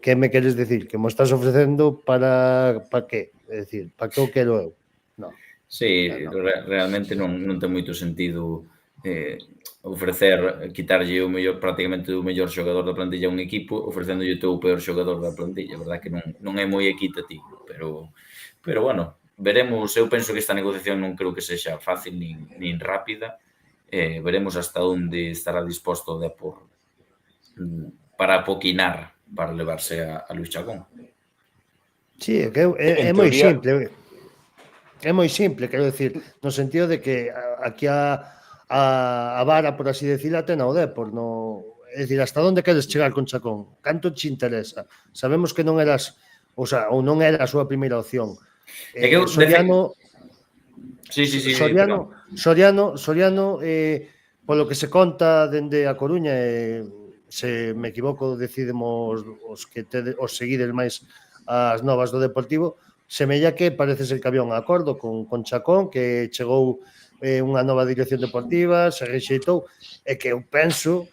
D: Que me queres dicir? Que mo estás ofrecendo para que? É dicir, para que o quero eu? Non.
B: Sí, realmente non ten moito sentido quitarlle prácticamente o mellor xogador da plantilla a un equipo, ofrecéndolle o teu peor xogador da plantilla. A verdade que non é moi equitativo, pero bueno, veremos. Eu penso que esta negociación non creo que sexa fácil nin rápida. Veremos hasta onde estará disposto o Depor para apoquinar, para levarse a Luis Chacón.
D: Sí, é moi simple. É moi simple, quero decir, no sentido de que aquí a vara, por así decirla, ten ao Depor. É dicir, hasta onde queres chegar con Chacón? Canto te interesa? Sabemos que non eras, ou non era a súa primeira opción. Soriano, polo que se conta dende a Coruña, se me equivoco, decidimos os seguides máis as novas do Deportivo, semella que parece ser que había un acordo con Chacón, que chegou unha nova dirección deportiva, se rexeitou, e que eu penso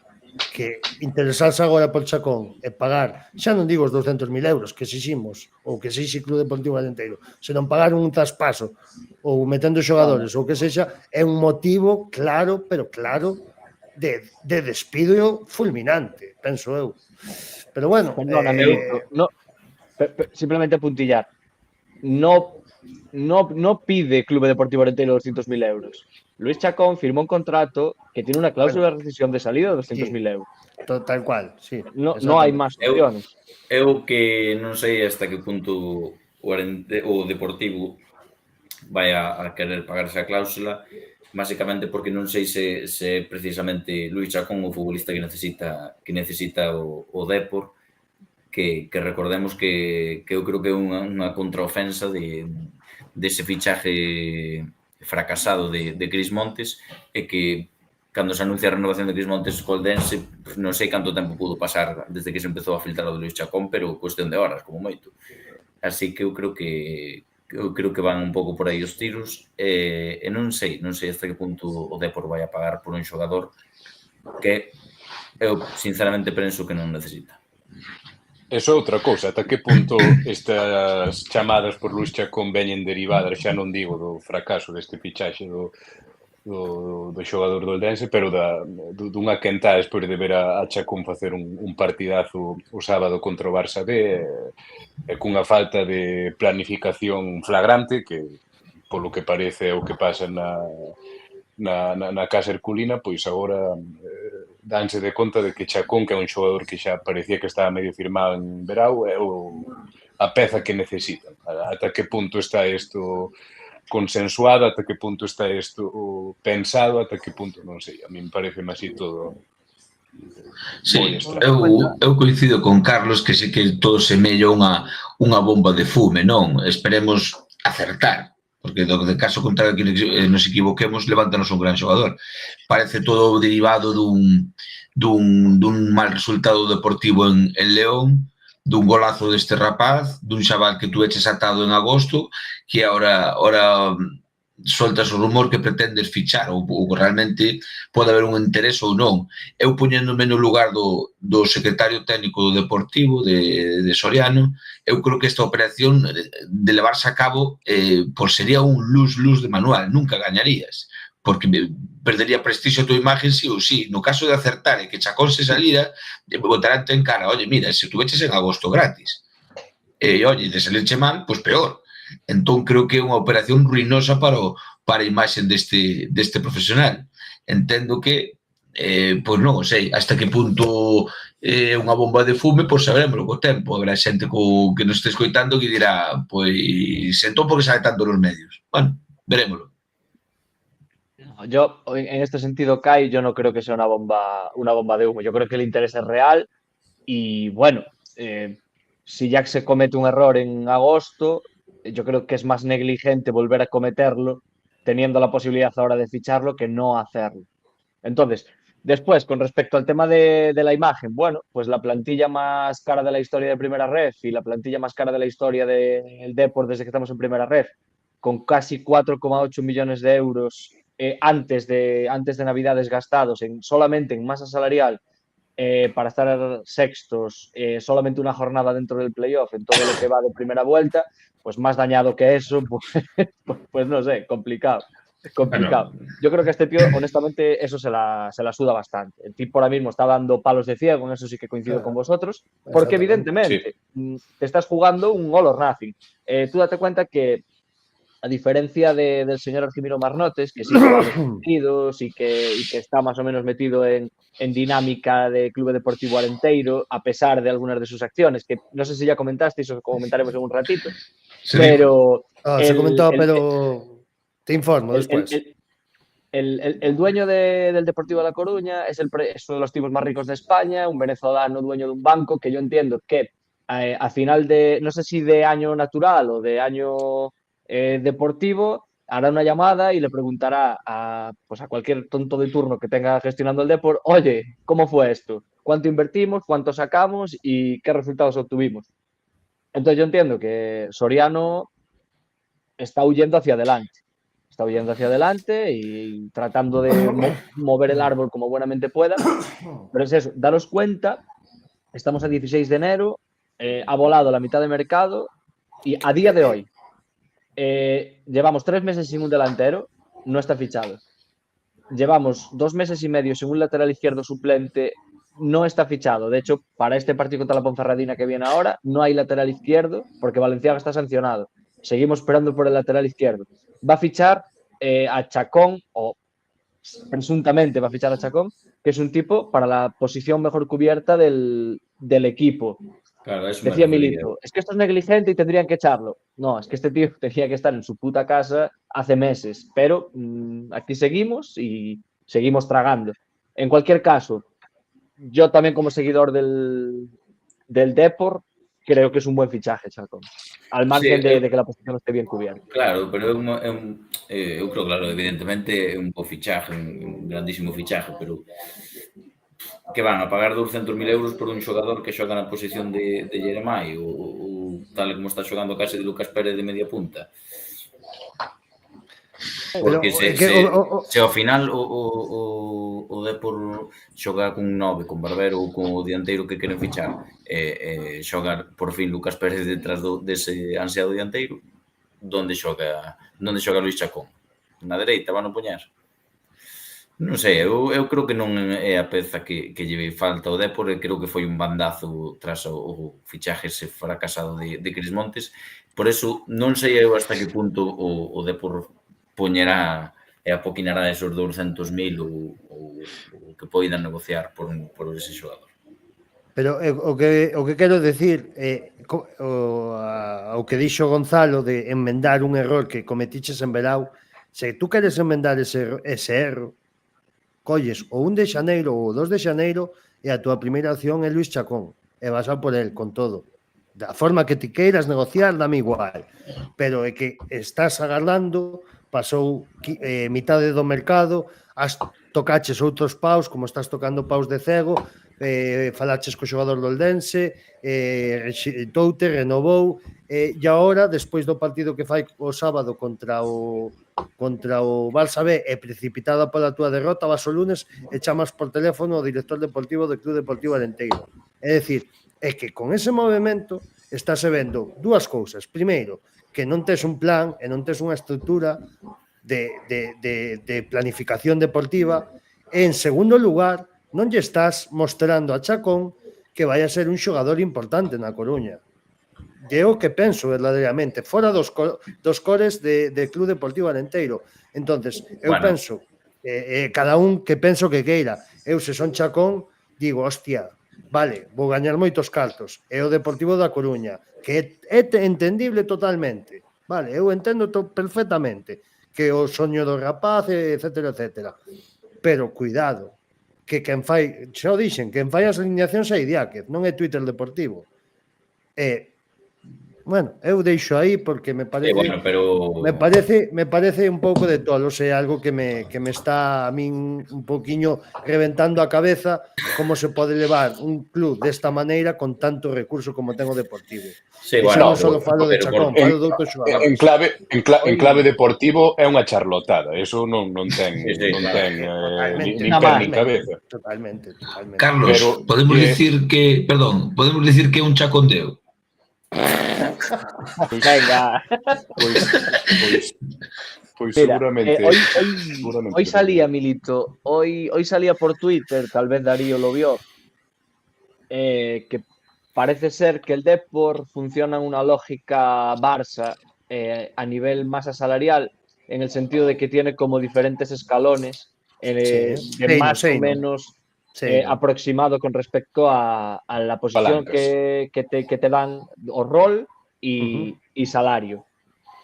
D: que interesarse agora por Chacón e pagar, xa non digo os 200.000 euros que exiximos, ou que exixe Club Deportivo Arenteiro, senón pagar un traspaso ou metendo xogadores ou que sexa, é un motivo claro, pero claro, de despido fulminante, penso eu. Pero bueno,
J: simplemente puntillar. No pide Club Deportivo Arenteiro 200.000 euros. Luis Chacón firmó un contrato que tiene una cláusula de rescisión de salida de 200.000 euros.
D: Tal cual, sí.
J: No hai máis opciones.
B: Eu que non sei hasta que punto o Deportivo vai a querer pagar esa cláusula, básicamente porque non sei se precisamente Luis Chacón o futbolista que necesita o Depor, que recordemos que eu creo que é unha contraofensa dese fichaje fracasado de Cris Montes, e que cando se anuncia a renovación de Cris Montes Coldense, non sei canto tempo pudo pasar desde que se empezou a filtrar o de Luís Chacón, pero cuestión de horas, como moito. Así que eu creo que van un pouco por aí os tiros, e non sei hasta que punto o Depor vai a pagar por un xogador que eu sinceramente penso que non necesita.
E: Eso é outra cousa, ata que punto estas chamadas por Luís Chacón veñen derivadas, xa non digo do fracaso deste fichaxe do xogador do Eldense, pero dunha quentada despois de ver a Chacón facer un partidazo o sábado contra o Barça B, e cunha falta de planificación flagrante, que polo que parece é o que pasa na Casa Herculina, pois agora danse de conta de que Chacón, que é un xogador que xa parecía que estaba medio firmado en verao, é a peza que necesitan. Ata que punto está isto consensuado, ata que punto está isto pensado, ata que punto, non sei, a mí me parece así todo.
H: Sí, eu coincido con Carlos que sei que todo semella unha bomba de fume, non? Esperemos acertar, porque do caso contrario que nos equivoquemos, levántanos un gran xogador. Parece todo derivado dun mal resultado deportivo en León, dun golazo deste rapaz, dun xaval que tú eches atado en agosto, que ahora soltas o rumor que pretendes fichar, ou realmente pode haber un interés ou non. Eu poñéndome no lugar do secretario técnico do Deportivo, de Soriano, eu creo que esta operación de levarse a cabo sería un luz de manual, nunca gañarías, porque perdería prestixio a tua imagen sí ou sí. No caso de acertar e que Chacón se salira, botarante en cara, oye, mira, se tu veches en agosto gratis, e, oye, de salirche mal, pois peor. Entón, creo que é unha operación ruinosa para a imaxe deste profesional. Entendo que, pois non sei, hasta que punto é unha bomba de fume, pois saberemos co tempo. Habrá xente que nos este escoitando que dirá, pois, entón porque sabe tanto nos medios. Bueno, verémoslo.
J: Yo, en este sentido, Kai, yo no creo que sea una bomba de humo. Yo creo que el interés es real y, bueno, si ya se comete un error en agosto, yo creo que es más negligente volver a cometerlo teniendo la posibilidad ahora de ficharlo que no hacerlo. Entonces, después, con respecto al tema de la imagen, bueno, pues la plantilla más cara de la historia de Primera Ref y la plantilla más cara de la historia del Depor desde que estamos en Primera Ref, con casi 4,8 millones de euros antes de Navidades gastados solamente en masa salarial para estar sextos, solamente una jornada dentro del playoff en todo lo que va de primera vuelta, pues más dañado que eso, pues no sé, complicado. Bueno. Yo creo que este tío, honestamente, eso se la suda bastante. El tipo ahora mismo está dando palos de ciego, en eso sí que coincido con vosotros, porque evidentemente te estás jugando un all or nothing. Tú date cuenta que a diferencia del señor Argimiro Marnotes, que sí que va a los partidos y que está más o menos metido en dinámica de Club Deportivo Arenteiro, a pesar de algunas de sus acciones, que no sé si ya comentasteis o comentaremos en un ratito, sí. Pero...
D: se comentó, pero te informo después.
J: El dueño del Deportivo de La Coruña es uno de los tipos más ricos de España, un venezolano dueño de un banco que yo entiendo que a final de, no sé si de año natural o de año... deportivo, hará una llamada y le preguntará a cualquier tonto de turno que tenga gestionando el Depor, oye, ¿cómo fue esto? ¿Cuánto invertimos? ¿Cuánto sacamos? ¿Y qué resultados obtuvimos? Entonces yo entiendo que Soriano está huyendo hacia adelante y tratando de mover el árbol como buenamente pueda, pero es eso, daros cuenta, estamos a 16 de enero, ha volado la mitad de mercado y a día de hoy llevamos 3 meses sin un delantero, no está fichado. Llevamos 2 meses y medio sin un lateral izquierdo suplente, no está fichado. De hecho, para este partido contra la Ponferradina que viene ahora, no hay lateral izquierdo porque Valenciaga está sancionado. Seguimos esperando por el lateral izquierdo. Va a fichar a Chacón, o presuntamente va a fichar a Chacón, que es un tipo para la posición mejor cubierta del equipo.
B: Claro, eso
J: decía Milito, es que esto es negligente y tendrían que echarlo. No, es que este tío tenía que estar en su puta casa hace meses, pero aquí seguimos y seguimos tragando. En cualquier caso, yo también como seguidor del Depor, creo que es un buen fichaje, Chacón. Al margen de que la posición esté bien cubierta.
B: Claro, pero eu creo, claro, evidentemente é un bo fichaje, un grandísimo fichaje, pero que van a pagar 200.000 euros por un xogador que xoga na posición de Jeremai ou tal como está xogando case de Lucas Pérez de media punta. Porque se ao final o Depor xoga cun 9, con Barbero ou con o dianteiro que queren fichar, xogar por fin Lucas Pérez detrás dese ansiado dianteiro, onde xoga Luís Chacón? Na dereita van a poñer? Non sei, eu creo que non é a peza que lle falta ao Depor, e creo que foi un bandazo tras o fichaje ese fracasado de Cris Montes. Por eso non sei eu hasta que punto o Depor poñerá e apoquinará esos 200.000 ou que poidan negociar por ese xogador.
D: Pero o que quero decir o que dixo Gonzalo de enmendar un error que cometiches en Verao, se tú queres enmendar ese erro, colles o 1 de xaneiro ou o 2 de xaneiro e a túa primeira opción é Luís Chacón e vas a por el con todo. Da forma que ti queiras negociar, dame igual. Pero é que estás agardando, pasou mitade do mercado, tocaches outros paus, como estás tocando paus de cego, falaches co xogador do Eldense, Toute renovou, e agora, despois do partido que fai o sábado contra o Barça B e precipitada pola túa derrota, vas o lunes e chamas por teléfono ao director deportivo do Club Deportivo Arenteiro. É dicir, é que con ese movimento estás vendo dúas cousas. Primeiro, que non tes un plan e non tes unha estrutura de planificación deportiva, e en segundo lugar, non lle estás mostrando a Chacón que vai a ser un xogador importante na Coruña. E o que penso verdadeiramente, fora dos cores de Club Deportivo Arenteiro. Entonces, eu penso, cada un que penso que queira, eu se son Chacón, digo, hostia, vale, vou gañar moitos cartos, é o Deportivo da Coruña, que é entendible totalmente, vale, eu entendo perfectamente que o soño do rapaz, etcétera, etcétera, pero cuidado, que quen fai, xa o dixen, quen fai as alineacións é Idiáquez, non é Twitter Deportivo. Bueno, eu deixo aí porque me parece me parece un pouco de tolos, é algo que me está a min un poquinho reventando a cabeza, como se pode levar un club desta maneira con tanto recurso como ten o Deportivo.
B: Sí, bueno,
D: non só falo de Chacón, falo de outros xogadores.
E: En clave deportivo é unha charlotada, eso non ten nin pé nin cabeza.
D: Totalmente.
H: Carlos, podemos dicir que é un chacondeo.
J: Venga.
E: Pois seguramente.
J: Hoy salía, Milito, hoy salía por Twitter, tal vez Darío lo vio, que parece ser que el Depor funciona en una lógica Barça a nivel masa salarial, en el sentido de que tiene como diferentes escalones de más o menos aproximado con respecto a la posición que te dan o rol y salario.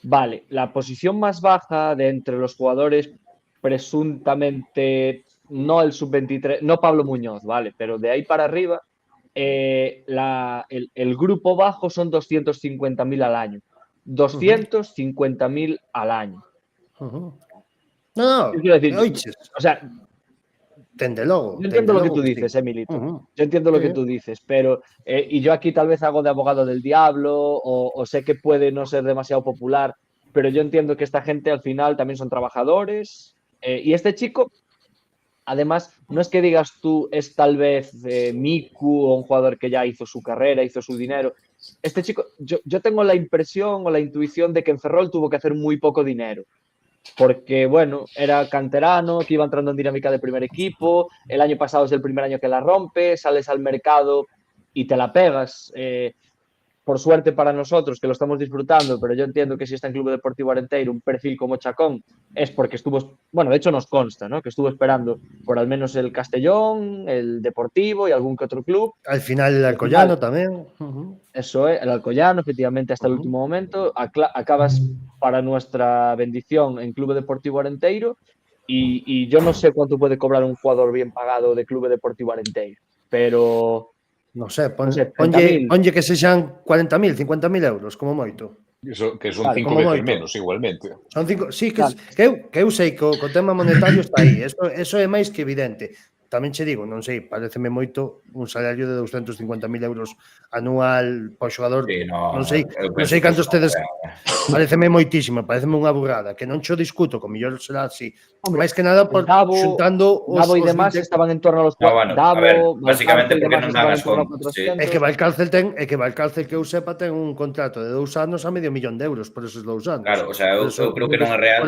J: Vale, la posición más baja de entre los jugadores presuntamente, no el sub-23, no Pablo Muñoz, vale, pero de ahí para arriba, el grupo bajo son 250.000 al año. 250.000 al año.
D: No,
J: quiero decir, o sea,
D: tende logo.
J: Yo entiendo lo que tú dices, Emilito. Yo entiendo lo que tú dices, pero y yo aquí tal vez hago de abogado del diablo o sé que puede no ser demasiado popular, pero yo entiendo que esta gente al final también son trabajadores y este chico, además, no es que digas tú es tal vez Miku o un jugador que ya hizo su carrera, hizo su dinero. Este chico, yo tengo la impresión o la intuición de que en Ferrol tuvo que hacer muy poco dinero. Porque, bueno, era canterano, que iba entrando en dinámica de primer equipo, el año pasado es el primer año que la rompe, sales al mercado y te la pegas. Por suerte para nosotros, que lo estamos disfrutando, pero yo entiendo que si está en Club Deportivo Arenteiro un perfil como Chacón, es porque estuvo, bueno, de hecho nos consta, ¿no? Que estuvo esperando por al menos el Castellón, el Deportivo y algún que otro club.
D: Al final el Alcoyano también.
J: Eso es, el Alcoyano, efectivamente, hasta el último momento. Acabas para nuestra bendición en Club Deportivo Arenteiro y yo no sé cuánto puede cobrar un jugador bien pagado de Club Deportivo Arenteiro, pero
D: Non sei, ponlle que sexan 40.000, 50.000 euros, como moito.
A: Iso, que son 5 veces menos, igualmente.
D: Son 5, sí, que eu sei que o tema monetario está aí, eso é máis que evidente. Tamén che digo, non sei, pareceme moito un salario de 250.000 euros anual para o xogador, non sei cantos tedes, pareceme moitísimo, pareceme unha burrada, que non xo discuto, con mellor será así, máis que nada por xuntando os...
J: Davo e demás estaban en torno a los...
B: Davo, basicamente porque non dan as contas.
D: É que Valcárcel que eu sepa ten un contrato de 2 anos a medio millón de euros por esos 2 anos.
B: Claro, o sea, eu creo que non é real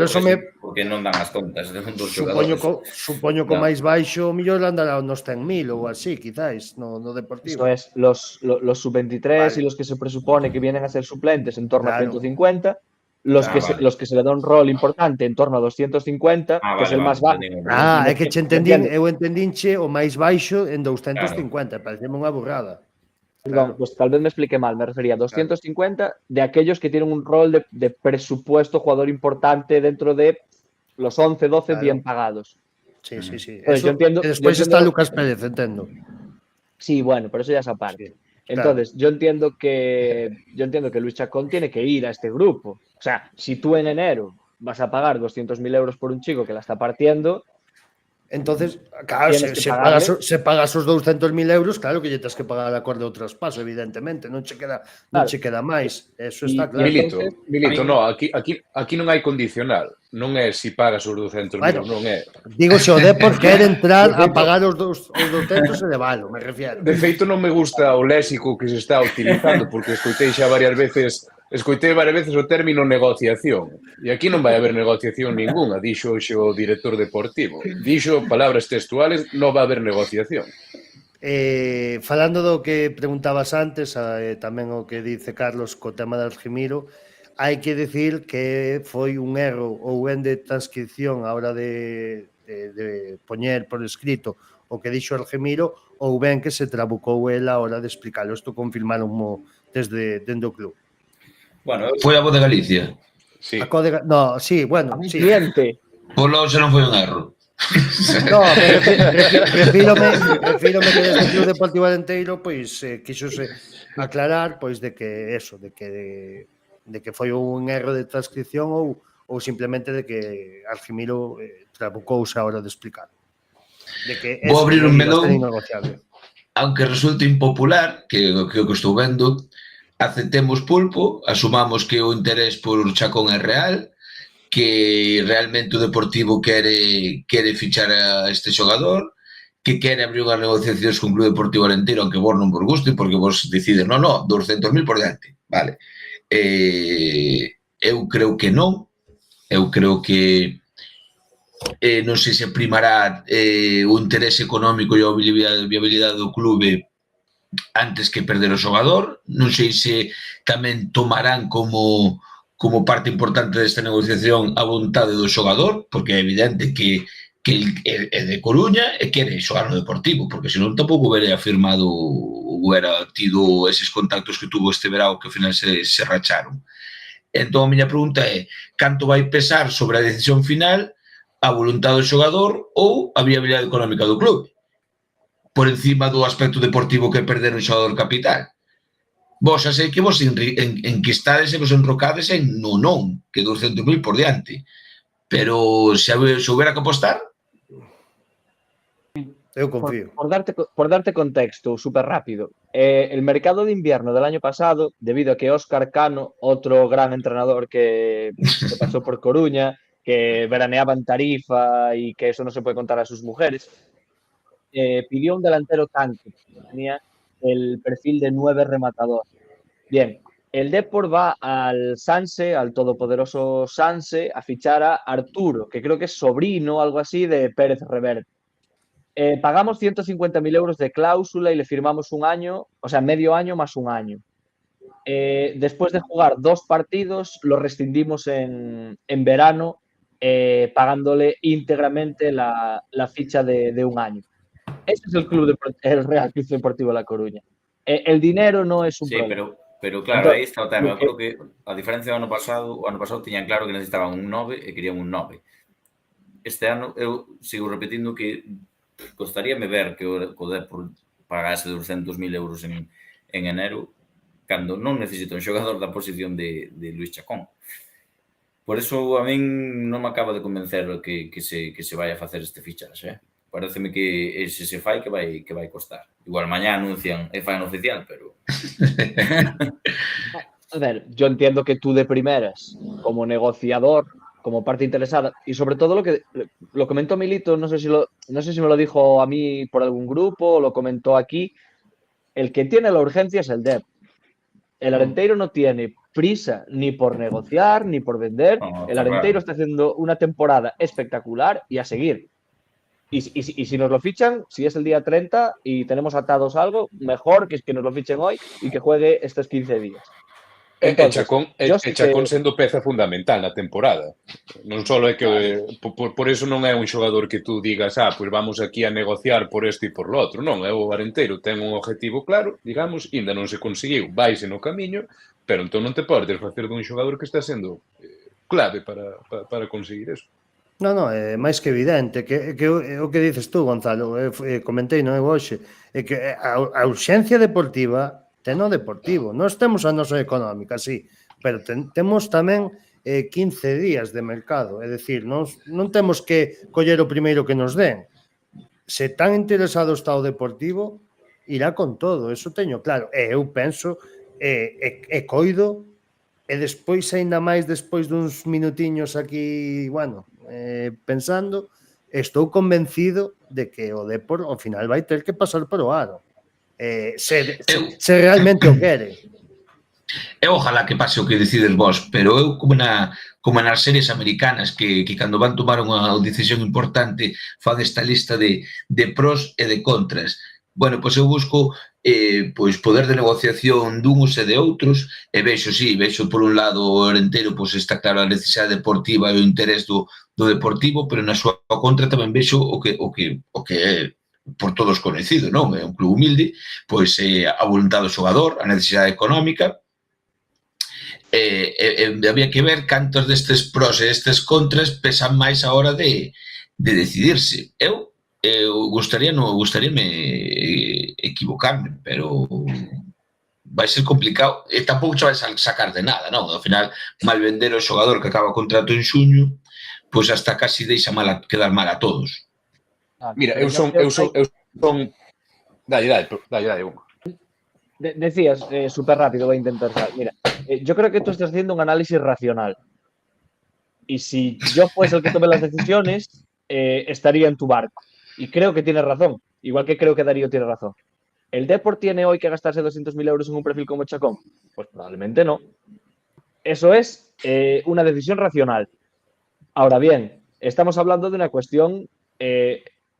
B: porque non dan as contas de un dos xogadores.
D: Supoño que o máis baixo millón andará unos 100.000 ou así, quizás, no Deportivo.
J: Esto es, los sub-23 y los que se presupone que vienen a ser suplentes en torno a 150, los que se le da un rol importante en torno a 250, que es el más bajo.
D: É que eu entendinche o máis baixo en 250, pareceme unha burrada.
J: Perdón, pues tal vez me expliqué mal, me refería a 250 de aquellos que tienen un rol de presupuesto jugador importante dentro de los 11, 12 bien pagados.
D: Sí.
J: Pues yo entiendo,
D: después está Lucas Pérez, entiendo.
J: Sí, bueno, pero eso ya es aparte. Entonces, yo entiendo que Luis Chacón tiene que ir a este grupo. O sea, si tú en enero vas a pagar 200.000 euros por un chico que la está partiendo,
D: entonces, claro, se pagas os 200.000 euros, claro que lle tens que pagar a acordo ao traspaso, evidentemente, non che queda máis, eso está claro.
A: Milito, no, aquí non hai condicional, non é si pagas os 200.000, non é.
D: Digo, se o Depor quere entrar a pagar os 200 e levalo, me refiero.
A: De feito, non me gusta o léxico que se está utilizando, porque escoitei varias veces o término negociación. E aquí non vai haber negociación ninguna, dixo o director deportivo. Dixo palabras textuales, non vai haber negociación.
D: Falando do que preguntabas antes, tamén o que dice Carlos co tema de Argimiro, hai que decir que foi un erro ou ben de transcripción a hora de poñer por escrito o que dixo Argimiro ou ben que se trabucou el a hora de explicarlo. Isto confirmaronmo desde o club.
H: Bueno, foi a Voz de Galicia.
D: Sí. No, sí, bueno, sí.
J: Cliente.
H: Polo se non foi un erro.
D: No, refírome que desde o Club Deportivo Arenteiro pois quixose aclarar pois de que eso, de que foi un erro de transcripción ou simplemente de que Argimiro trabucouse a hora de explicar. De que
H: vou abrir un melón, aunque resulte impopular, que o que estou vendo, aceptemos pulpo, asumamos que o interés por Chacón é real, que realmente o Deportivo quere fichar a este xogador, que quere abrir unhas negociacións con o Club Deportivo Arenteiro, aunque vos non vos guste, porque vos decides, non, 200.000 por diante, vale. Eu creo que non, eu creo que non sei se primará o interés económico e a viabilidade do clube antes que perder o xogador, non sei se tamén tomarán como parte importante desta negociación a vontade do xogador, porque é evidente que é de Coruña e quere xogar no Deportivo, porque senón tampouco hubiera firmado ou hubiera tido eses contactos que tuvo este verao que ao final se racharon. Entón a miña pregunta é, canto vai pesar sobre a decisión final a voluntade do xogador ou a viabilidade económica do clube? Por encima do aspecto deportivo que perder un xogador capital. Vos xa sei que vos enquistades e vos enrocades en non, que 200.000 por diante. Pero se houbera que apostar...
D: Eu confío.
J: Por darte contexto, súper rápido. El mercado de invierno del año pasado, debido a que Óscar Cano, otro gran entrenador que pasó por Coruña, que veraneaba en Tarifa y que eso no se puede contar a sus mujeres, pidió un delantero tanque, que tenía el perfil de 9 rematador. Bien, el Depor va al Sanse, al todopoderoso Sanse, a fichar a Arturo, que creo que es sobrino o algo así de Pérez Reverte. Pagamos 150.000 euros de cláusula y le firmamos un año, o sea, medio año más un año. Después de jugar 2 partidos, lo rescindimos en verano, pagándole íntegramente la ficha de un año. Ese es el Real Club Deportivo La Coruña. El dinero no es un problema.
B: Pero claro, aí está o tema. Eu creo que, a diferencia do ano pasado tiñan claro que necesitaban un 9 e querían un 9. Este ano, eu sigo repetindo que gostaríame ver que o Depor pagase 200.000 euros en enero, cando non necesita un xogador da posición de Luís Chacón. Por eso a min non me acaba de convencer que se vai a facer este fichaxe. Pareceme que se fai que vai costar. Igual mañá anuncian e fan oficial, pero...
J: A ver, yo entiendo que tú de primeras, como negociador, como parte interesada, y sobre todo lo comentó Milito, no sé si me lo dijo a mí por algún grupo o lo comentó aquí, el que tiene la urgencia es el Dep. El Arenteiro no tiene prisa ni por negociar ni por vender. El Arenteiro está haciendo una temporada espectacular y a seguir. Y si nos lo fichan, si es el día 30 y tenemos atados algo, mejor que nos lo fichen hoy y que juegue estos 15 días.
A: Entonces, Chacón sendo peza fundamental na temporada. Non só é que por eso non é un xogador que tú digas, pois vamos aquí a negociar por isto e por lo outro. Non, é o Arenteiro, ten un objetivo claro, digamos, ainda non se conseguiu, vaise no camiño, pero entón non te podes facer dun xogador que está sendo clave para conseguir eso.
D: Non, é máis que evidente que o que dices tú, Gonzalo, comentei non é hoxe, é que a urxencia deportiva ten o deportivo. Nós temos a nosa económica, sí, pero temos tamén 15 días de mercado, é dicir, non temos que coller o primeiro que nos den. Se tan interesado está o deportivo, irá con todo, eso teño claro. E eu penso, e coido, e despois, ainda máis despois duns minutiños aquí, bueno, pensando, estou convencido de que o Depor ao final vai ter que pasar por o aro. Se realmente o quere.
H: Ojalá que pase o que decides vos, pero eu como nas series americanas que cando van tomar unha decisión importante fan esta lista de pros e de contras. Bueno, pois eu busco pois poder de negociación duns e de outros e vexo por un lado o Arenteiro, pois está claro a necesidade deportiva e o interés do deportivo, pero na súa contra tamén vexo o que é por todos conhecido, non? É un club humilde, pois a voluntade do xogador, a necesidade económica, había que ver cantos destes pros e destes contras pesan máis a hora de decidirse. Eu gustaríame equivocarme, pero vai ser complicado e tampouco se vai sacar de nada, non? Ao final, mal vender o xogador que acaba o contrato en xuño, pois hasta casi deixa quedar mal a todos.
A: Mira, eu son... Dale,
J: Decías, súper rápido, voy a intentar. Mira, yo creo que tú estás haciendo un análisis racional. Y si yo fuese el que tome las decisiones, estaría en tu barco. Y creo que tienes razón. Igual que creo que Darío tiene razón. ¿El Depor tiene hoy que gastarse 200.000 euros en un perfil como Chacón? Pues probablemente no. Eso es una decisión racional. Ahora bien, estamos hablando de una cuestión...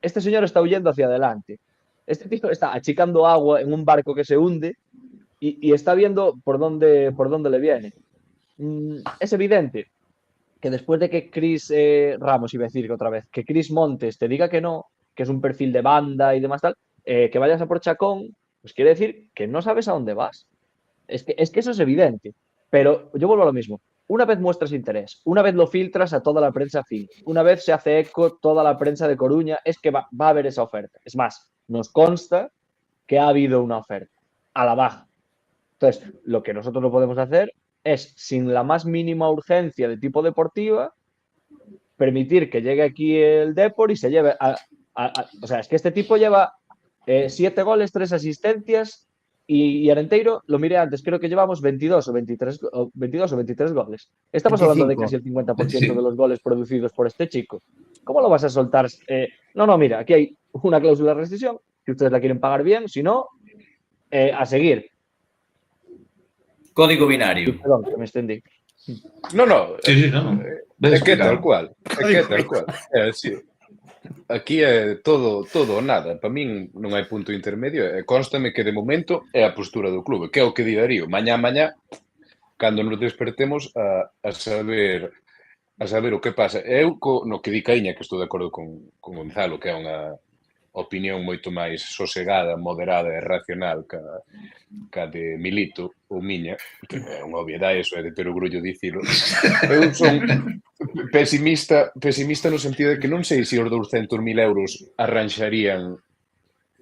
J: este señor está huyendo hacia adelante. Este tío está achicando agua en un barco que se hunde y está viendo por dónde le viene. Es evidente que después de que Chris Ramos, iba a decir que otra vez, que Chris Montes te diga que no, que es un perfil de banda y demás tal, que vayas a por Chacón, pues quiere decir que no sabes a dónde vas. Es que eso es evidente. Pero yo vuelvo a lo mismo. Una vez muestras interés, una vez lo filtras a toda la prensa afín, una vez se hace eco toda la prensa de Coruña, es que va a haber esa oferta. Es más, nos consta que ha habido una oferta a la baja. Entonces, lo que nosotros no podemos hacer es, sin la más mínima urgencia de tipo deportiva, permitir que llegue aquí el Depor y se lleve o sea, es que este tipo lleva 7 goles, 3 asistencias y Arenteiro, lo miré antes, creo que llevamos 22 o 23 goles. Estamos 25. Hablando de casi el 50% de los goles producidos por este chico. ¿Cómo lo vas a soltar? No, mira, aquí hay una cláusula de rescisión, si ustedes la quieren pagar bien, si no, a seguir.
B: Código binario.
J: Perdón, que me extendí.
A: No.
H: Sí, no.
A: É que tal cual. Sí. Aquí é todo ou nada. Para min non hai punto intermedio. Constame que de momento é a postura do clube, que é o que di Darío. Mañá, cando nos despertemos a saber o que pasa. Eu, no que di Caíña, que estou de acordo con Gonzalo, que é unha opinión moito máis sosegada, moderada e racional ca de Milito ou miña, que é unha obviedade, eso é de ter orgullo dicilo. Eu son pesimista no sentido de que non sei se os 200.000 euros arranxarían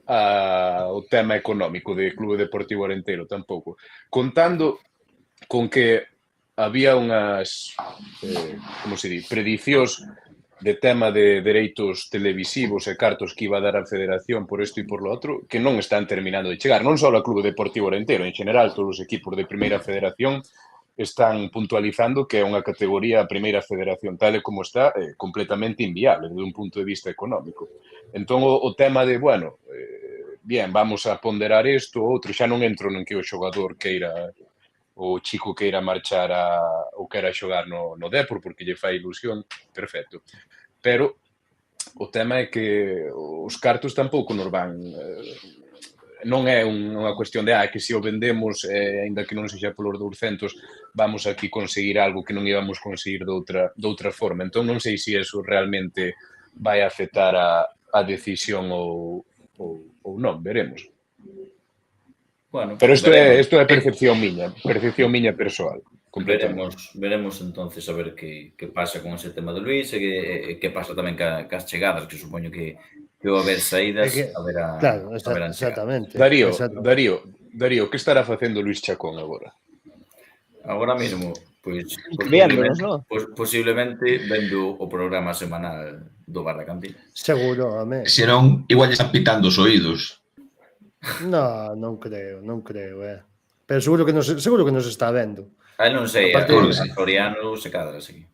A: o tema económico de Clube Deportivo Arenteiro tampouco, contando con que había unhas, como se di, predicións de tema de dereitos televisivos e cartos que iba a dar a Federación por isto e por lo outro, que non están terminando de chegar, non só a Clube Deportivo Arenteiro, en general todos os equipos de Primeira Federación están puntualizando que é unha categoría a Primeira Federación tal e como está completamente inviable desde un punto de vista económico. Entón o tema de, bueno, bien, vamos a ponderar isto, outro, xa non entro en que o xogador queira, o chico queira marchar ou queira xogar no Depor porque lle fai ilusión, perfecto. Pero o tema é que os cartos tampouco nos van... Non é unha cuestión de que se o vendemos, ainda que non sexa polos 200, vamos aquí conseguir algo que non íbamos conseguir de outra forma. Entón non sei se eso realmente vai afectar a decisión ou non, veremos.
B: Bueno,
A: pero isto é percepción miña persoal.
B: Veremos entonces a ver que pasa con ese tema de Luís e que pasa tamén cas chegadas, que supoño que va a haber saídas, haberá...
D: Claro, exactamente.
A: Darío, que estará facendo Luís Chacón agora?
B: Agora mesmo, pois posiblemente vendo o programa semanal do Bar da Cantina.
D: Seguro, amén.
H: Se non, igual lle están pitando os oídos.
D: Non creo, pero seguro que nos está vendo.
B: Non sei, a Floriano se cadra así.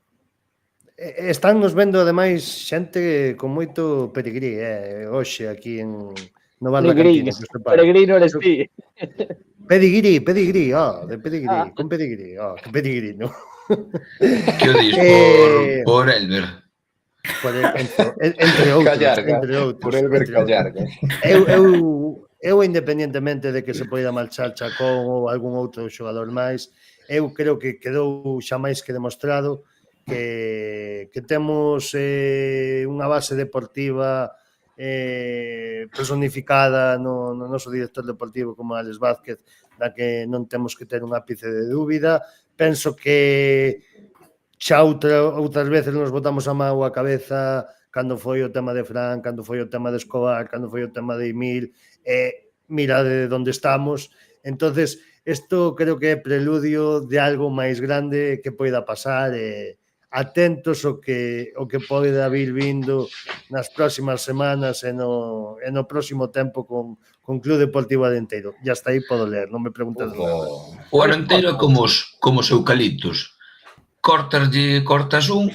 D: Están nos vendo ademais xente con moito pedigrí, hoxe aquí no Bar da Cantina.
J: Peregrino eres ti.
D: Pedigrí, de pedigrí, con pedigrí, que pedigrí, non?
H: Que o dis por Elber?
D: Entre outros.
A: Por Elber Callarga.
D: Eu, independientemente de que se poida marchar Chacón ou algún outro xogador máis, eu creo que quedou xa máis que demostrado que temos unha base deportiva personificada no noso director deportivo como Alex Vázquez, da que non temos que ter un ápice de dúbida. Penso que xa outras veces nos botamos a mão a cabeza cando foi o tema de Fran, cando foi o tema de Escobar, cando foi o tema de Emil, mira de onde estamos. Entonces, isto creo que é preludio de algo máis grande que poida pasar, atentos o que poida vir vindo nas próximas semanas e no próximo tempo con Club Deportivo Arenteiro. E hasta aí podo ler, non me preguntes nada.
H: O Arenteiro é como os eucaliptos. Cortas un,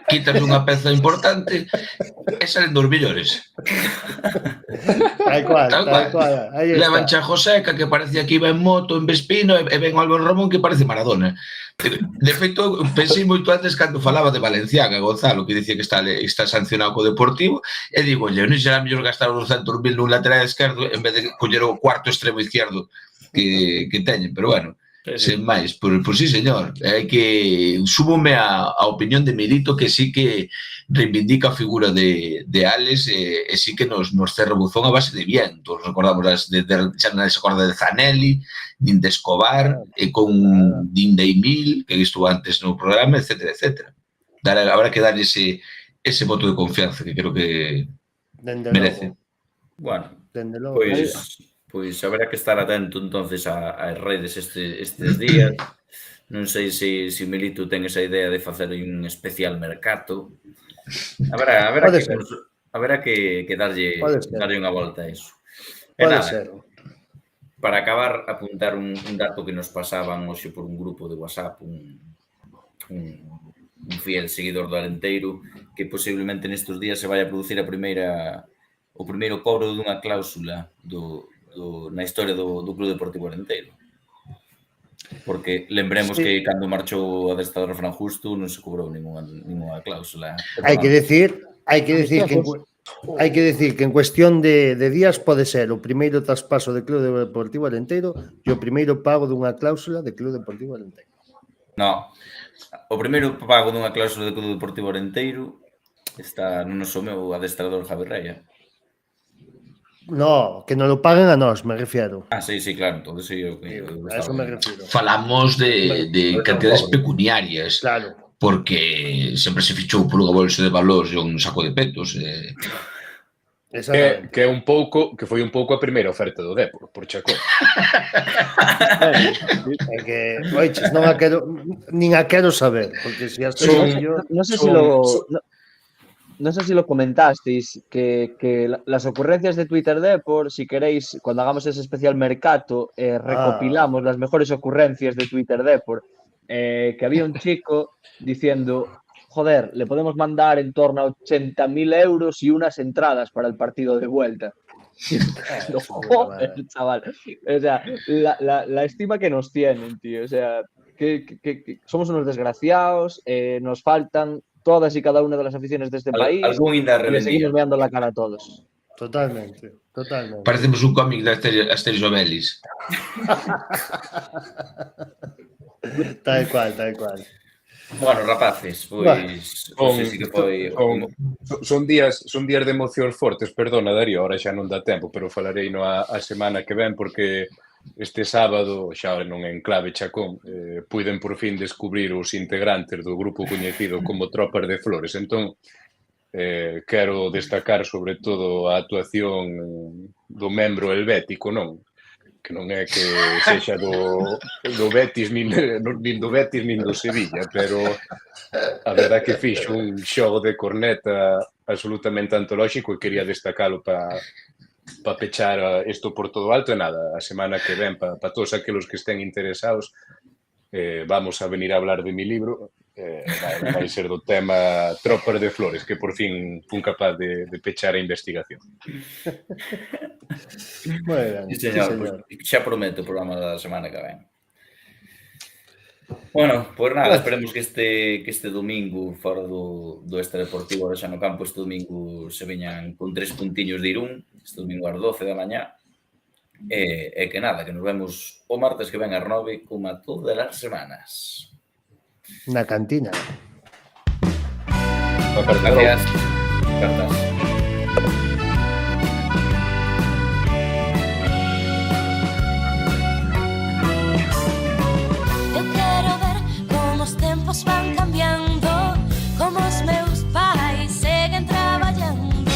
H: quitas unha peza importante e salen dos millores.
D: Tal cual.
H: Levan Chajo Seca, que parecía que iba en moto, en Vespino, e ven Álvaro Ramón, que parece Maradona. De feito, pensei moito antes cando falaba de Valenciaga, Gonzalo, que dicía que está sancionado co Deportivo, e digo, non será mellor gastar os 200.000 nun lateral esquerdo en vez de coller o cuarto extremo izquierdo que teñen, pero bueno, sen máis, pois sí, señor, é que súmome a opinión de Milito, que sí que reivindica a figura de Alex e sí que nos cerra o buzón a base de vientos. Recordamos xa non se acorda de Zanelli, nin de Escobar, nin de Emil, que estuvo antes no programa, etcétera, etcétera. Habrá que darle ese voto de confianza que creo que merece.
B: Bueno, pois haberá que estar atento entonces ás redes estes días. Non sei se Milito ten esa idea de facer un especial mercato. Haberá que darlle unha volta a iso. E nada, para acabar, apuntar un dato que nos pasaban hoxe por un grupo de WhatsApp, un fiel seguidor do Arenteiro, que posiblemente nestes días se vai a producir o primeiro cobro dunha cláusula na historia do Club Deportivo Arenteiro. Porque lembremos que cando marchou o adestrador Fran Justo non se cobrou ninguna cláusula.
D: Hai que decir que en cuestión de días pode ser o primeiro traspaso de Club Deportivo Arenteiro e o primeiro pago dunha cláusula de Club Deportivo Arenteiro.
B: No, o primeiro pago dunha cláusula de Club Deportivo Arenteiro está no noso meu adestrador Javi Reia.
D: No, que non lo paguen a nós, me refiero.
B: Sí, claro, entonces sí.
D: A eso me refiero.
H: Falamos de cantidades pecuniarias.
D: Claro.
H: Porque sempre se fichou por unha bolsa de valores e un saco de petos.
A: Que foi un pouco a primeira oferta do Depor, por Chacón.
D: É que, oiches, nin a quero saber, porque se as
J: No sé si lo comentasteis, que las ocurrencias de Twitter Depor, si queréis, cuando hagamos ese especial mercato, recopilamos las mejores ocurrencias de Twitter Depor. Que había un chico diciendo, joder, le podemos mandar en torno a 80.000 euros y unas entradas para el partido de vuelta. Joder, chaval. O sea, la estima que nos tienen, tío. O sea, que somos unos desgraciados, nos faltan todas y cada una de las aficiones de este país y le seguimos meando la cara a todos.
D: Totalmente.
H: Parecemos un cómic de Asterix Obelix.
D: Tal cual.
B: Bueno, rapaces, pois sí que foi...
A: Son días de emocións fortes, perdona, Darío, ahora xa non dá tempo, pero falarei a semana que ven, porque este sábado, xa non en clave Chacón, puiden por fin descubrir os integrantes do grupo coñecido como Tropas de Flores. Entón, quero destacar sobre todo a actuación do membro helvético, non? Que non é que sexa do Betis nin do Betis nin do Sevilla, pero a verdade que fixo un xogo de corneta absolutamente antolóxico e quería destacalo para pechar isto por todo alto. E nada, a semana que ven, para todos aqueles que estén interesados, vamos a venir a hablar de mi libro, vai ser do tema Tropas de Flores, que por fin fun capaz de pechar a investigación.
D: Moi ben,
B: sí, señor. Pues, xa prometo o programa da semana que ven. Bueno, pois nada, esperemos que este domingo fora do extradeportivo de Xa no Campo, este domingo se veñan con 3 puntiños de Irún, este domingo ás 12 da mañá, e que nada, que nos vemos o martes que ven ás 9 como a todas as semanas.
D: Na cantina.
B: Gracias. Cartas.
K: Eu quero ver como os tempos van cambiando, como os meus pais seguen traballando,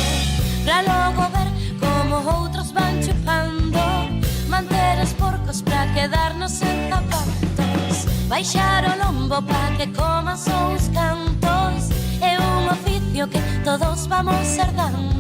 K: pra logo ver como outros van chupando, manter os porcos pra quedarnos en zapatos, baixar o lombo pa que comas os cantos, é un oficio que todos vamos herdando.